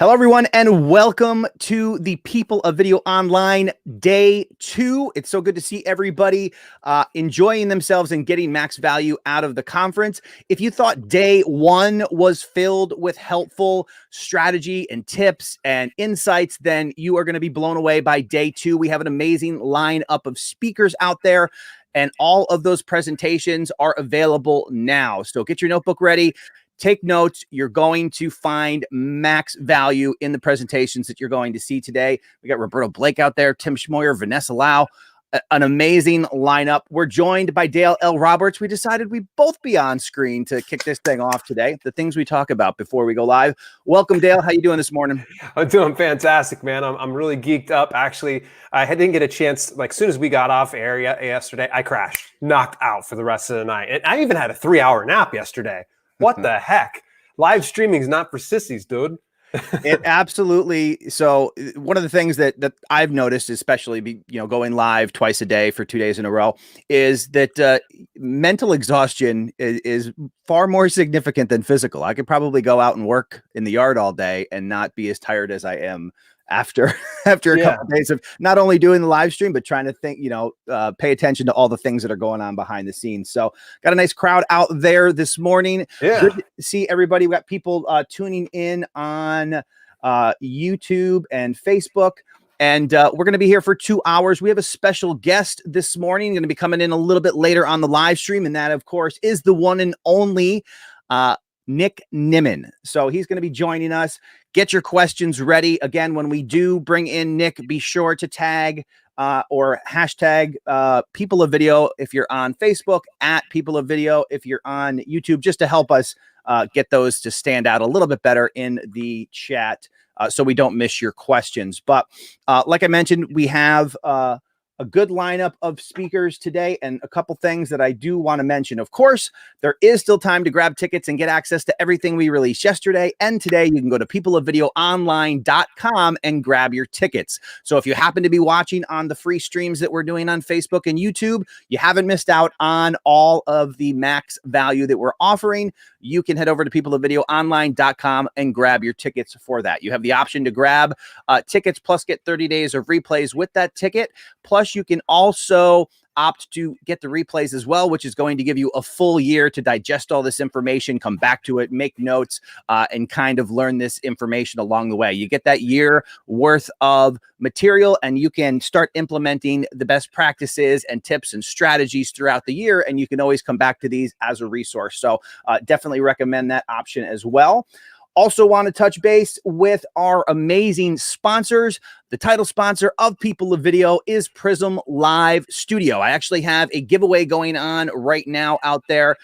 Hello, everyone, and welcome to the People of Video Online Day 2. It's so good to see everybody enjoying themselves and getting max value out of the conference. If you thought Day 1 was filled with helpful strategy and tips and insights, then you are going to be blown away by Day 2. We have an amazing lineup of speakers out there, and all of those presentations are available now. So get your notebook ready. Take notes. You're going to find max value in the presentations that you're going to see today. We got Roberto Blake out there, Tim Schmoyer, Vanessa Lau, an amazing lineup. We're joined by Dale L. Roberts. We decided we'd both be on screen to kick this thing off today. The things we talk about before we go live. Welcome, Dale. How you doing this morning? I'm doing fantastic, man. I'm really geeked up. Actually, I didn't get a chance. Like, as soon as we got off air yesterday, I crashed, knocked out for the rest of the night. And I even had a 3-hour nap yesterday. What the heck? Live streaming is not for sissies, dude. It absolutely. So one of the things that I've noticed, especially going live twice a day for 2 days in a row, is that mental exhaustion is far more significant than physical. I could probably go out and work in the yard all day and not be as tired as I am after a couple of days of not only doing the live stream, but trying to think, pay attention to all the things that are going on behind the scenes. So got a nice crowd out there this morning. Yeah. Good to see everybody. We got people tuning in on YouTube and Facebook. And we're going to be here for 2 hours. We have a special guest this morning, going to be coming in a little bit later on the live stream. And that, of course, is the one and only Nick Nimmin. So he's going to be joining us. Get your questions ready. Again, when we do bring in Nick, be sure to tag or hashtag People of Video if you're on Facebook, at People of Video if you're on YouTube, just to help us get those to stand out a little bit better in the chat so we don't miss your questions. But like I mentioned, we have a good lineup of speakers today, and a couple things that I do want to mention. Of course, there is still time to grab tickets and get access to everything we released yesterday and today. You can go to peopleofvideoonline.com and grab your tickets. So if you happen to be watching on the free streams that we're doing on Facebook and YouTube, you haven't missed out on all of the max value that we're offering. You can head over to peopleofvideoonline.com and grab your tickets for that. You have the option to grab tickets plus get 30 days of replays with that ticket. Plus, you can also opt to get the replays as well, which is going to give you a full year to digest all this information, come back to it, make notes, and kind of learn this information along the way. You get that year worth of material, and you can start implementing the best practices and tips and strategies throughout the year, and you can always come back to these as a resource. So definitely recommend that option as well. Also want to touch base with our amazing sponsors. The title sponsor of People of Video is Prism Live Studio. I actually have a giveaway going on right now out there.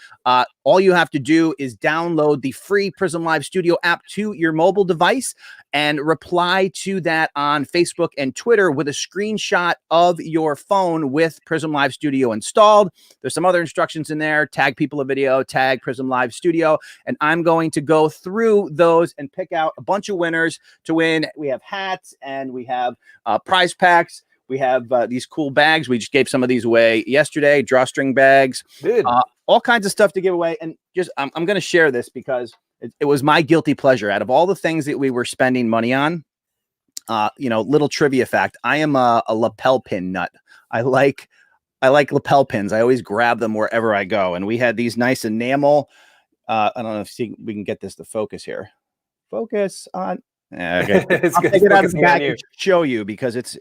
All you have to do is download the free Prism Live Studio app to your mobile device and reply to that on Facebook and Twitter with a screenshot of your phone with Prism Live Studio installed. There's some other instructions in there. Tag People of Video, tag Prism Live Studio, and I'm going to go through those and pick out a bunch of winners to win. We have hats and we have prize packs. We have these cool bags. We just gave some of these away yesterday, drawstring bags, all kinds of stuff to give away. And just I'm going to share this because it was my guilty pleasure. Out of all the things that we were spending money on, little trivia fact, I am a lapel pin nut. I like lapel pins. I always grab them wherever I go. And we had these nice enamel. I don't know if we can get this to focus here. Focus on. Yeah, okay. I'll take it out of the back and show you because it's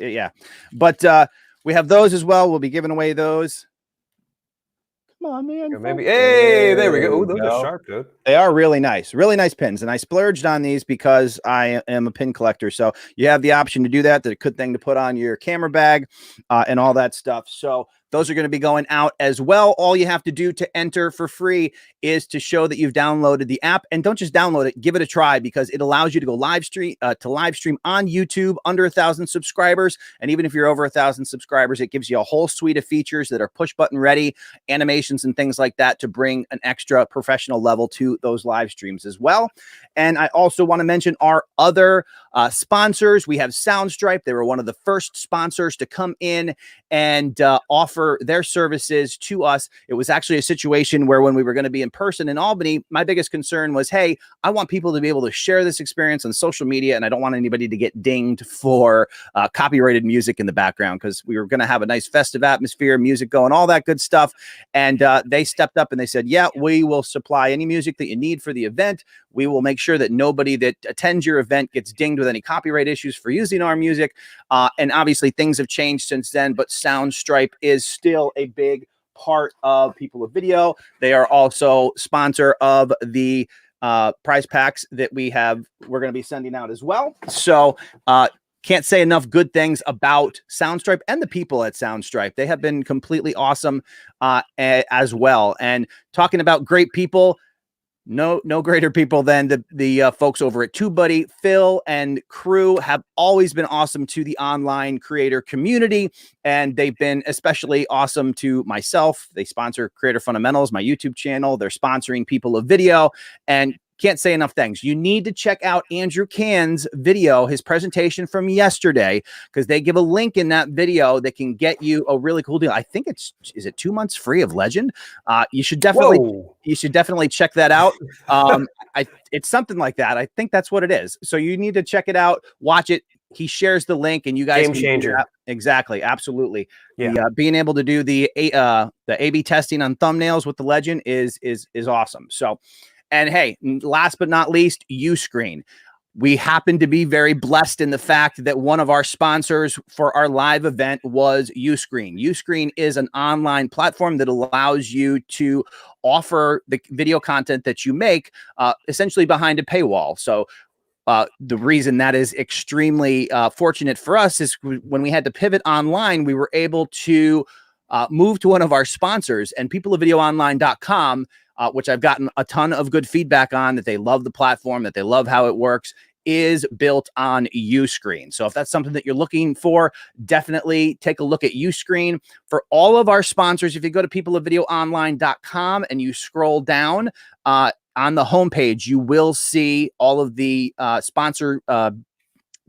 But we have those as well. We'll be giving away those. Come on, man. Maybe. Hey, there we go. Oh, those are sharp, dude. They are really nice pins. And I splurged on these because I am a pin collector. So you have the option to do that. They're a good thing to put on your camera bag and all that stuff. So those are going to be going out as well. All you have to do to enter for free is to show that you've downloaded the app, and don't just download it, give it a try, because it allows you to go live stream on YouTube under 1,000 subscribers. And even if you're over 1,000 subscribers, it gives you a whole suite of features that are push button ready, animations and things like that to bring an extra professional level to those live streams as well. And I also want to mention our other sponsors. We have Soundstripe. They were one of the first sponsors to come in and offer offer their services to us. It was actually a situation where when we were going to be in person in Albany, my biggest concern was, hey, I want people to be able to share this experience on social media, and I don't want anybody to get dinged for copyrighted music in the background, because we were going to have a nice festive atmosphere, music going, all that good stuff. And they stepped up and they said, yeah, we will supply any music that you need for the event. We will make sure that nobody that attends your event gets dinged with any copyright issues for using our music. And obviously things have changed since then, but Soundstripe is still a big part of People of Video. They are also sponsor of the prize packs that we're going to be sending out as well. So can't say enough good things about Soundstripe and the people at Soundstripe. They have been completely awesome as well. And talking about great people, no greater people than the folks over at TubeBuddy. Phil and crew have always been awesome to the online creator community, and they've been especially awesome to myself. They sponsor Creator Fundamentals, my YouTube channel. They're sponsoring People of Video, and can't say enough things. You need to check out Andrew Can's video, his presentation from yesterday, because they give a link in that video that can get you a really cool deal. I think is it 2 months free of Legend? You should definitely check that out. It's something like that. I think that's what it is. So you need to check it out, watch it. He shares the link, and you guys game changer. Exactly, absolutely. Yeah, being able to do the A/B testing on thumbnails with the Legend is awesome. So. And hey, last but not least, Uscreen. We happen to be very blessed in the fact that one of our sponsors for our live event was Uscreen. Uscreen is an online platform that allows you to offer the video content that you make essentially behind a paywall. So the reason that is extremely fortunate for us is when we had to pivot online, we were able to move to one of our sponsors, and peopleofvideoonline.com, which I've gotten a ton of good feedback on, that they love the platform, that they love how it works, is built on Uscreen. So if that's something that you're looking for, definitely take a look at Uscreen. For all of our sponsors, if you go to peopleofvideoonline.com and you scroll down on the homepage, you will see all of the sponsor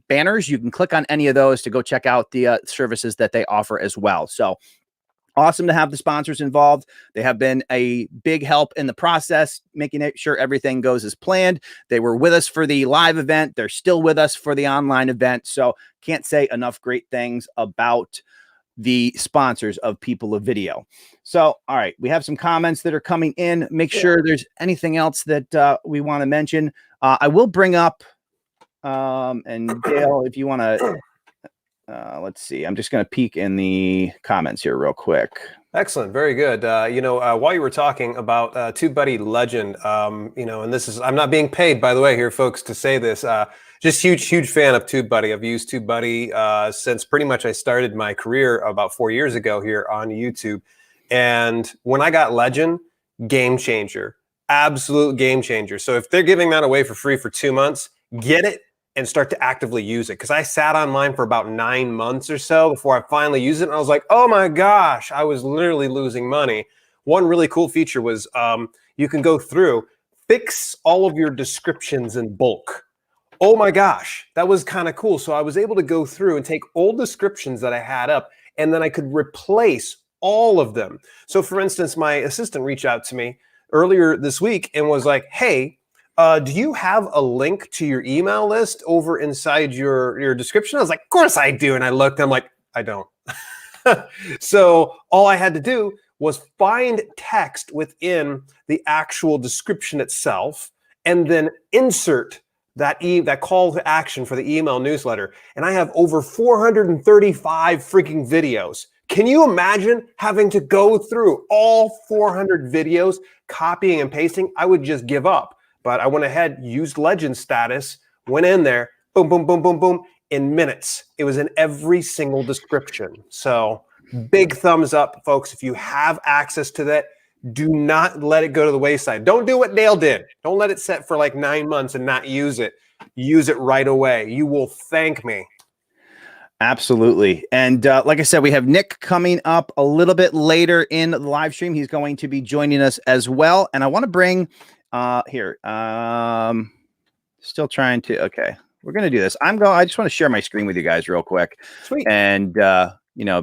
banners. You can click on any of those to go check out the services that they offer as well. So awesome to have the sponsors involved. They have been a big help in the process, making sure everything goes as planned. They were with us for the live event. They're still with us for the online event. So can't say enough great things about the sponsors of People of Video. So, all right, we have some comments that are coming in. Make sure there's anything else that we want to mention. I will bring up, and Dale, if you want to, let's see. I'm just going to peek in the comments here real quick. Excellent. Very good. While you were talking about TubeBuddy Legend, and this is, I'm not being paid, by the way, here, folks, to say this. Just huge fan of TubeBuddy. I've used TubeBuddy since pretty much I started my career about 4 years ago here on YouTube. And when I got Legend, game changer, absolute game changer. So if they're giving that away for free for 2 months, get it and start to actively use it. Because I sat on mine for about 9 months or so before I finally used it. And I was like, oh my gosh, I was literally losing money. One really cool feature was you can go through, fix all of your descriptions in bulk. Oh my gosh, that was kind of cool. So I was able to go through and take old descriptions that I had up, and then I could replace all of them. So for instance, my assistant reached out to me earlier this week and was like, hey, do you have a link to your email list over inside your description? I was like, of course I do. And I looked, I'm like, I don't. So all I had to do was find text within the actual description itself and then insert that call to action for the email newsletter. And I have over 435 freaking videos. Can you imagine having to go through all 400 videos, copying and pasting? I would just give up. But I went ahead, used Legend status, went in there, boom, boom, boom, boom, boom, in minutes. It was in every single description. So big thumbs up, folks. If you have access to that, do not let it go to the wayside. Don't do what Dale did. Don't let it sit for like 9 months and not use it. Use it right away. You will thank me. Absolutely. And like I said, we have Nick coming up a little bit later in the live stream. He's going to be joining us as well. And I want to bring here. Still trying to. Okay, we're going to do this. I just want to share my screen with you guys real quick. Sweet. And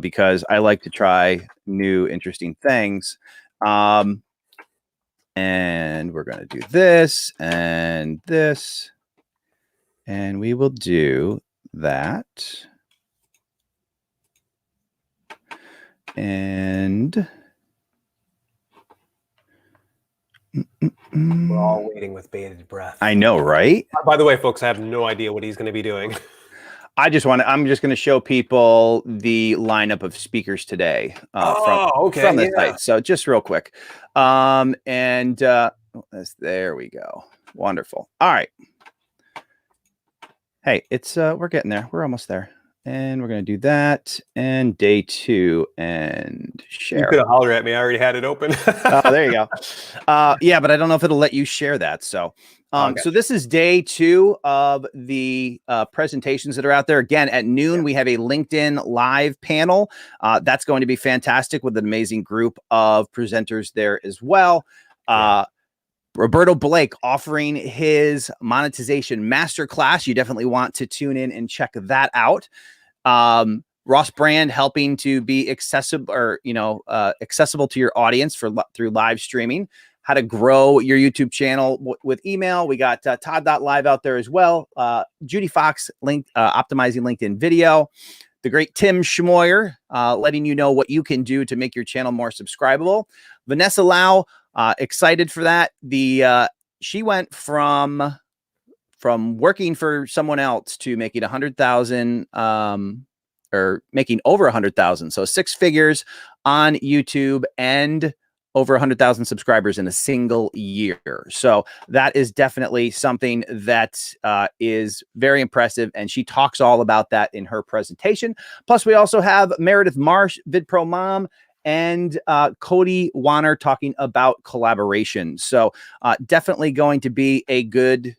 because I like to try new, interesting things. And we're going to do this and this, and we will do that. And we're all waiting with bated breath. I know, right? By the way, folks, I have no idea what he's going to be doing. I'm just going to show people the lineup of speakers today from the site. So just real quick. There we go. Wonderful. All right. Hey, it's we're getting there. We're almost there. And we're going to do that. And day 2 and share. You could have hollered at me. I already had it open. Oh, there you go. Yeah, but I don't know if it'll let you share that. So, so this is day 2 of the presentations that are out there. Again, at noon, we have a LinkedIn live panel. That's going to be fantastic with an amazing group of presenters there as well. Roberto Blake offering his monetization masterclass. You definitely want to tune in and check that out. Ross Brand helping to be accessible or, accessible to your audience through live streaming, how to grow your YouTube channel with email. We got Todd.live out there as well. Judi Fox optimizing LinkedIn video. The great Tim Schmoyer, letting you know what you can do to make your channel more subscribable. Vanessa Lau, excited for that. She went from working for someone else to making 100,000, or making over 100,000. So 6 figures on YouTube and over 100,000 subscribers in a single year. So that is definitely something that is very impressive. And she talks all about that in her presentation. Plus, we also have Meredith Marsh, VidPro Mom, and Cody Wanner talking about collaboration. So definitely going to be a good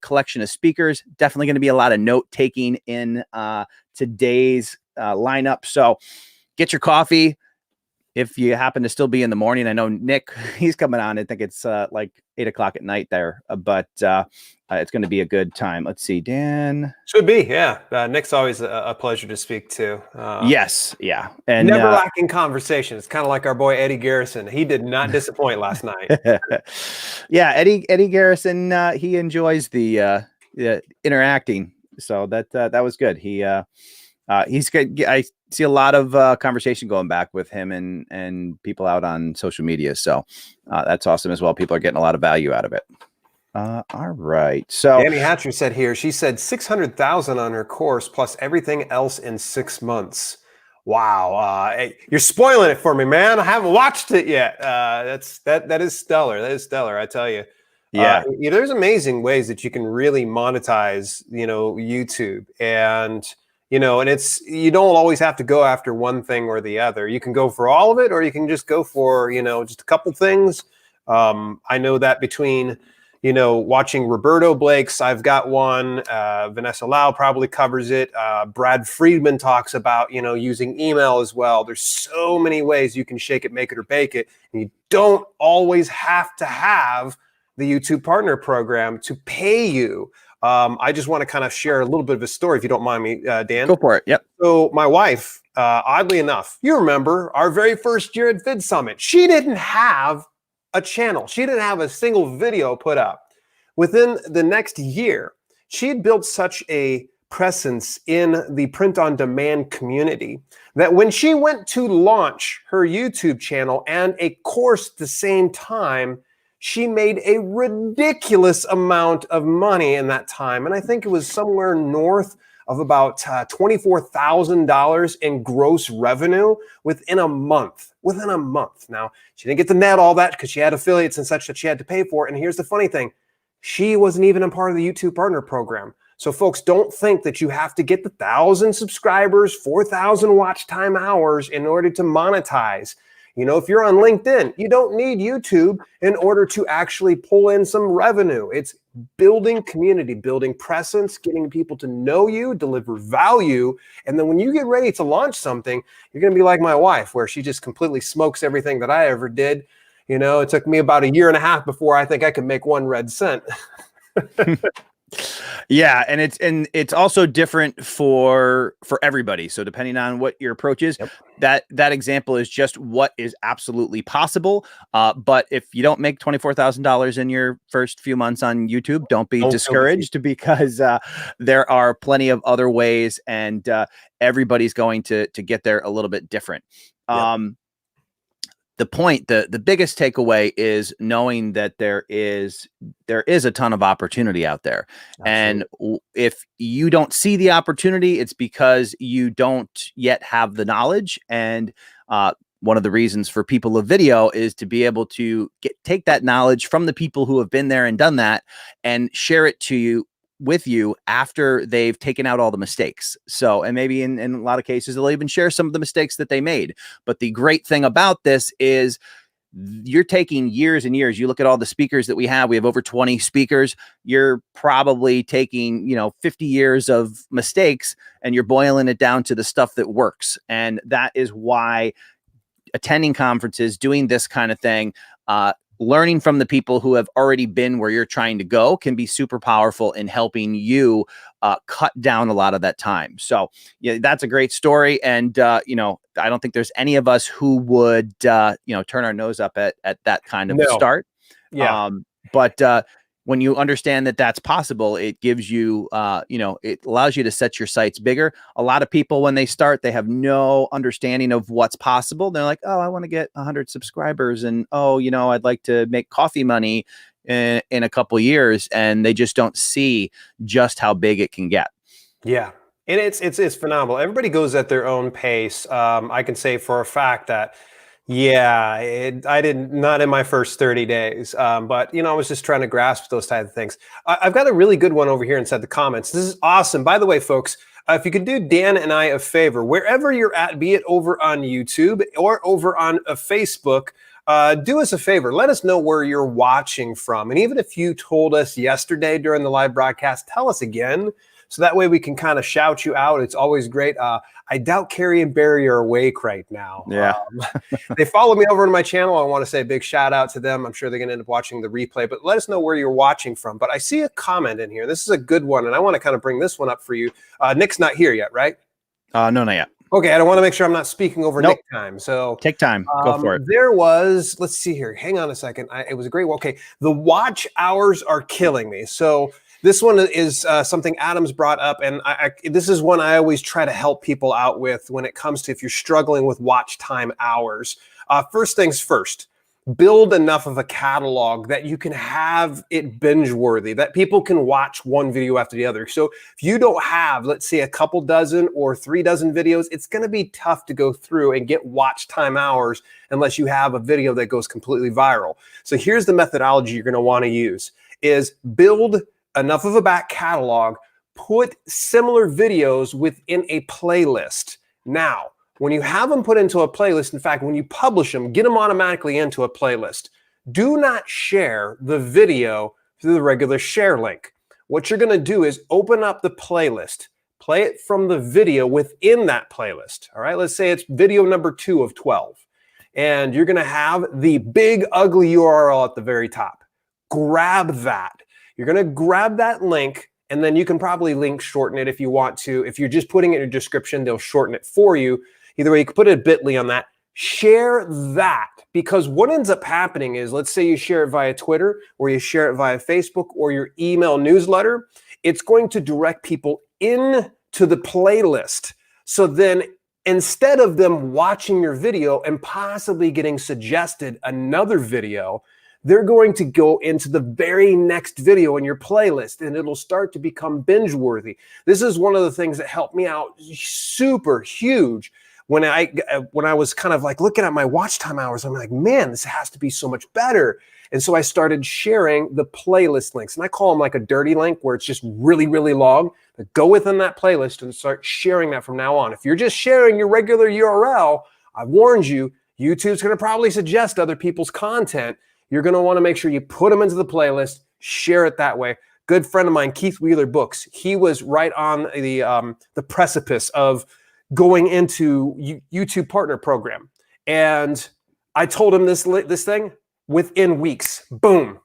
collection of speakers. Definitely going to be a lot of note taking in today's lineup. So get your coffee. If you happen to still be in the morning, I know Nick, he's coming on. I think it's like 8 o'clock at night there, but it's going to be a good time. Let's see, Dan. Should be, yeah. Nick's always a pleasure to speak to. Yes, yeah. And never lacking conversation. It's kind of like our boy Eddie Garrison. He did not disappoint last night. Yeah, Eddie Garrison, he enjoys the interacting. So that was good. He's good. I see a lot of conversation going back with him and people out on social media. So that's awesome as well. People are getting a lot of value out of it. All right. So Danny Hatcher said here, she said 600,000 on her course plus everything else in 6 months. Wow. Hey, you're spoiling it for me, man. I haven't watched it yet. That is stellar. That is stellar. I tell you. Yeah. There's amazing ways that you can really monetize, YouTube, and and you don't always have to go after one thing or the other. You can go for all of it, or you can just go for, just a couple things. I know that between, watching Roberto Blake's, I've got one, Vanessa Lau probably covers it. Brad Friedman talks about, using email as well. There's so many ways you can shake it, make it, or bake it. And you don't always have to have the YouTube Partner Program to pay you. I just want to kind of share a little bit of a story, if you don't mind me, Dan. Go for it. Yep. So my wife, oddly enough, you remember our very first year at Vid Summit, she didn't have a channel. She didn't have a single video put up. Within the next year, she had built such a presence in the print-on-demand community that when she went to launch her YouTube channel and a course at the same time, she made a ridiculous amount of money in that time. And I think it was somewhere north of about $24,000 in gross revenue within a month. Now, she didn't get to net all that because she had affiliates and such that she had to pay for. And here's the funny thing. She wasn't even a part of the YouTube Partner Program. So folks, don't think that you have to get the 1,000 subscribers, 4,000 watch time hours in order to monetize. If you're on LinkedIn, you don't need YouTube in order to actually pull in some revenue. It's building community, building presence, getting people to know you, deliver value. And then when you get ready to launch something, you're going to be like my wife, where she just completely smokes everything that I ever did. It took me about 1.5 years before I think I could make 1 red cent. Yeah, and it's also different for everybody. So depending on what your approach is, Yep. that example is just what is absolutely possible. But if you don't make $24,000 in your first few months on YouTube, don't be Don't feel defeated. discouraged, because there are plenty of other ways, and everybody's going to get there a little bit different. Yep. The biggest takeaway is knowing that there is a ton of opportunity out there. Absolutely. And if you don't see the opportunity, it's because you don't yet have the knowledge. And one of the reasons for People of Video is to be able to take that knowledge from the people who have been there and done that, and share it with you after they've taken out all the mistakes. So, and maybe in a lot of cases, they'll even share some of the mistakes that they made. But the great thing about this is you're taking years and years. You look at all the speakers that we have over 20 speakers. You're probably taking, 50 years of mistakes, and you're boiling it down to the stuff that works. And that is why attending conferences, doing this kind of thing, learning from the people who have already been where you're trying to go, can be super powerful in helping you cut down a lot of that time. So yeah, that's a great story. And, I don't think there's any of us who would, turn our nose up at that kind of start. Yeah. But when you understand that that's possible, it gives you, it allows you to set your sights bigger. A lot of people, when they start, they have no understanding of what's possible. They're like, oh, I want to get 100 subscribers, and I'd like to make coffee money in a couple years, and they just don't see just how big it can get. Yeah. And it's phenomenal. Everybody goes at their own pace. I can say for a fact that, I did not in my first 30 days. But, I was just trying to grasp those type of things. I've got a really good one over here inside the comments. This is awesome. By the way, folks, if you could do Dan and I a favor, wherever you're at, be it over on YouTube or over on Facebook, do us a favor. Let us know where you're watching from. And even if you told us yesterday during the live broadcast, tell us again. So that way we can kind of shout you out. It's always great. I doubt Carrie and Barry are awake right now. Yeah. They follow me over on my channel. I want to say a big shout out to them. I'm sure they're going to end up watching the replay, but let us know where you're watching from. But I see a comment in here. This is a good one, and I want to kind of bring this one up for you. Nick's not here yet, right? No, not yet. Okay, I don't want to make sure I'm not speaking over Nick time. So take time. Go for it. There was, let's see here. Hang on a second. It was a great one. Okay, the watch hours are killing me. So this one is something Adam's brought up, and this is one I always try to help people out with when it comes to if you're struggling with watch time hours. First things first, build enough of a catalog that you can have it binge worthy, that people can watch one video after the other. So if you don't have, let's say, a couple dozen or 3 dozen videos, it's going to be tough to go through and get watch time hours unless you have a video that goes completely viral. So here's the methodology you're going to want to use is build enough of a back catalog, put similar videos within a playlist. Now, when you have them put into a playlist, in fact, when you publish them, get them automatically into a playlist. Do not share the video through the regular share link. What you're going to do is open up the playlist, play it from the video within that playlist. All right, let's say it's video number 2 of 12. And you're going to have the big, ugly URL at the very top. Grab that. You're going to grab that link, and then you can probably link shorten it if you want to. If you're just putting it in your description, they'll shorten it for you. Either way, you can put a bit.ly on that. Share that, because what ends up happening is, let's say you share it via Twitter, or you share it via Facebook, or your email newsletter, it's going to direct people into the playlist. So then instead of them watching your video and possibly getting suggested another video, they're going to go into the very next video in your playlist, and it'll start to become binge worthy. This is one of the things that helped me out super huge when I was kind of like looking at my watch time hours. I'm like, man, this has to be so much better. And so I started sharing the playlist links, and I call them like a dirty link, where it's just really, really long. But go within that playlist and start sharing that from now on. If you're just sharing your regular URL, I warned you, YouTube's going to probably suggest other people's content. You're going to want to make sure you put them into the playlist, share it that way. Good friend of mine, Keith Wheeler Books, he was right on the precipice of going into YouTube Partner Program. And I told him this thing within weeks. Boom.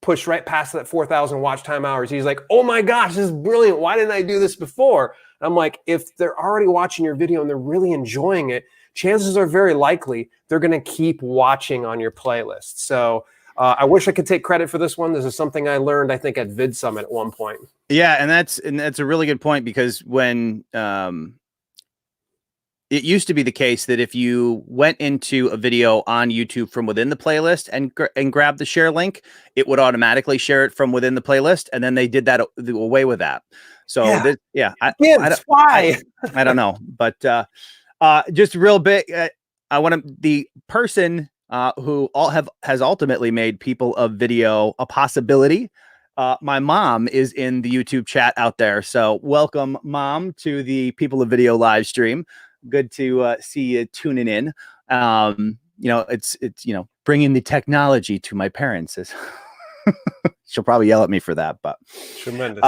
pushed right past that 4,000 watch time hours. He's like, oh my gosh, this is brilliant. Why didn't I do this before? And I'm like, if they're already watching your video and they're really enjoying it, chances are very likely they're going to keep watching on your playlist. So I wish I could take credit for this one. This is something I learned, I think, at Vid Summit at one point. Yeah, and that's a really good point, because when it used to be the case that if you went into a video on YouTube from within the playlist and grabbed the share link, it would automatically share it from within the playlist, and then they did that away with that. So why? I don't know, but just real big. I want the person who has ultimately made people of video a possibility. My mom is in the YouTube chat out there, so welcome, Mom, to the People of Video live stream. Good to see you tuning in. It's bringing the technology to my parents. She'll probably yell at me for that, but tremendous.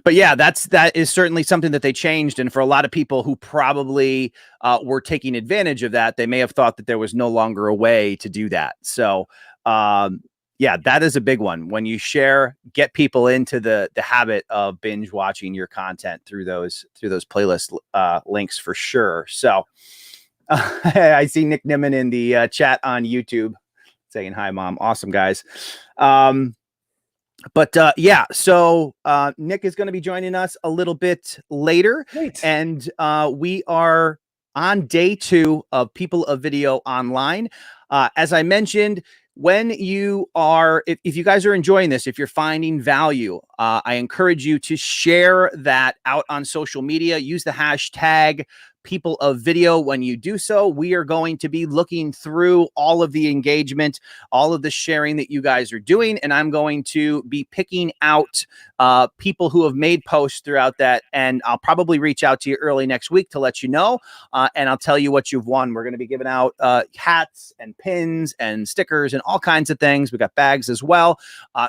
But yeah, that is certainly something that they changed. And for a lot of people who probably were taking advantage of that, they may have thought that there was no longer a way to do that. So yeah, that is a big one. When you share, get people into the habit of binge watching your content through those playlist links for sure. So I see Nick Nimmin in the chat on YouTube saying hi, Mom. Awesome, guys. Yeah, so Nick is going to be joining us a little bit later. Great. And we are on day 2 of People of Video Online. As I mentioned, when you are, if you guys are enjoying this, if you're finding value, I encourage you to share that out on social media. Use the hashtag People of Video. When you do so, we are going to be looking through all of the engagement, all of the sharing that you guys are doing, and I'm going to be picking out people who have made posts throughout that, and I'll probably reach out to you early next week to let you know, and I'll tell you what you've won. We're going to be giving out hats and pins and stickers and all kinds of things. We got bags as well,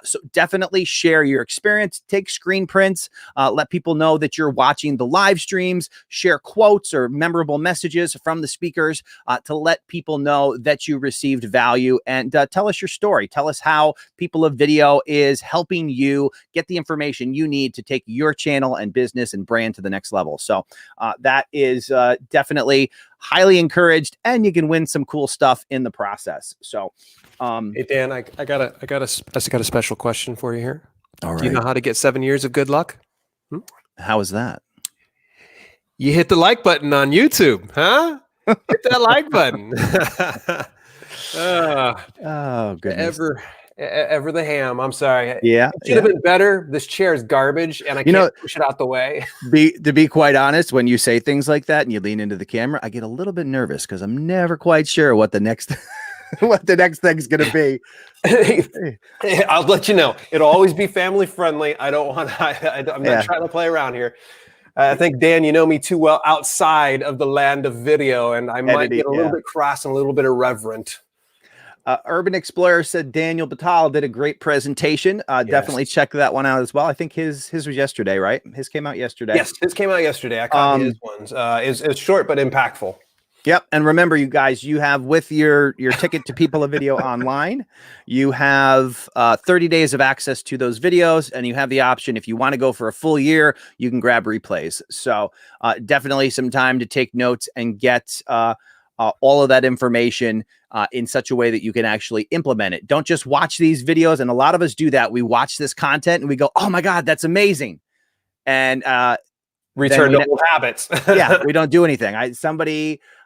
so definitely share your experience, take screen prints, let people know that you're watching the live streams, share quotes or memorable messages from the speakers to let people know that you received value, and tell us your story. Tell us how People of Video is helping you get the information you need to take your channel and business and brand to the next level. So that is definitely highly encouraged, and you can win some cool stuff in the process. So hey Dan, I got a special question for you here. All right. Do you know how to get 7 years of good luck? How is that? You hit the like button on YouTube, huh? Hit that like button. Oh, goodness. Ever the ham. I'm sorry. Yeah. It should have been better. This chair is garbage, and I can't push it out the way. To be quite honest, when you say things like that and you lean into the camera, I get a little bit nervous because I'm never quite sure what the next thing's going to be. I'll let you know. It'll always be family friendly. I'm not trying to play around here. I think, Dan, you know me too well outside of the land of video, and I might get a little bit cross and a little bit irreverent. Urban Explorer said Daniel Batal did a great presentation. Yes. Definitely check that one out as well. I think his was yesterday, right? His came out yesterday. Yes, his came out yesterday. I caught his ones. It's short but impactful. Yep. And remember, you guys, you have with your ticket to People of Video Online, you have 30 days of access to those videos, and you have the option, if you want to go for a full year, you can grab replays. So definitely some time to take notes and get all of that information in such a way that you can actually implement it. Don't just watch these videos. And a lot of us do that. We watch this content and we go, oh my God, that's amazing. And return to old habits. Yeah, we don't do anything.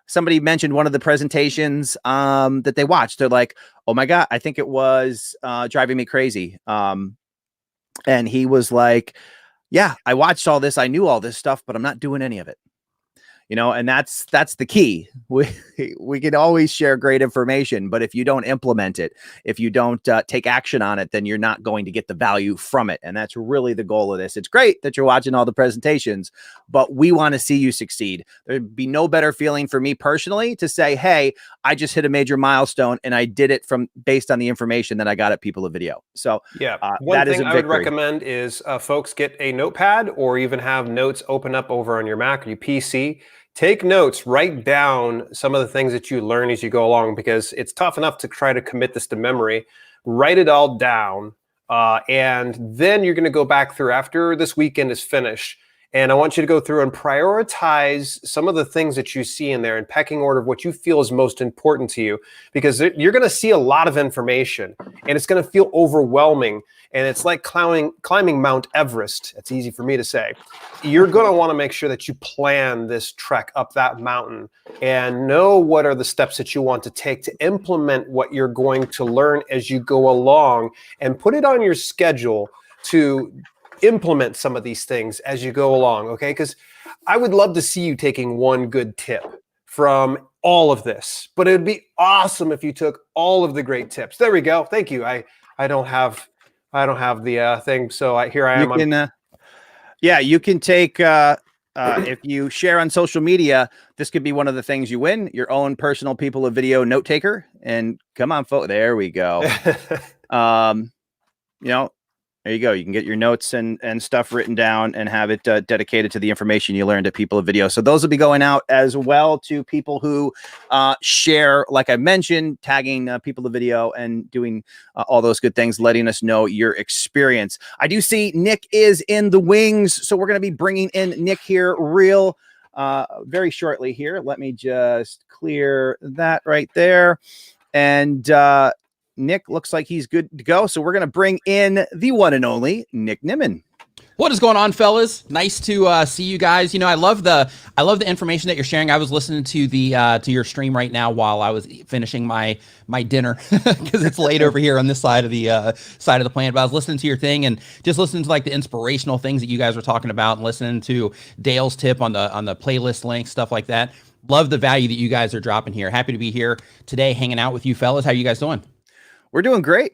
Somebody mentioned one of the presentations that they watched. They're like, oh my God, I think it was Driving Me Crazy. And he was like, yeah, I watched all this. I knew all this stuff, but I'm not doing any of it. And that's the key. We can always share great information, but if you don't implement it, if you don't take action on it, then you're not going to get the value from it. And that's really the goal of this. It's great that you're watching all the presentations, but we want to see you succeed. There'd be no better feeling for me personally to say, hey, I just hit a major milestone and I did it based on the information that I got at People of Video. So yeah, one thing I would recommend is folks get a notepad or even have notes open up over on your Mac or your PC. Take notes, write down some of the things that you learn as you go along, because it's tough enough to try to commit this to memory. Write it all down. And then you're going to go back through after this weekend is finished. And I want you to go through and prioritize some of the things that you see in there in pecking order of what you feel is most important to you, because you're going to see a lot of information and it's going to feel overwhelming. And it's like climbing Mount Everest. It's easy for me to say. You're going to want to make sure that you plan this trek up that mountain and know what are the steps that you want to take to implement what you're going to learn as you go along, and put it on your schedule to implement some of these things as you go along, okay? Because I would love to see you taking one good tip from all of this, but it would be awesome if you took all of the great tips. There we go. Thank you. I don't have the thing, so here I am. You can take if you share on social media, this could be one of the things you win, your own personal People of Video note taker. And come on, folks, there we go. There you go. You can get your notes and stuff written down and have it dedicated to the information you learned at People of Video. So those will be going out as well to people who share, like I mentioned, tagging People of Video and doing all those good things, letting us know your experience. I do see Nick is in the wings, so we're going to be bringing in Nick here very shortly here. Let me just clear that right there. And Nick looks like he's good to go. So we're going to bring in the one and only Nick Nimmin. What is going on, fellas? Nice to see you guys. I love the information that you're sharing. I was listening to to your stream right now while I was finishing my dinner because it's late over here on this side of the planet. But I was listening to your thing and just listening to like the inspirational things that you guys were talking about, and listening to Dale's tip on the playlist link, stuff like that. Love the value that you guys are dropping here. Happy to be here today, hanging out with you, fellas. How you guys doing? We're doing great.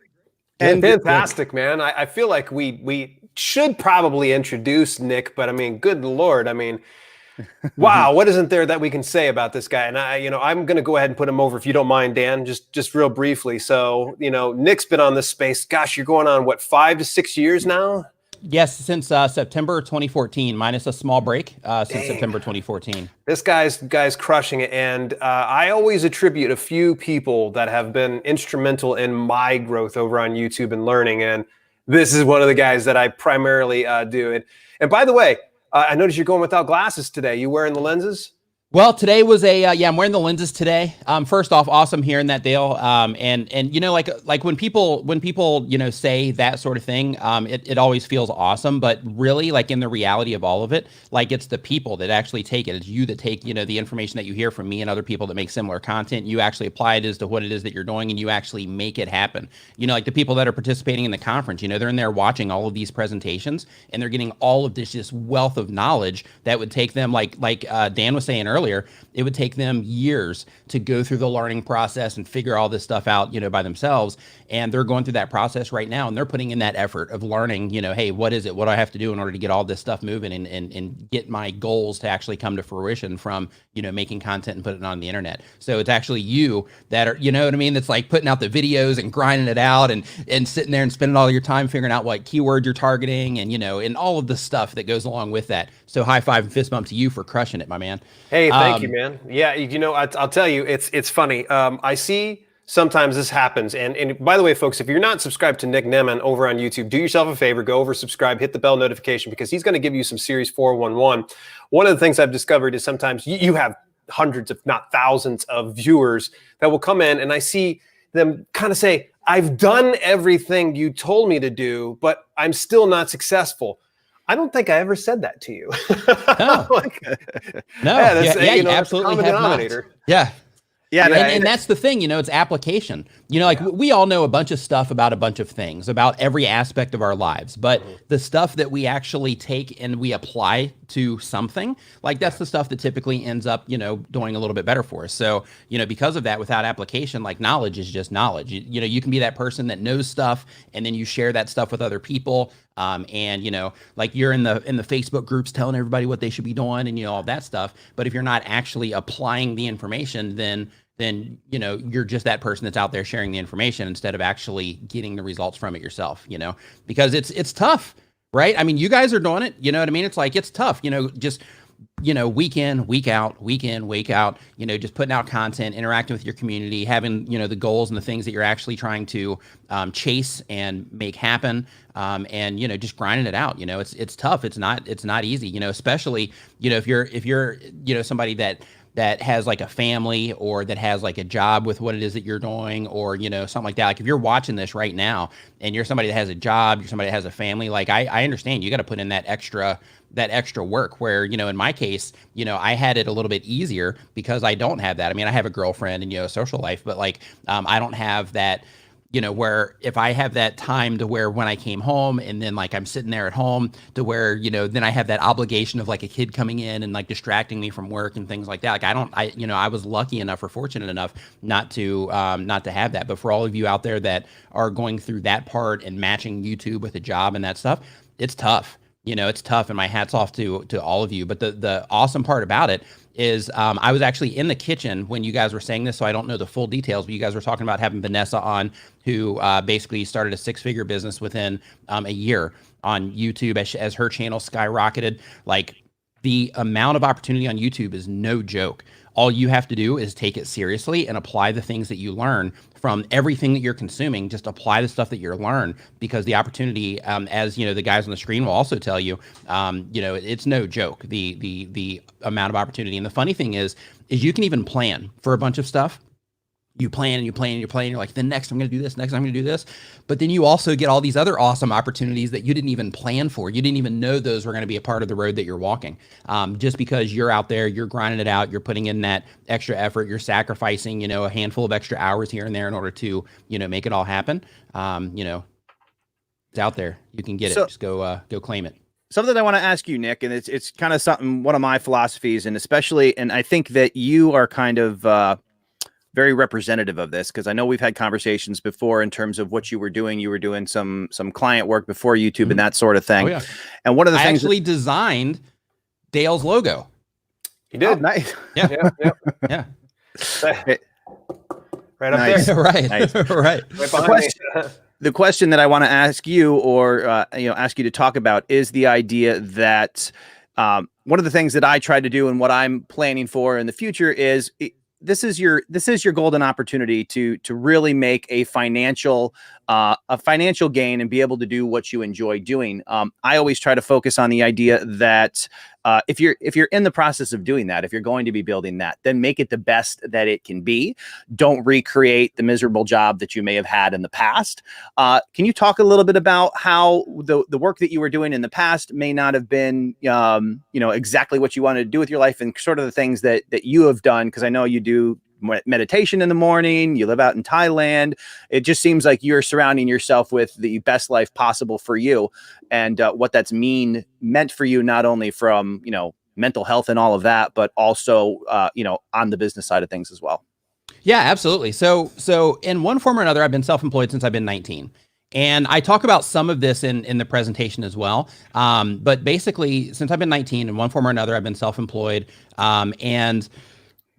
And fantastic, man. I feel like we should probably introduce Nick, but I mean, good Lord. I mean, wow, what isn't there that we can say about this guy? And I'm going to go ahead and put him over, if you don't mind, Dan, just real briefly. So, Nick's been on this space. Gosh, you're going on 5 to 6 years now? Yes, since September 2014, minus a small break since September 2014. This guy's crushing it, and I always attribute a few people that have been instrumental in my growth over on YouTube and learning, and this is one of the guys that I primarily do it. And by the way, I noticed you're going without glasses today. You wearing the lenses? Well, today was I'm wearing the lenses today. First off, awesome hearing that, Dale. And like when people say that sort of thing, it always feels awesome. But really, like in the reality of all of it, like it's the people that actually take it. It's you that take the information that you hear from me and other people that make similar content. You actually apply it as to what it is that you're doing, and you actually make it happen. Like the people that are participating in the conference, they're in there watching all of these presentations, and they're getting all of this just wealth of knowledge that would take them, like Dan was saying earlier, it would take them years to go through the learning process and figure all this stuff out, by themselves. And they're going through that process right now, and they're putting in that effort of learning, hey, what is it? What do I have to do in order to get all this stuff moving and get my goals to actually come to fruition from, making content and putting it on the internet. So it's actually you that are, what I mean? That's like putting out the videos and grinding it out and sitting there and spending all your time figuring out what keyword you're targeting and, and all of the stuff that goes along with that. So high five and fist bump to you for crushing it, my man. Hey, thank you, man. Yeah, I'll tell you, it's funny. I see sometimes this happens. And by the way, folks, if you're not subscribed to Nick Nimmin over on YouTube, do yourself a favor, go over, subscribe, hit the bell notification, because he's going to give you some Series 411. One of the things I've discovered is sometimes you have hundreds, if not thousands, of viewers that will come in, and I see them kind of say, I've done everything you told me to do, but I'm still not successful. I don't think I ever said that to you. No, absolutely have not. Yeah. Yeah, and that's the thing, it's application. We all know a bunch of stuff about a bunch of things, about every aspect of our lives, but the stuff that we actually take and we apply to something, like that's the stuff that typically ends up, doing a little bit better for us. So, because of that, without application, like knowledge is just knowledge. You can be that person that knows stuff, and then you share that stuff with other people. And like you're in the Facebook groups telling everybody what they should be doing and all that stuff. But if you're not actually applying the information, then you're just that person that's out there sharing the information instead of actually getting the results from it yourself. Because it's tough, right? I mean, you guys are doing it. You know what I mean? It's like it's tough. Just week in, week out, just putting out content, interacting with your community, having, the goals and the things that you're actually trying to chase and make happen. And, just grinding it out. It's tough. It's not easy, especially, if you're, somebody that has like a family or that has like a job with what it is that you're doing, or, something like that. Like if you're watching this right now and you're somebody that has a job, you're somebody that has a family, like I understand you got to put in that extra work where, in my case, I had it a little bit easier because I don't have that. I mean, I have a girlfriend and, a social life, but like, I don't have that, where if I have that time to where when I came home and then like I'm sitting there at home to where, then I have that obligation of like a kid coming in and like distracting me from work and things like that. Like I was lucky enough or fortunate enough not to have that. But for all of you out there that are going through that part and matching YouTube with a job and that stuff, it's tough. It's tough, and my hat's off to all of you. But the awesome part about it is I was actually in the kitchen when you guys were saying this, so I don't know the full details, but you guys were talking about having Vanessa on, who basically started a 6-figure business within a year on YouTube as her channel skyrocketed. Like, the amount of opportunity on YouTube is no joke. All you have to do is take it seriously and apply the things that you learn from everything that you're consuming. Just apply the stuff that you learn, because the opportunity, as the guys on the screen will also tell you, it's no joke, the amount of opportunity. And the funny thing is you can even plan for a bunch of stuff. You plan and you plan and you plan. You're like, then next I'm going to do this. Next I'm going to do this. But then you also get all these other awesome opportunities that you didn't even plan for. You didn't even know those were going to be a part of the road that you're walking. Just because you're out there, you're grinding it out, you're putting in that extra effort, you're sacrificing, a handful of extra hours here and there in order to, make it all happen. It's out there. You can get it. Just go claim it. Something I want to ask you, Nick, and it's kind of one of my philosophies, and especially, and I think that you are kind of very representative of this, because I know we've had conversations before in terms of what you were doing. You were doing some client work before YouTube and that sort of thing. Oh, yeah. And one of the things I actually designed Dale's logo. You did? Oh, nice. Yeah. Yeah. Right up Nice. there. Right. Nice. Right. Right behind me. The question that I want to ask you, or ask you to talk about, is the idea that one of the things that I try to do and what I'm planning for in the future is this is your golden opportunity to really make a financial gain and be able to do what you enjoy doing. I always try to focus on the idea that if you're in the process of doing that, if you're going to be building that, then make it the best that it can be. Don't recreate the miserable job that you may have had in the past. Can you talk a little bit about how the work that you were doing in the past may not have been, exactly what you wanted to do with your life, and sort of the things that you have done? Because I know you do meditation in the morning, you live out in Thailand. It just seems like you're surrounding yourself with the best life possible for you, and what that's meant for you, not only from, mental health and all of that, but also, on the business side of things as well. Yeah, absolutely. So in one form or another, I've been self-employed since I've been 19. And I talk about some of this in the presentation as well. But basically, since I've been 19, in one form or another, I've been self-employed. And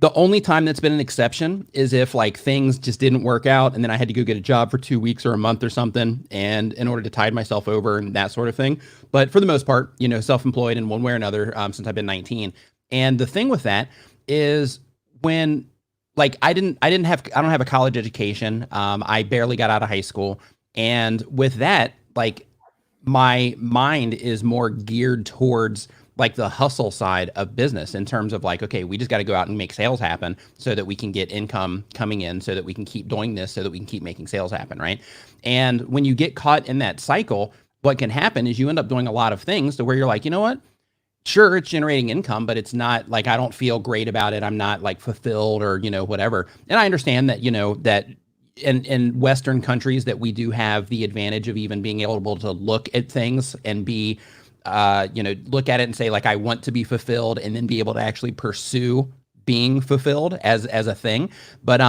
the only time that's been an exception is if like things just didn't work out and then I had to go get a job for 2 weeks or a month or something, and in order to tide myself over and that sort of thing. But for the most part, self-employed in one way or another since I've been 19. And the thing with that is when like I don't have a college education. I barely got out of high school. And with that, like my mind is more geared towards like the hustle side of business, in terms of like, okay, we just got to go out and make sales happen so that we can get income coming in, so that we can keep doing this, so that we can keep making sales happen. Right. And when you get caught in that cycle, what can happen is you end up doing a lot of things to where you're like, you know what? Sure, it's generating income, but it's not like, I don't feel great about it. I'm not like fulfilled or, whatever. And I understand that, that in Western countries that we do have the advantage of even being able to look at things and be, look at it and say like, I want to be fulfilled, and then be able to actually pursue being fulfilled as a thing. But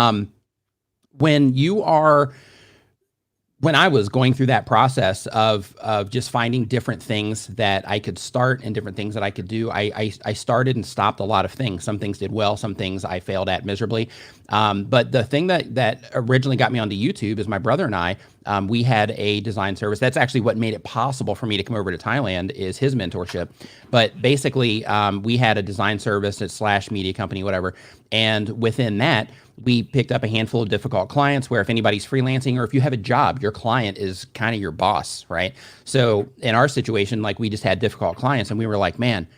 when I was going through that process of just finding different things that I could start and different things that I could do, I started and stopped a lot of things. Some things did well, some things I failed at miserably. But the thing that originally got me onto YouTube is my brother and I we had a design service. That's actually what made it possible for me to come over to Thailand, is his mentorship. But basically, we had a design service / media company, whatever. And within that, we picked up a handful of difficult clients where if anybody's freelancing or if you have a job, your client is kind of your boss, right? So in our situation, like, we just had difficult clients and we were like, man,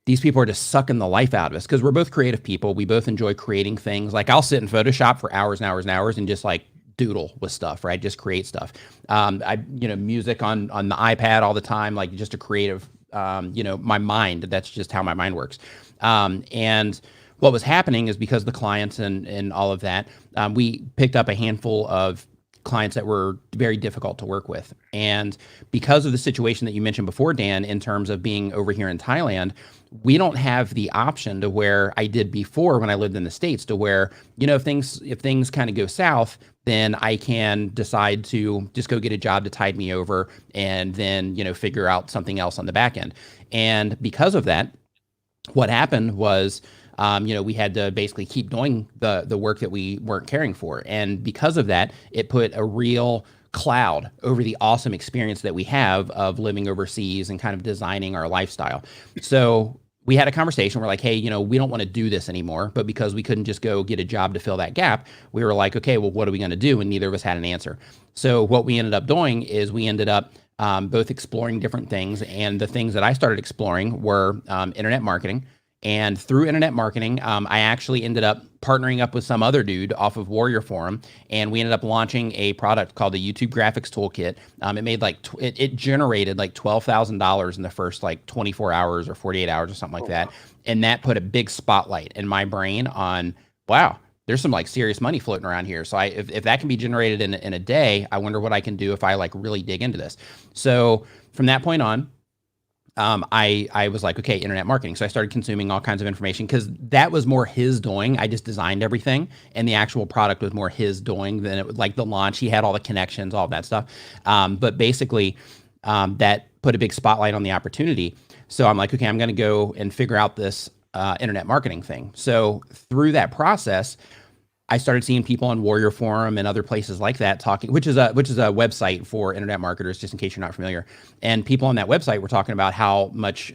these people are just sucking the life out of us, because we're both creative people. We both enjoy creating things. Like, I'll sit in Photoshop for hours and hours and hours and just like doodle with stuff, right? Just create stuff. Music on the iPad all the time, like just a creative, my mind, that's just how my mind works. And what was happening is, because the clients and all of that, we picked up a handful of clients that were very difficult to work with. And because of the situation that you mentioned before, Dan, in terms of being over here in Thailand, we don't have the option to where I did before when I lived in the States, to where, if things kind of go south, then I can decide to just go get a job to tide me over and then, figure out something else on the back end. And because of that, what happened was, we had to basically keep doing the work that we weren't caring for. And because of that, it put a real cloud over the awesome experience that we have of living overseas and kind of designing our lifestyle. So we had a conversation. We're like, hey, we don't want to do this anymore. But because we couldn't just go get a job to fill that gap, we were like, okay, well, what are we going to do? And neither of us had an answer. So what we ended up doing is we ended up both exploring different things. And the things that I started exploring were internet marketing. And through internet marketing, I actually ended up partnering up with some other dude off of Warrior Forum, and we ended up launching a product called the YouTube Graphics Toolkit. It made it generated like $12,000 in the first 24 hours or 48 hours or something like that. And that put a big spotlight in my brain on, wow, there's some serious money floating around here. So if that can be generated in a day, I wonder what I can do if I really dig into this. So from that point on, I was like, okay, internet marketing. So I started consuming all kinds of information, because that was more his doing. I just designed everything, and the actual product was more his doing than it was the launch. He had all the connections, all of that stuff. But basically, that put a big spotlight on the opportunity. So I'm like, okay, I'm going to go and figure out this internet marketing thing. So through that process, I started seeing people on Warrior Forum and other places like that talking, which is a website for internet marketers, just in case you're not familiar. And people on that website were talking about how much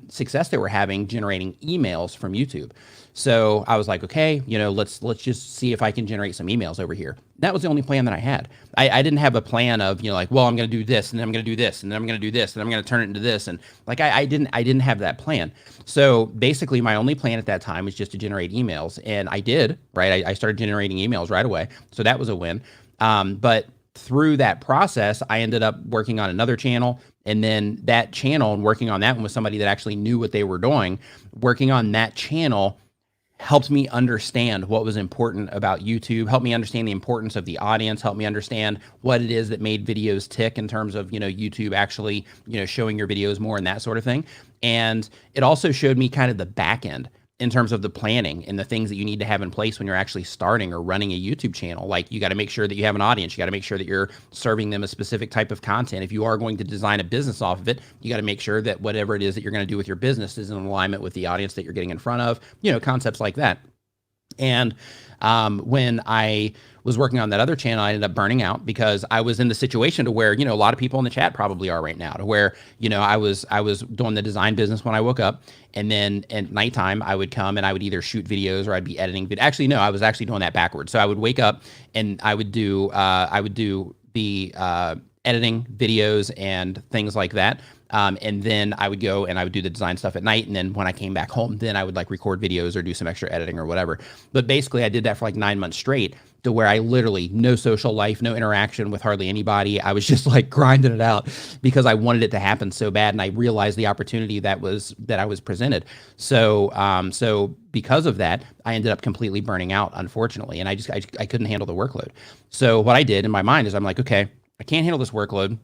success they were having generating emails from YouTube. So I was like, okay, let's just see if I can generate some emails over here. That was the only plan that I had. I didn't have a plan of, well, I'm going to do this, and then I'm going to do this, and then I'm going to do this, and then I'm going to turn it into this. And I didn't have that plan. So basically my only plan at that time was just to generate emails. And I did, right? I started generating emails right away. So that was a win. But through that process, I ended up working on another channel. And then that channel, and working on that one with somebody that actually knew what they were doing, working on that channel helped me understand what was important about YouTube, helped me understand the importance of the audience, helped me understand what it is that made videos tick in terms of, YouTube actually, showing your videos more and that sort of thing. And it also showed me kind of the back end in terms of the planning and the things that you need to have in place when you're actually starting or running a YouTube channel. Like, you got to make sure that you have an audience. You got to make sure that you're serving them a specific type of content. If you are going to design a business off of it, you got to make sure that whatever it is that you're going to do with your business is in alignment with the audience that you're getting in front of, concepts like that. And when I was working on that other channel, I ended up burning out, because I was in the situation to where, a lot of people in the chat probably are right now, to where, I was doing the design business when I woke up, and then at nighttime I would come and I would either shoot videos or I'd be editing. But actually, no, I was actually doing that backwards. So I would wake up and I would do the editing videos and things like that. And then I would go and I would do the design stuff at night. And then when I came back home, then I would record videos or do some extra editing or whatever. But basically I did that for 9 months straight, to where I literally, no social life, no interaction with hardly anybody. I was just grinding it out because I wanted it to happen so bad. And I realized the opportunity that I was presented. So because of that, I ended up completely burning out, unfortunately. And I couldn't handle the workload. So what I did in my mind is I'm like, okay, I can't handle this workload,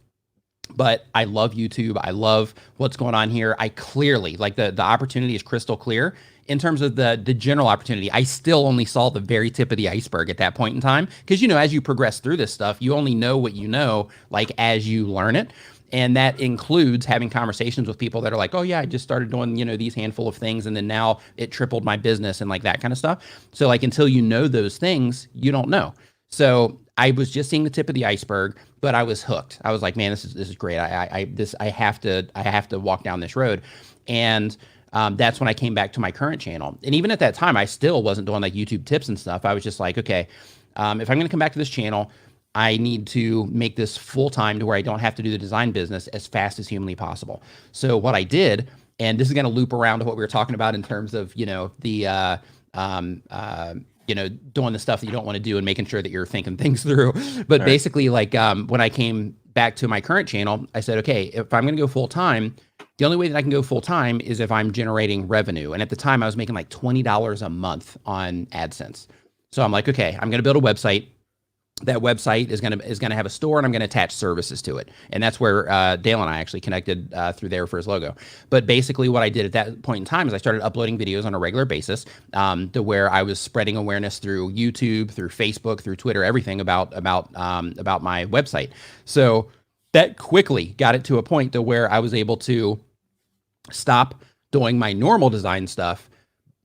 but I love YouTube. I love what's going on here. I clearly, the opportunity is crystal clear. In terms of the general opportunity, I still only saw the very tip of the iceberg at that point in time. Because, as you progress through this stuff, you only know what you know, as you learn it. And that includes having conversations with people that are like, oh yeah, I just started doing, these handful of things, and then now it tripled my business and that kind of stuff. So until you know those things, you don't know. So I was just seeing the tip of the iceberg, but I was hooked. I was like, man, this is great. I have to walk down this road. And that's when I came back to my current channel. And even at that time, I still wasn't doing like YouTube tips and stuff. I was just like, okay, if I'm going to come back to this channel, I need to make this full time to where I don't have to do the design business as fast as humanly possible. So what I did, and this is going to loop around to what we were talking about in terms of, the, doing the stuff that you don't want to do and making sure that you're thinking things through. But all basically, like when I came back to my current channel, I said, okay, if I'm going to go full time, the only way that I can go full time is if I'm generating revenue. And at the time, I was making like $20 a month on AdSense. So I'm like, okay, I'm going to build a website. That website is gonna have a store, and I'm gonna attach services to it, and that's where Dale and I actually connected through there for his logo. But basically, what I did at that point in time is I started uploading videos on a regular basis, to where I was spreading awareness through YouTube, through Facebook, through Twitter, everything about my website. So that quickly got it to a point to where I was able to stop doing my normal design stuff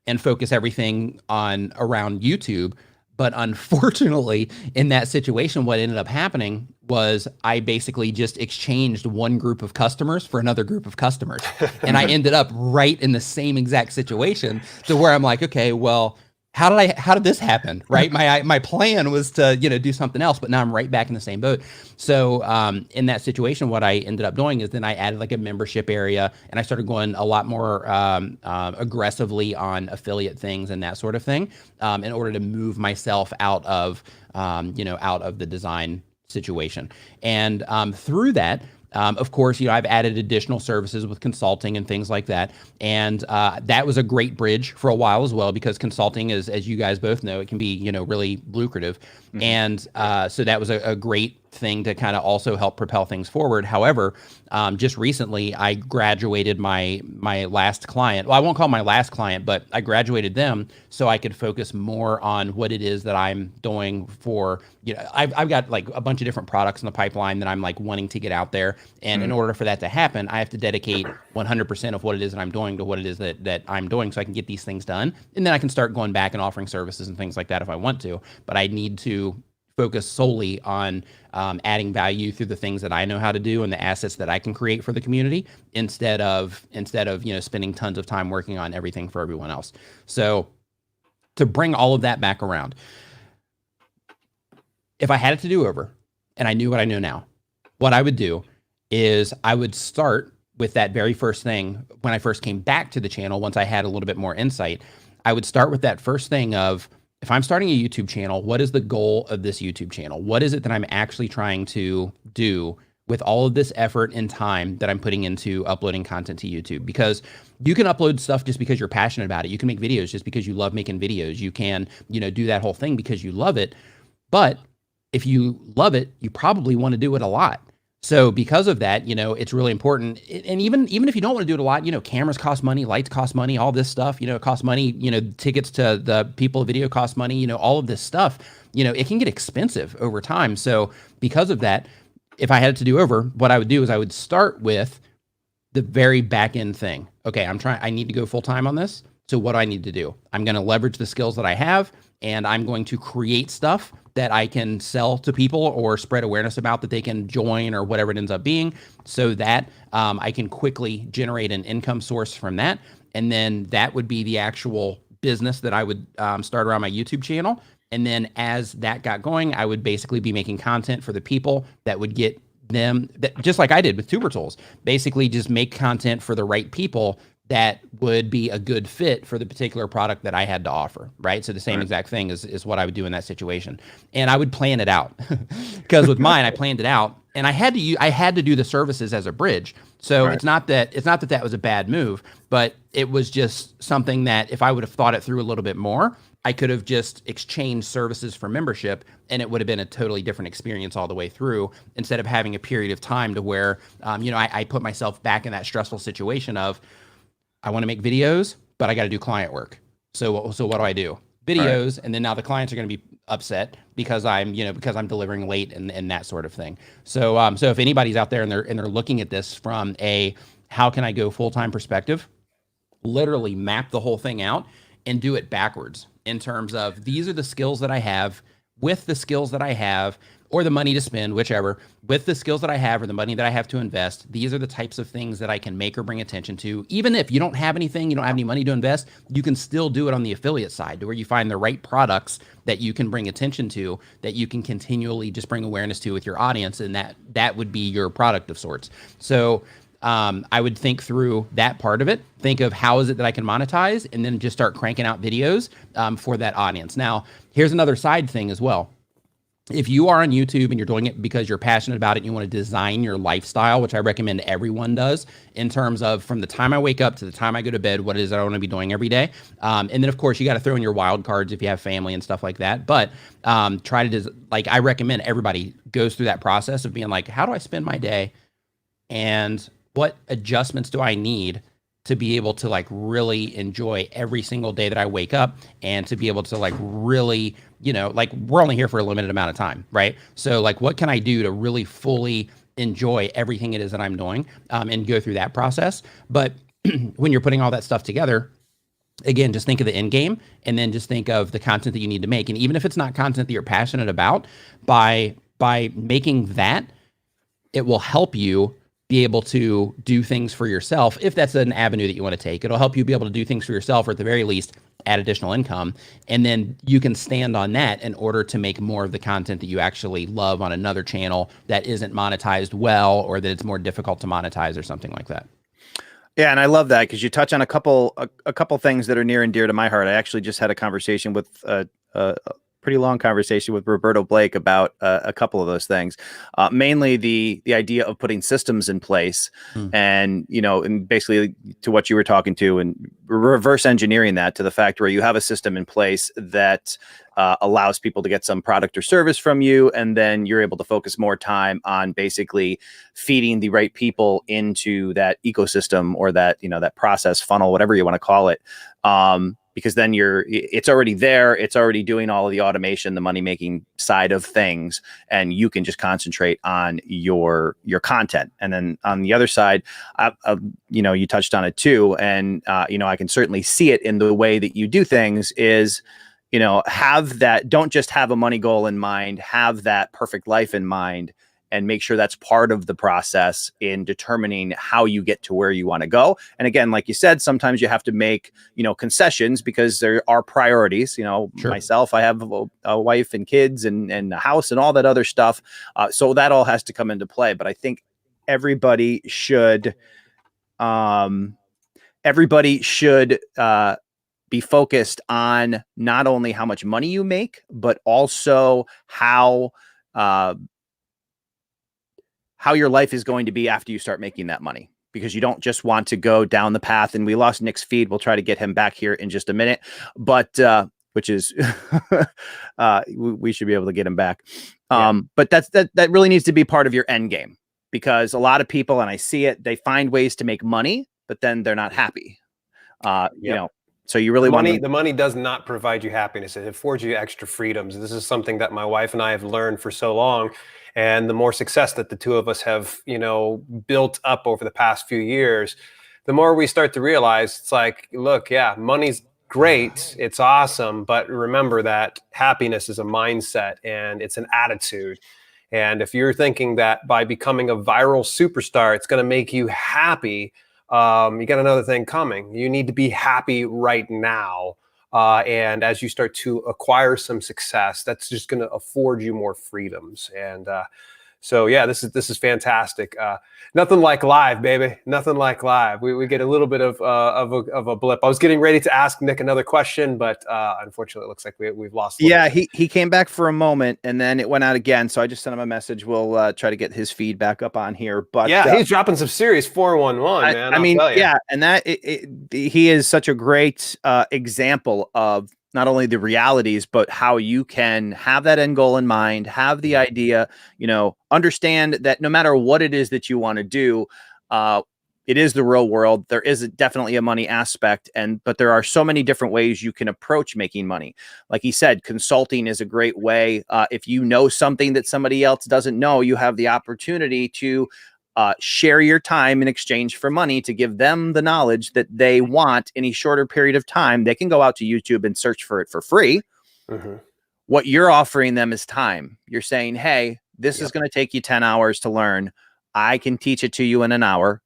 and focus everything around YouTube. But unfortunately, in that situation, what ended up happening was I basically just exchanged one group of customers for another group of customers. And I ended up right in the same exact situation to where I'm like, okay, well, how did this happen? Right. My plan was to, do something else, but now I'm right back in the same boat. So in that situation, what I ended up doing is then I added like a membership area, and I started going a lot more aggressively on affiliate things and that sort of thing, in order to move myself out of the design situation. And through that, of course, I've added additional services with consulting and things like that. And that was a great bridge for a while as well, because consulting is, as you guys both know, it can be, really lucrative. Mm-hmm. And so that was a great thing to kind of also help propel things forward. However, just recently I graduated my last client. Well, I won't call my last client, but I graduated them so I could focus more on what it is that I'm doing for, I've got like a bunch of different products in the pipeline that I'm like wanting to get out there. And in order for that to happen, I have to dedicate 100% of what it is that I'm doing to what it is that I'm doing, so I can get these things done. And then I can start going back and offering services and things like that if I want to, but I need to focus solely on adding value through the things that I know how to do and the assets that I can create for the community, instead of spending tons of time working on everything for everyone else. So to bring all of that back around, if I had it to do over and I knew what I know now, what I would do is I would start with that very first thing when I first came back to the channel. Once I had a little bit more insight, I would start with that first thing of, if I'm starting a YouTube channel, what is the goal of this YouTube channel? What is it that I'm actually trying to do with all of this effort and time that I'm putting into uploading content to YouTube? Because you can upload stuff just because you're passionate about it. You can make videos just because you love making videos. You can, do that whole thing because you love it. But if you love it, you probably want to do it a lot. So because of that, it's really important. And even if you don't want to do it a lot, cameras cost money, lights cost money, all this stuff, it costs money, tickets to the people video cost money, all of this stuff, it can get expensive over time. So because of that, if I had it to do over, what I would do is I would start with the very back end thing. Okay, I need to go full time on this. So what do I need to do? I'm going to leverage the skills that I have, and I'm going to create stuff that I can sell to people or spread awareness about that they can join or whatever it ends up being, so that I can quickly generate an income source from that. And then that would be the actual business that I would start around my YouTube channel. And then as that got going, I would basically be making content for the people that would get them, just like I did with Tuber Tools, basically just make content for the right people that would be a good fit for the particular product that I had to offer, right? So the same exact thing is what I would do in that situation. And I would plan it out, because with mine, I planned it out, and I had to do the services as a bridge. So it's not that that was a bad move, but it was just something that if I would have thought it through a little bit more, I could have just exchanged services for membership, and it would have been a totally different experience all the way through, instead of having a period of time to where, I put myself back in that stressful situation of, I want to make videos, but I got to do client work. So what do I do? Videos, and then now the clients are going to be upset because I'm delivering late and that sort of thing. So so if anybody's out there and they're looking at this from a how can I go full-time perspective, literally map the whole thing out and do it backwards in terms of, these are the skills that I have. with the skills that I have, or the money to spend, whichever, with the skills that I have or the money that I have to invest, these are the types of things that I can make or bring attention to. Even if you don't have anything, you don't have any money to invest, you can still do it on the affiliate side, to where you find the right products that you can bring attention to, that you can continually just bring awareness to with your audience, and that would be your product of sorts. So I would think through that part of it, think of how is it that I can monetize, and then just start cranking out videos for that audience. Now, here's another side thing as well. If you are on YouTube and you're doing it because you're passionate about it and you want to design your lifestyle, which I recommend everyone does, in terms of from the time I wake up to the time I go to bed, what it is that I want to be doing every day. And then, of course, you got to throw in your wild cards if you have family and stuff like that. But try to, I recommend everybody goes through that process of being like, how do I spend my day? And what adjustments do I need to be able to really enjoy every single day that I wake up, and to be able to really, we're only here for a limited amount of time, right? So what can I do to really fully enjoy everything it is that I'm doing, and go through that process. But when you're putting all that stuff together, again, just think of the end game, and then just think of the content that you need to make. And even if it's not content that you're passionate about, by making that, it will help you be able to do things for yourself. If that's an avenue that you want to take, it'll help you be able to do things for yourself, or at the very least add additional income. And then you can stand on that in order to make more of the content that you actually love on another channel that isn't monetized well, or that it's more difficult to monetize or something like that. Yeah, and I love that, because you touch on a couple things that are near and dear to my heart. I actually just had a conversation with a pretty long conversation with Roberto Blake about a couple of those things, mainly the idea of putting systems in place, and and basically to what you were talking to, and reverse engineering that to the fact where you have a system in place that allows people to get some product or service from you, and then you're able to focus more time on basically feeding the right people into that ecosystem, or that that process funnel, whatever you want to call it. Because then it's already there. It's already doing all of the automation, the money-making side of things, and you can just concentrate on your content. And then on the other side, you touched on it too. And, I can certainly see it in the way that you do things is, have that, don't just have a money goal in mind, have that perfect life in mind, and make sure that's part of the process in determining how you get to where you want to go. And again, like you said, sometimes you have to make, concessions, because there are priorities. Sure. Myself, I have a wife and kids and a house and all that other stuff. So that all has to come into play. But I think everybody should be focused on not only how much money you make, but also how your life is going to be after you start making that money, because you don't just want to go down the path. And we lost Nick's feed. We'll try to get him back here in just a minute, but which is we should be able to get him back. But that really needs to be part of your end game, because a lot of people, and I see it, they find ways to make money, but then they're not happy. So you really want the money does not provide you happiness. It affords you extra freedoms. This is something that my wife and I have learned for so long. And the more success that the two of us have, built up over the past few years, the more we start to realize it's like, look, yeah, money's great. It's awesome. But remember that happiness is a mindset, and it's an attitude. And if you're thinking that by becoming a viral superstar, it's going to make you happy, you got another thing coming. You need to be happy right now. And as you start to acquire some success, that's just going to afford you more freedoms. And so, yeah, this is fantastic. Nothing like live, baby. Nothing like live. We get a little bit of a blip. I was getting ready to ask Nick another question, but unfortunately, it looks like we've lost. Yeah, he came back for a moment, and then it went out again. So I just sent him a message. We'll try to get his feedback up on here. But yeah, he's dropping some serious 411, man. I mean, yeah, and that he is such a great example of not only the realities, but how you can have that end goal in mind, have the idea, understand that no matter what it is that you want to do, it is the real world. There is definitely a money aspect, but there are so many different ways you can approach making money. Like he said, consulting is a great way. If you know something that somebody else doesn't know, you have the opportunity to share your time in exchange for money, to give them the knowledge that they want in a shorter period of time. They can go out to YouTube and search for it for free. Mm-hmm. What you're offering them is time. You're saying, hey, this is going to take you 10 hours to learn. I can teach it to you in an hour.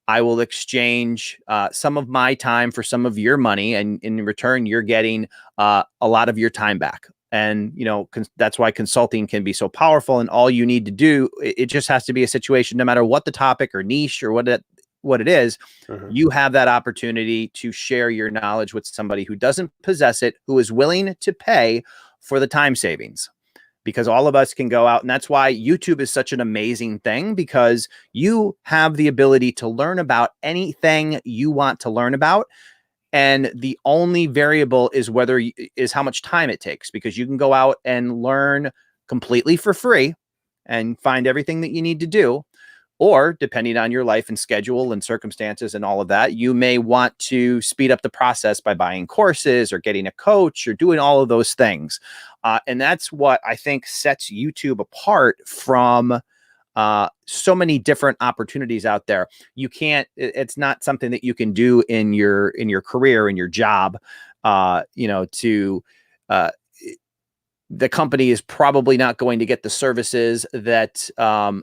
I will exchange some of my time for some of your money. And in return, you're getting a lot of your time back. And, you know, that's why consulting can be so powerful. And all you need to do, it just has to be a situation, no matter what the topic or niche or what it is, you have that opportunity to share your knowledge with somebody who doesn't possess it, who is willing to pay for the time savings. Because all of us can go out, and that's why YouTube is such an amazing thing, because you have the ability to learn about anything you want to learn about. And the only variable is is how much time it takes, because you can go out and learn completely for free and find everything that you need to do. Or depending on your life and schedule and circumstances and all of that, you may want to speed up the process by buying courses or getting a coach or doing all of those things. And that's what I think sets YouTube apart from so many different opportunities out there. It's not something that you can do in your career, in your job, the company is probably not going to get the services that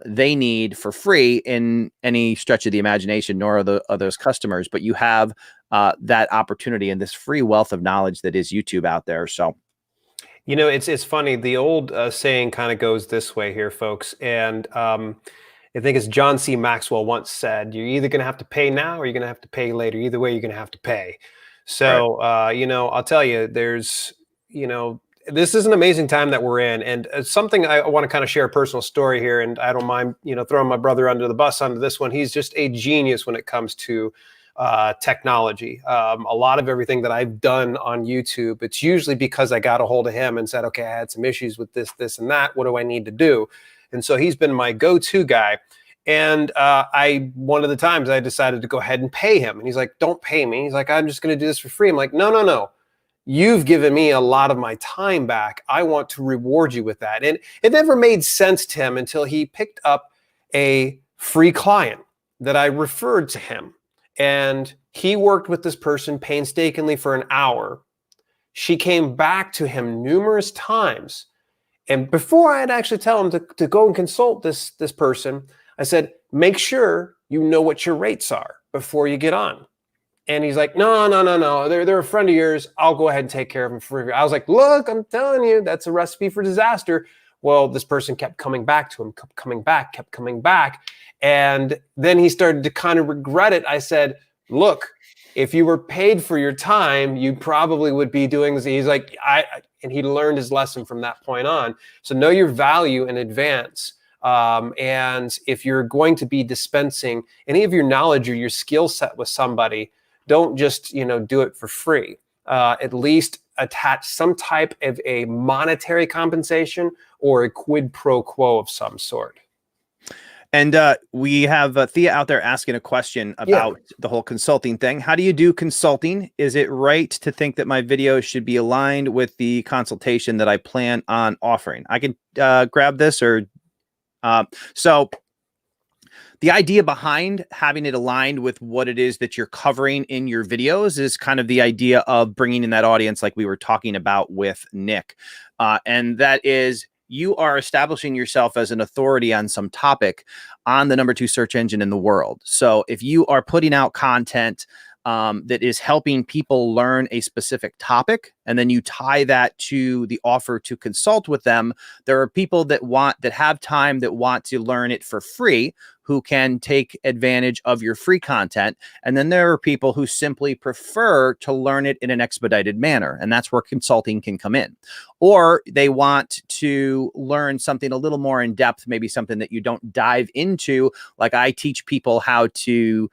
they need for free in any stretch of the imagination, nor are those customers. But you have that opportunity and this free wealth of knowledge that is YouTube out there. So, you know, it's funny. The old saying kind of goes this way here, folks. And I think it's John C. Maxwell once said, you're either going to have to pay now or you're going to have to pay later. Either way, you're going to have to pay. So, I'll tell you, this is an amazing time that we're in, and something I want to kind of share a personal story here, and I don't mind, throwing my brother under the bus onto this one. He's just a genius when it comes to technology. A lot of everything that I've done on YouTube, it's usually because I got a hold of him and said, okay, I had some issues with this, and that. What do I need to do? And so he's been my go-to guy. And one of the times I decided to go ahead and pay him, and he's like, don't pay me. He's like, I'm just going to do this for free. I'm like, no. You've given me a lot of my time back. I want to reward you with that. And it never made sense to him until he picked up a free client that I referred to him. And he worked with this person painstakingly for an hour. She came back to him numerous times. And before I had actually tell him to go and consult this person, I said, make sure you know what your rates are before you get on. And he's like, no. They're a friend of yours. I'll go ahead and take care of them for free. I was like, look, I'm telling you, that's a recipe for disaster. Well, this person kept coming back to him, kept coming back. And then he started to kind of regret it. I said, look, if you were paid for your time, you probably would be doing this. He's like, and he learned his lesson from that point on. So know your value in advance. And if you're going to be dispensing any of your knowledge or your skill set with somebody, don't just, do it for free. At least attach some type of a monetary compensation or a quid pro quo of some sort. And we have Thea out there asking a question about the whole consulting thing. How do you do consulting? Is it right to think that my videos should be aligned with the consultation that I plan on offering? I can grab this so the idea behind having it aligned with what it is that you're covering in your videos is kind of the idea of bringing in that audience like we were talking about with Nick. And that is, you are establishing yourself as an authority on some topic on the #2 search engine in the world. So if you are putting out content that is helping people learn a specific topic, and then you tie that to the offer to consult with them, there are people that have time that want to learn it for free, who can take advantage of your free content. And then there are people who simply prefer to learn it in an expedited manner. And that's where consulting can come in. Or they want to learn something a little more in depth, maybe something that you don't dive into. Like I teach people how to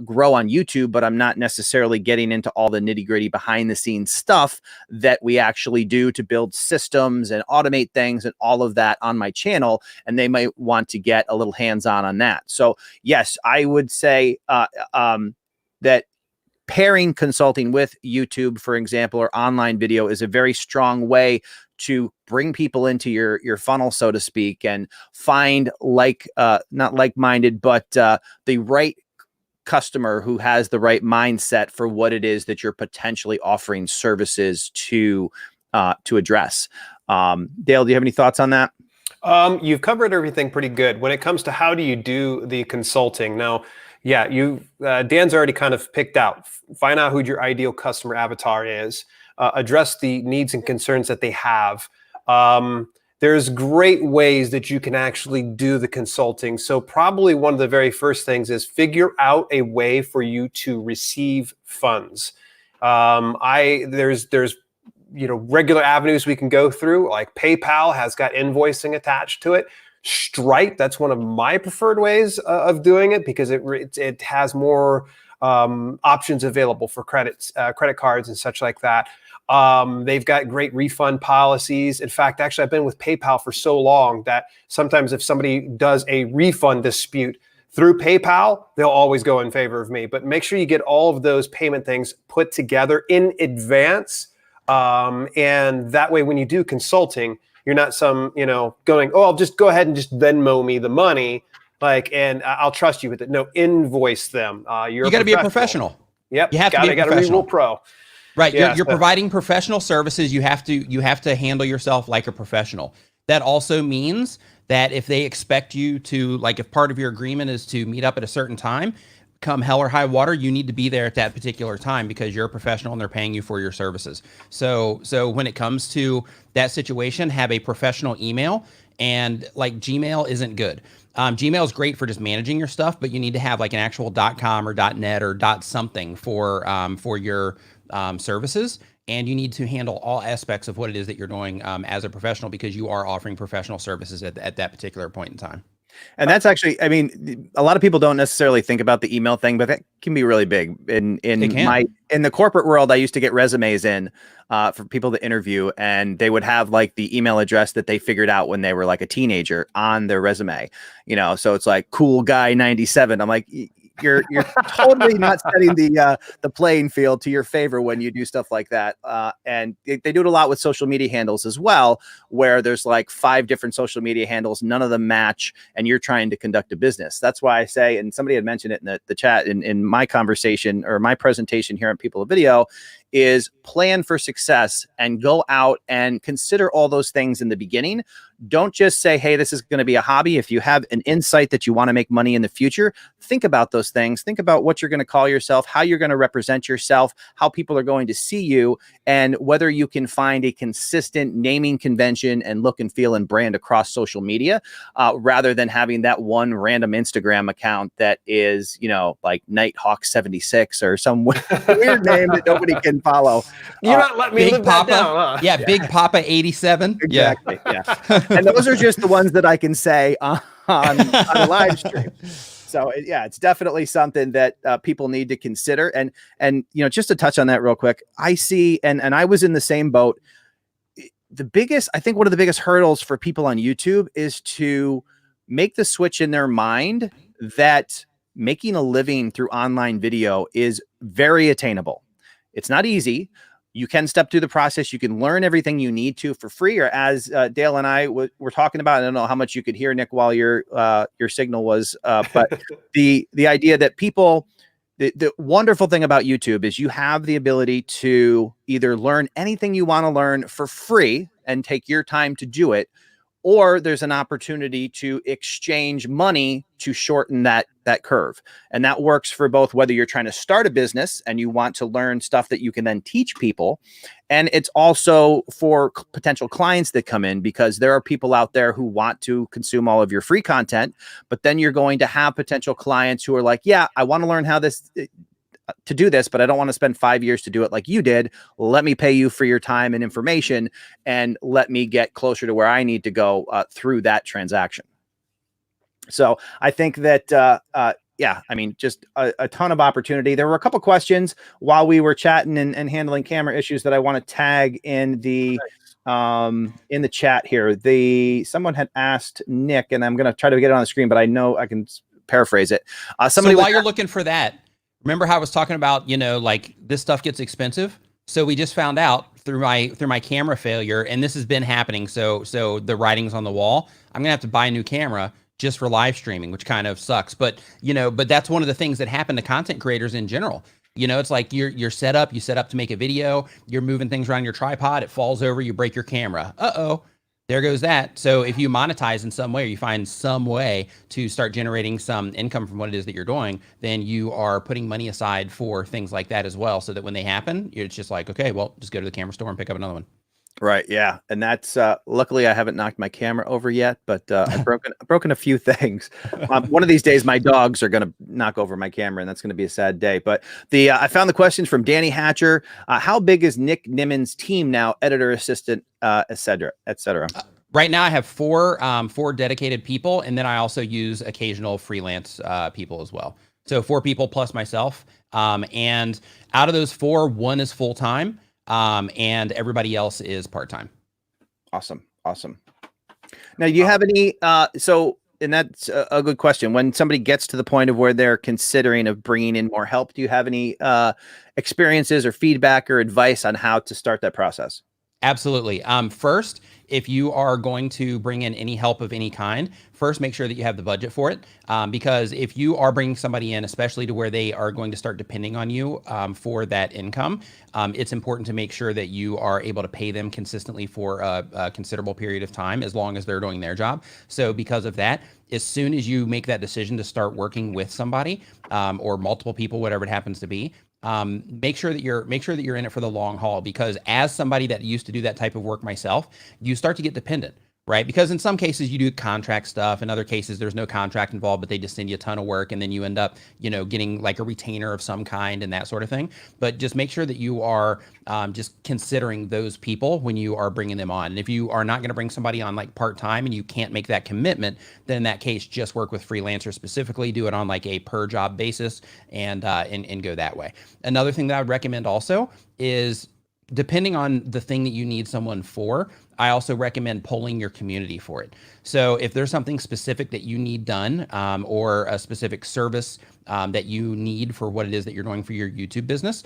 grow on YouTube, but I'm not necessarily getting into all the nitty-gritty behind the scenes stuff that we actually do to build systems and automate things and all of that on my channel. And they might want to get a little hands-on on that. So yes, I would say that pairing consulting with YouTube, for example, or online video is a very strong way to bring people into your funnel, so to speak, and find not like-minded, but the right customer who has the right mindset for what it is that you're potentially offering services to address. Dale, do you have any thoughts on that? You've covered everything pretty good. When it comes to how do you do the consulting, now, yeah, Dan's already kind of picked out. Find out who your ideal customer avatar is. Address the needs and concerns that they have. There's great ways that you can actually do the consulting. So probably one of the very first things is figure out a way for you to receive funds. There's regular avenues we can go through, like PayPal has got invoicing attached to it. Stripe, that's one of my preferred ways of doing it because it has more options available for credit cards and such like that. They've got great refund policies. In fact, actually, I've been with PayPal for so long that sometimes if somebody does a refund dispute through PayPal, they'll always go in favor of me. But make sure you get all of those payment things put together in advance. And that way, when you do consulting, you're not going, oh, I'll just go ahead and just Venmo me the money, and I'll trust you with it. No, invoice them. You got to be a professional. Yep, you have to be a professional. Real pro. Right, you're providing professional services. You have to handle yourself like a professional. That also means that if they expect you to, if part of your agreement is to meet up at a certain time, come hell or high water, you need to be there at that particular time because you're a professional and they're paying you for your services. So when it comes to that situation, have a professional email, and Gmail isn't good. Gmail is great for just managing your stuff, but you need to have an actual .com or .net or .something for your services, and you need to handle all aspects of what it is that you're doing as a professional because you are offering professional services at that particular point in time. And that's actually, a lot of people don't necessarily think about the email thing, but that can be really big. In the corporate world, I used to get resumes in for people to interview, and they would have the email address that they figured out when they were a teenager on their resume. So it's cool guy 97. I'm like, you're totally not setting the playing field to your favor when you do stuff like that. And they do it a lot with social media handles as well, where there's 5 different social media handles, none of them match, and you're trying to conduct a business. That's why I say, and somebody had mentioned it in the chat in my conversation or my presentation here on People of Video, is plan for success and go out and consider all those things in the beginning. Don't just say, hey, this is going to be a hobby. If you have an insight that you want to make money in the future, think about those things. Think about what you're going to call yourself, how you're going to represent yourself, how people are going to see you, and whether you can find a consistent naming convention and look and feel and brand across social media, rather than having that one random Instagram account that is, Nighthawk76 or some weird name that nobody can follow. You're not letting me live that down, huh? Yeah, Big Papa 87. Exactly. Yeah. And those are just the ones that I can say on a live stream. So it's definitely something that people need to consider. And just to touch on that real quick, I see, and I was in the same boat. I think one of the biggest hurdles for people on YouTube is to make the switch in their mind that making a living through online video is very attainable. It's not easy. You can step through the process. You can learn everything you need to for free, or as Dale and I were talking about. I don't know how much you could hear, Nick, while your signal was, but the idea that people, the wonderful thing about YouTube is you have the ability to either learn anything you want to learn for free and take your time to do it, or there's an opportunity to exchange money to shorten that curve. And that works for both whether you're trying to start a business and you want to learn stuff that you can then teach people. And it's also for potential clients that come in, because there are people out there who want to consume all of your free content, but then you're going to have potential clients who are like, yeah, I want to learn how to do this, but I don't want to spend 5 years to do it like you did. Let me pay you for your time and information, and let me get closer to where I need to go through that transaction. So I think that, just a ton of opportunity. There were a couple questions while we were chatting and handling camera issues that I want to tag in the chat here. Someone had asked Nick, and I'm going to try to get it on the screen, but I know I can paraphrase it. So while you're looking for that, remember how I was talking about, this stuff gets expensive. So we just found out through my camera failure, and this has been happening. So the writing's on the wall. I'm gonna have to buy a new camera just for live streaming, which kind of sucks. But that's one of the things that happen to content creators in general. It's like you're set up, you set up to make a video, you're moving things around your tripod, it falls over, you break your camera. Uh-oh, there goes that. So if you monetize in some way, or you find some way to start generating some income from what it is that you're doing, then you are putting money aside for things like that as well. So that when they happen, it's just like, okay, well, just go to the camera store and pick up another one. Right. Yeah. And that's luckily I haven't knocked my camera over yet, but I've broken a few things. One of these days, my dogs are going to knock over my camera, and that's going to be a sad day. But I found the questions from Danny Hatcher. How big is Nick Nimmin's team now? Editor, assistant, et cetera, et cetera. Right now, I have four dedicated people, and then I also use occasional freelance people as well. So 4 people plus myself. And out of those 4, 1 is full time. And everybody else is part-time. Awesome. Now, do you have any, and that's a good question. When somebody gets to the point of where they're considering of bringing in more help, do you have any experiences or feedback or advice on how to start that process? Absolutely. First, if you are going to bring in any help of any kind, first make sure that you have the budget for it. Because if you are bringing somebody in, especially to where they are going to start depending on you for that income, it's important to make sure that you are able to pay them consistently for a considerable period of time, as long as they're doing their job. So because of that, as soon as you make that decision to start working with somebody or multiple people, whatever it happens to be, make sure that you're in it for the long haul, because as somebody that used to do that type of work myself, you start to get dependent, right? Because in some cases you do contract stuff, in other cases there's no contract involved, but they just send you a ton of work, and then you end up, getting like a retainer of some kind and that sort of thing. But just make sure that you are just considering those people when you are bringing them on. And if you are not going to bring somebody on like part-time and you can't make that commitment, then in that case, just work with freelancers specifically, do it on like a per job basis, and go that way. Another thing that I would recommend also is, depending on the thing that you need someone for, I also recommend polling your community for it. So if there's something specific that you need done, or a specific service that you need for what it is that you're doing for your YouTube business,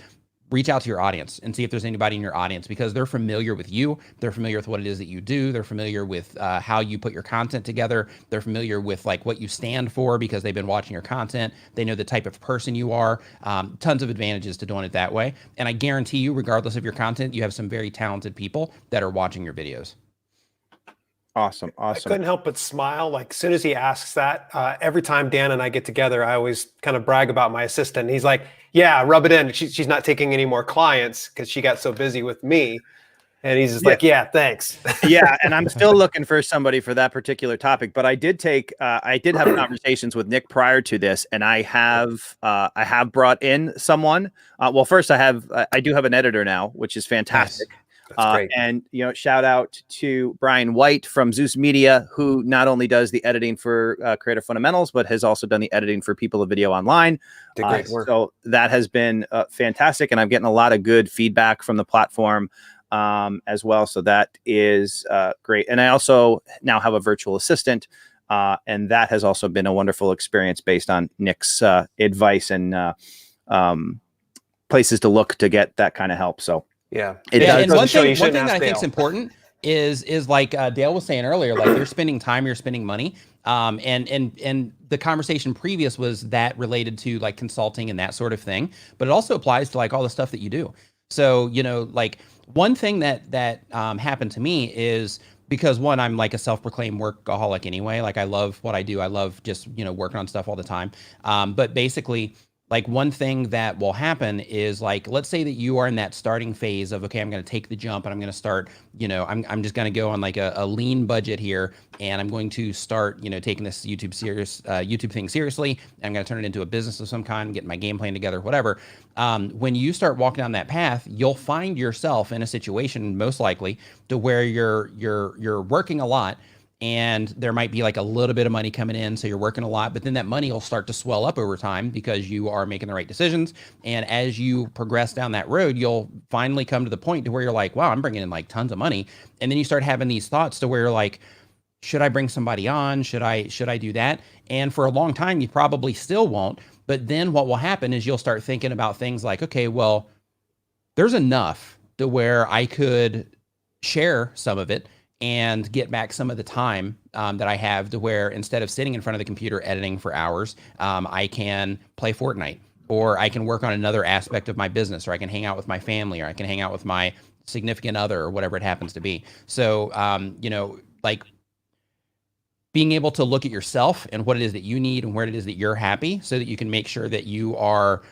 reach out to your audience and see if there's anybody in your audience, because they're familiar with you. They're familiar with what it is that you do. They're familiar with how you put your content together. They're familiar with like what you stand for, because they've been watching your content. They know the type of person you are. Tons of advantages to doing it that way. And I guarantee you, regardless of your content, you have some very talented people that are watching your videos. Awesome. I couldn't help but smile. Like, as soon as he asks that, every time Dan and I get together, I always kind of brag about my assistant. He's like, yeah, rub it in. She's not taking any more clients because she got so busy with me. And he's just like, yeah, thanks. Yeah. And I'm still looking for somebody for that particular topic, but I did have conversations with Nick prior to this, and I have brought in someone. Well, first I do have an editor now, which is fantastic. Nice. That's great. And shout out to Brian White from Zeus Media, who not only does the editing for Creative Fundamentals, but has also done the editing for People of Video Online. Did great work. So that has been fantastic, and I'm getting a lot of good feedback from the platform as well. So that is great. And I also now have a virtual assistant, and that has also been a wonderful experience based on Nick's advice and places to look to get that kind of help. So. Yeah. And one thing that I think is important is like Dale was saying earlier, like you're spending time, you're spending money. And the conversation previous was that related to like consulting and that sort of thing, but it also applies to like all the stuff that you do. So, like one thing that happened to me is, because one, I'm like a self-proclaimed workaholic anyway. Like I love what I do. I love just, working on stuff all the time. But basically, like one thing that will happen is, like, let's say that you are in that starting phase of, okay, I'm going to take the jump and I'm going to start, I'm just going to go on like a lean budget here, and I'm going to start, taking this YouTube thing seriously. And I'm going to turn it into a business of some kind, getting my game plan together, whatever. When you start walking down that path, you'll find yourself in a situation, most likely, to where you're working a lot, and there might be like a little bit of money coming in, so you're working a lot, but then that money will start to swell up over time because you are making the right decisions. And as you progress down that road, you'll finally come to the point to where you're like, wow, I'm bringing in like tons of money. And then you start having these thoughts to where you're like, should I bring somebody on? Should I do that? And for a long time, you probably still won't. But then what will happen is you'll start thinking about things like, okay, well, there's enough to where I could share some of it and get back some of the time that I have, to where instead of sitting in front of the computer editing for hours, I can play Fortnite, or I can work on another aspect of my business, or I can hang out with my family, or I can hang out with my significant other, or whatever it happens to be. So, like being able to look at yourself and what it is that you need and where it is that you're happy, so that you can make sure that you are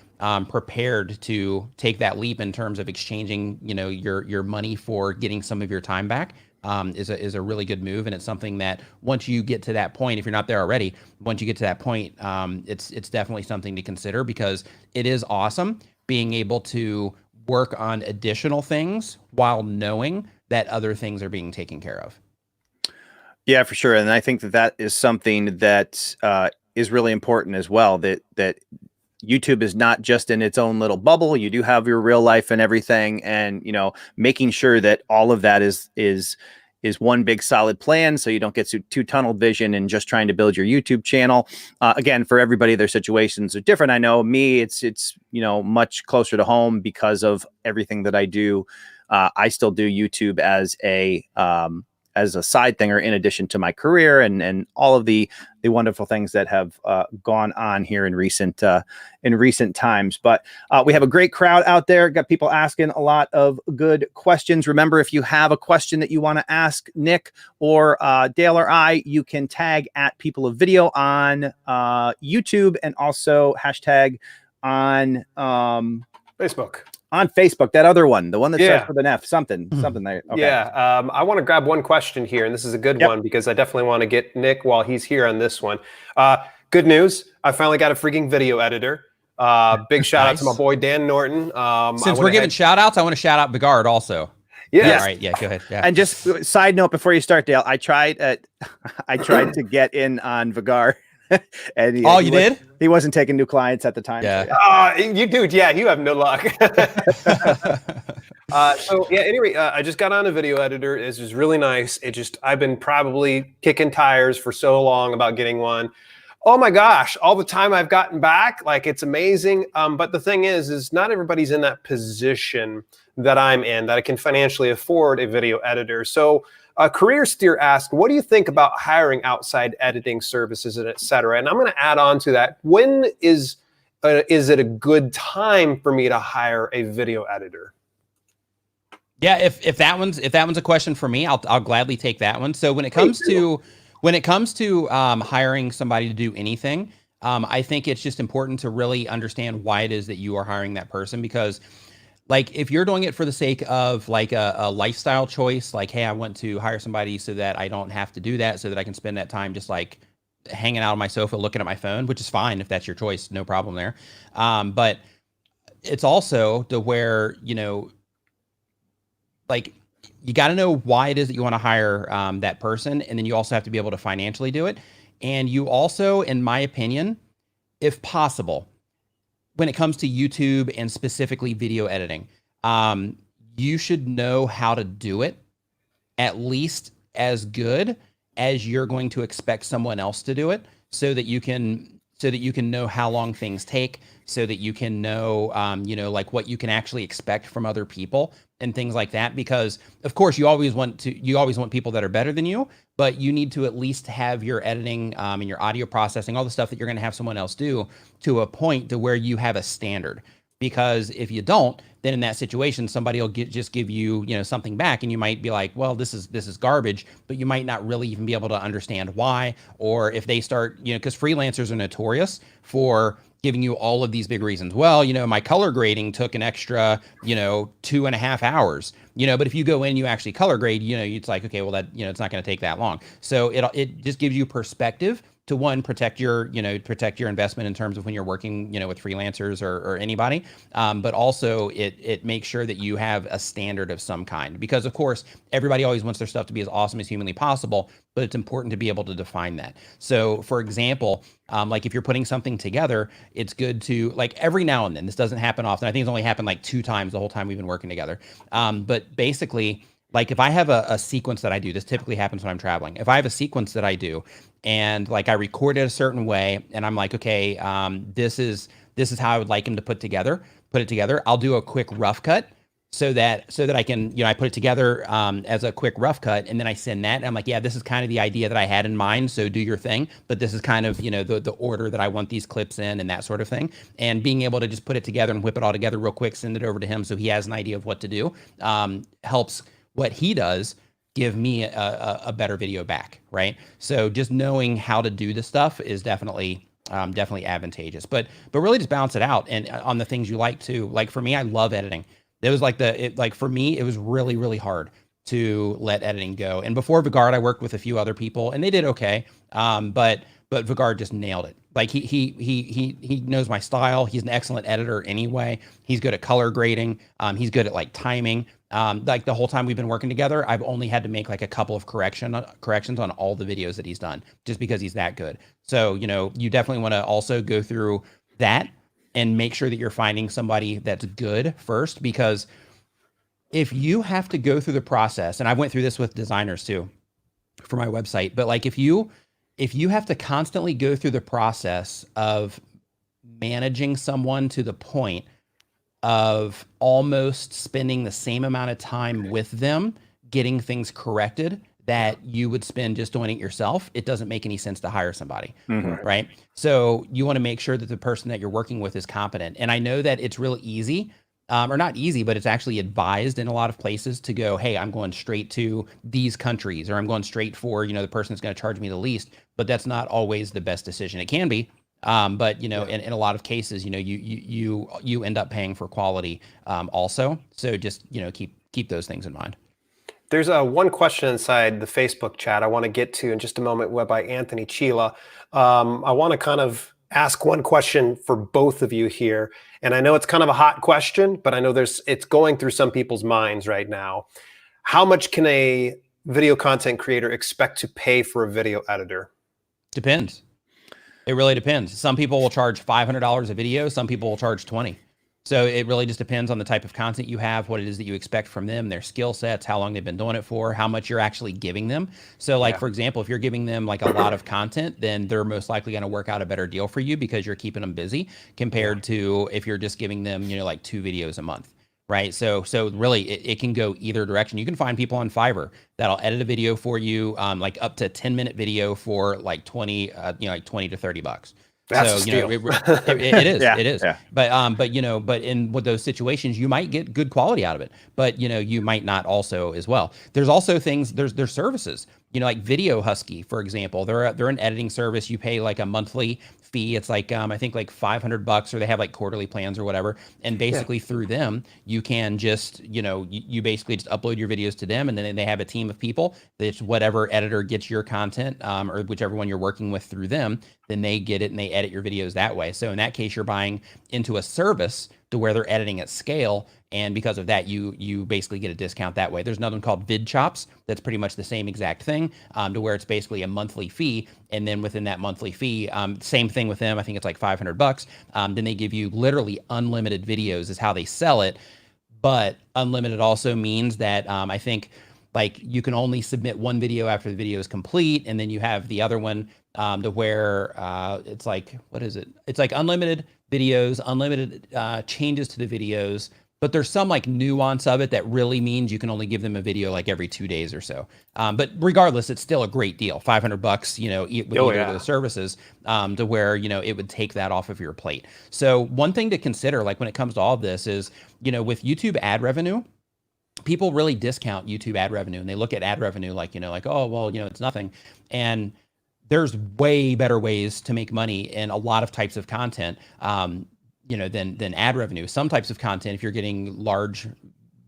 prepared to take that leap in terms of exchanging, your money for getting some of your time back. Is a really good move, and it's something that once you get to that point, if you're not there already, once you get to that point, it's definitely something to consider, because it is awesome being able to work on additional things while knowing that other things are being taken care of. Yeah, for sure. And I think that is something that is really important as well, that YouTube is not just in its own little bubble. You do have your real life and everything. And, making sure that all of that is one big solid plan, so you don't get too tunnel vision and just trying to build your YouTube channel. Again, for everybody, their situations are different. I know me, it's much closer to home because of everything that I do. I still do YouTube as a side thing, or in addition to my career and all of the wonderful things that have gone on here in recent times. But we have a great crowd out there. Got people asking a lot of good questions. Remember, if you have a question that you want to ask Nick or Dale or I, you can tag at People of Video on YouTube, and also hashtag on Facebook. On Facebook, that other one, the one that starts with an F, something there. Okay. Yeah, I want to grab one question here, and this is a good one, because I definitely want to get Nick while he's here on this one. Good news, I finally got a freaking video editor. Big shout out to my boy Dan Norton. Since we're giving shout outs, I want to shout out Vigard also. Yeah. All right. Yeah. Go ahead. Yeah. And just side note before you start, Dale, I tried to get in on Vigard. And you did? He wasn't taking new clients at the time. Yeah. You dude, yeah, you have no luck. Anyway, I just got on a video editor. It's just really nice. I've been probably kicking tires for so long about getting one. Oh my gosh, all the time I've gotten back, like, it's amazing. But the thing is not everybody's in that position that I'm in, that I can financially afford a video editor. So Career Steer asked, what do you think about hiring outside editing services and et cetera? And I'm going to add on to that. When is it a good time for me to hire a video editor? Yeah, if that one's a question for me, I'll gladly take that one. So when it comes to hiring somebody to do anything, I think it's just important to really understand why it is that you are hiring that person, because, like, if you're doing it for the sake of like a lifestyle choice, like, hey, I want to hire somebody so that I don't have to do that, so that I can spend that time just like hanging out on my sofa looking at my phone, which is fine if that's your choice, no problem there. But it's also to where, like, you got to know why it is that you want to hire that person, and then you also have to be able to financially do it. And you also, in my opinion, if possible, when it comes to YouTube and specifically video editing, you should know how to do it at least as good as you're going to expect someone else to do it, so that you can know how long things take, so that you can know, like, what you can actually expect from other people and things like that. Because of course you always want people that are better than you, but you need to at least have your editing and your audio processing, all the stuff that you're going to have someone else do, to a point to where you have a standard. Because if you don't, then in that situation, somebody will just give you, something back, and you might be like, well, this is garbage, but you might not really even be able to understand why. Or if they start, because freelancers are notorious for giving you all of these big reasons. Well, my color grading took an extra, 2.5 hours, but if you go in and you actually color grade, it's like, okay, well, that, it's not going to take that long. So it just gives you perspective to, one, protect your investment in terms of when you're working, with freelancers or anybody. But also it makes sure that you have a standard of some kind, because of course, everybody always wants their stuff to be as awesome as humanly possible, but it's important to be able to define that. So for example, like, if you're putting something together, it's good to, like, every now and then, this doesn't happen often. I think it's only happened like 2 times the whole time we've been working together. But basically, like, if I have a sequence that I do, this typically happens when I'm traveling. If I have a sequence that I do, and like I record it a certain way, and I'm like, okay, this is how I would like him to put it together. I'll do a quick rough cut, so that I can, I put it together as a quick rough cut, and then I send that. And I'm like, yeah, this is kind of the idea that I had in mind. So do your thing, but this is kind of, the order that I want these clips in and that sort of thing. And being able to just put it together and whip it all together real quick, send it over to him so he has an idea of what to do, helps what he does give me a better video back, right? So just knowing how to do the stuff is definitely advantageous, but really just balance it out and on the things you like too. Like for me, I love editing. It was for me, it was really, really hard to let editing go. And before Vigard, I worked with a few other people and they did okay. But Vigard just nailed it. Like he knows my style. He's an excellent editor anyway. He's good at color grading. He's good at like timing. Like the whole time we've been working together, I've only had to make like a couple of corrections on all the videos that he's done just because he's that good. So, you definitely want to also go through that and make sure that you're finding somebody that's good first, because if you have to go through the process, and I went through this with designers too for my website, but like if you have to constantly go through the process of managing someone to the point of almost spending the same amount of time with them getting things corrected that you would spend just doing it yourself, it doesn't make any sense to hire somebody, right? So you want to make sure that the person that you're working with is competent. And I know that it's really easy, or not easy, but it's actually advised in a lot of places to go, hey, I'm going straight to these countries, or I'm going straight for, the person that's going to charge me the least. But that's not always the best decision. It can be, but in a lot of cases, you end up paying for quality also. So just keep those things in mind. There's one question inside the Facebook chat I want to get to in just a moment, web by Anthony Chila. I want to kind of ask one question for both of you here. And I know it's kind of a hot question, but I know it's going through some people's minds right now. How much can a video content creator expect to pay for a video editor? Depends. It really depends. Some people will charge $500 a video. Some people will charge 20. So it really just depends on the type of content you have, what it is that you expect from them, their skill sets, how long they've been doing it for, how much you're actually giving them. So like, for example, if you're giving them like a lot of content, then they're most likely going to work out a better deal for you because you're keeping them busy compared to if you're just giving them, like 2 videos a month. Right. So really it can go either direction. You can find people on Fiverr that'll edit a video for you, like up to 10-minute video for like 20 to $30. That's so, a steal. It is, Yeah, it is. yeah. But in with those situations, you might get good quality out of it, but you might not also as well. There's also there's services, like Video Husky, for example, they're an editing service. You pay like a monthly fee. It's like, I think like $500, or they have like quarterly plans or whatever. And basically through them, you can just, you basically just upload your videos to them, and then they have a team of people that whatever editor gets your content, or whichever one you're working with through them, then they get it and they edit your videos that way. So in that case, you're buying into a service to where they're editing at scale. And because of that, you basically get a discount that way. There's another one called VidChops that's pretty much the same exact thing, to where it's basically a monthly fee. And then within that monthly fee, same thing with them. I think it's like $500. Then they give you literally unlimited videos is how they sell it. But unlimited also means that I think like you can only submit one video after the video is complete. And then you have the other one to where it's like, what is it? It's like unlimited videos, unlimited changes to the videos. But there's some like nuance of it that really means you can only give them a video like every 2 days or so. But regardless, it's still a great deal. $500, with either of those services, to where, it would take that off of your plate. So one thing to consider, like when it comes to all of this is, with YouTube ad revenue, people really discount YouTube ad revenue, and they look at ad revenue like, oh, well, it's nothing. And there's way better ways to make money in a lot of types of content, than ad revenue. Some types of content, if you're getting large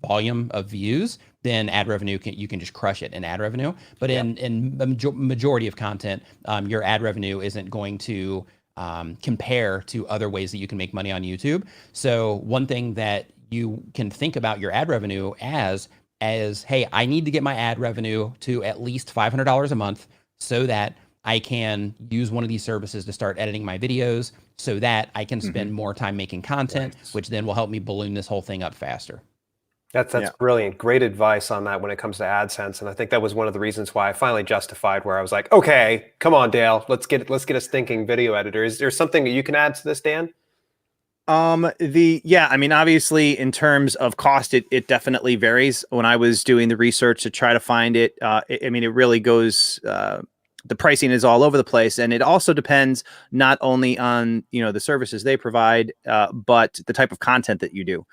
volume of views, then ad revenue you can just crush it in ad revenue. But in the majority of content, your ad revenue isn't going to compare to other ways that you can make money on YouTube. So one thing that you can think about your ad revenue as, hey, I need to get my ad revenue to at least $500 a month so that I can use one of these services to start editing my videos so that I can spend more time making content, which then will help me balloon this whole thing up faster. That's brilliant. Great advice on that when it comes to AdSense. And I think that was one of the reasons why I finally justified where I was like, okay, come on, Dale, let's get us thinking video editor. Is there something that you can add to this, Dan? I mean, obviously in terms of cost, it definitely varies. When I was doing the research to try to find it, I mean, it really goes, the pricing is all over the place, and it also depends not only on, the services they provide, but the type of content that you do.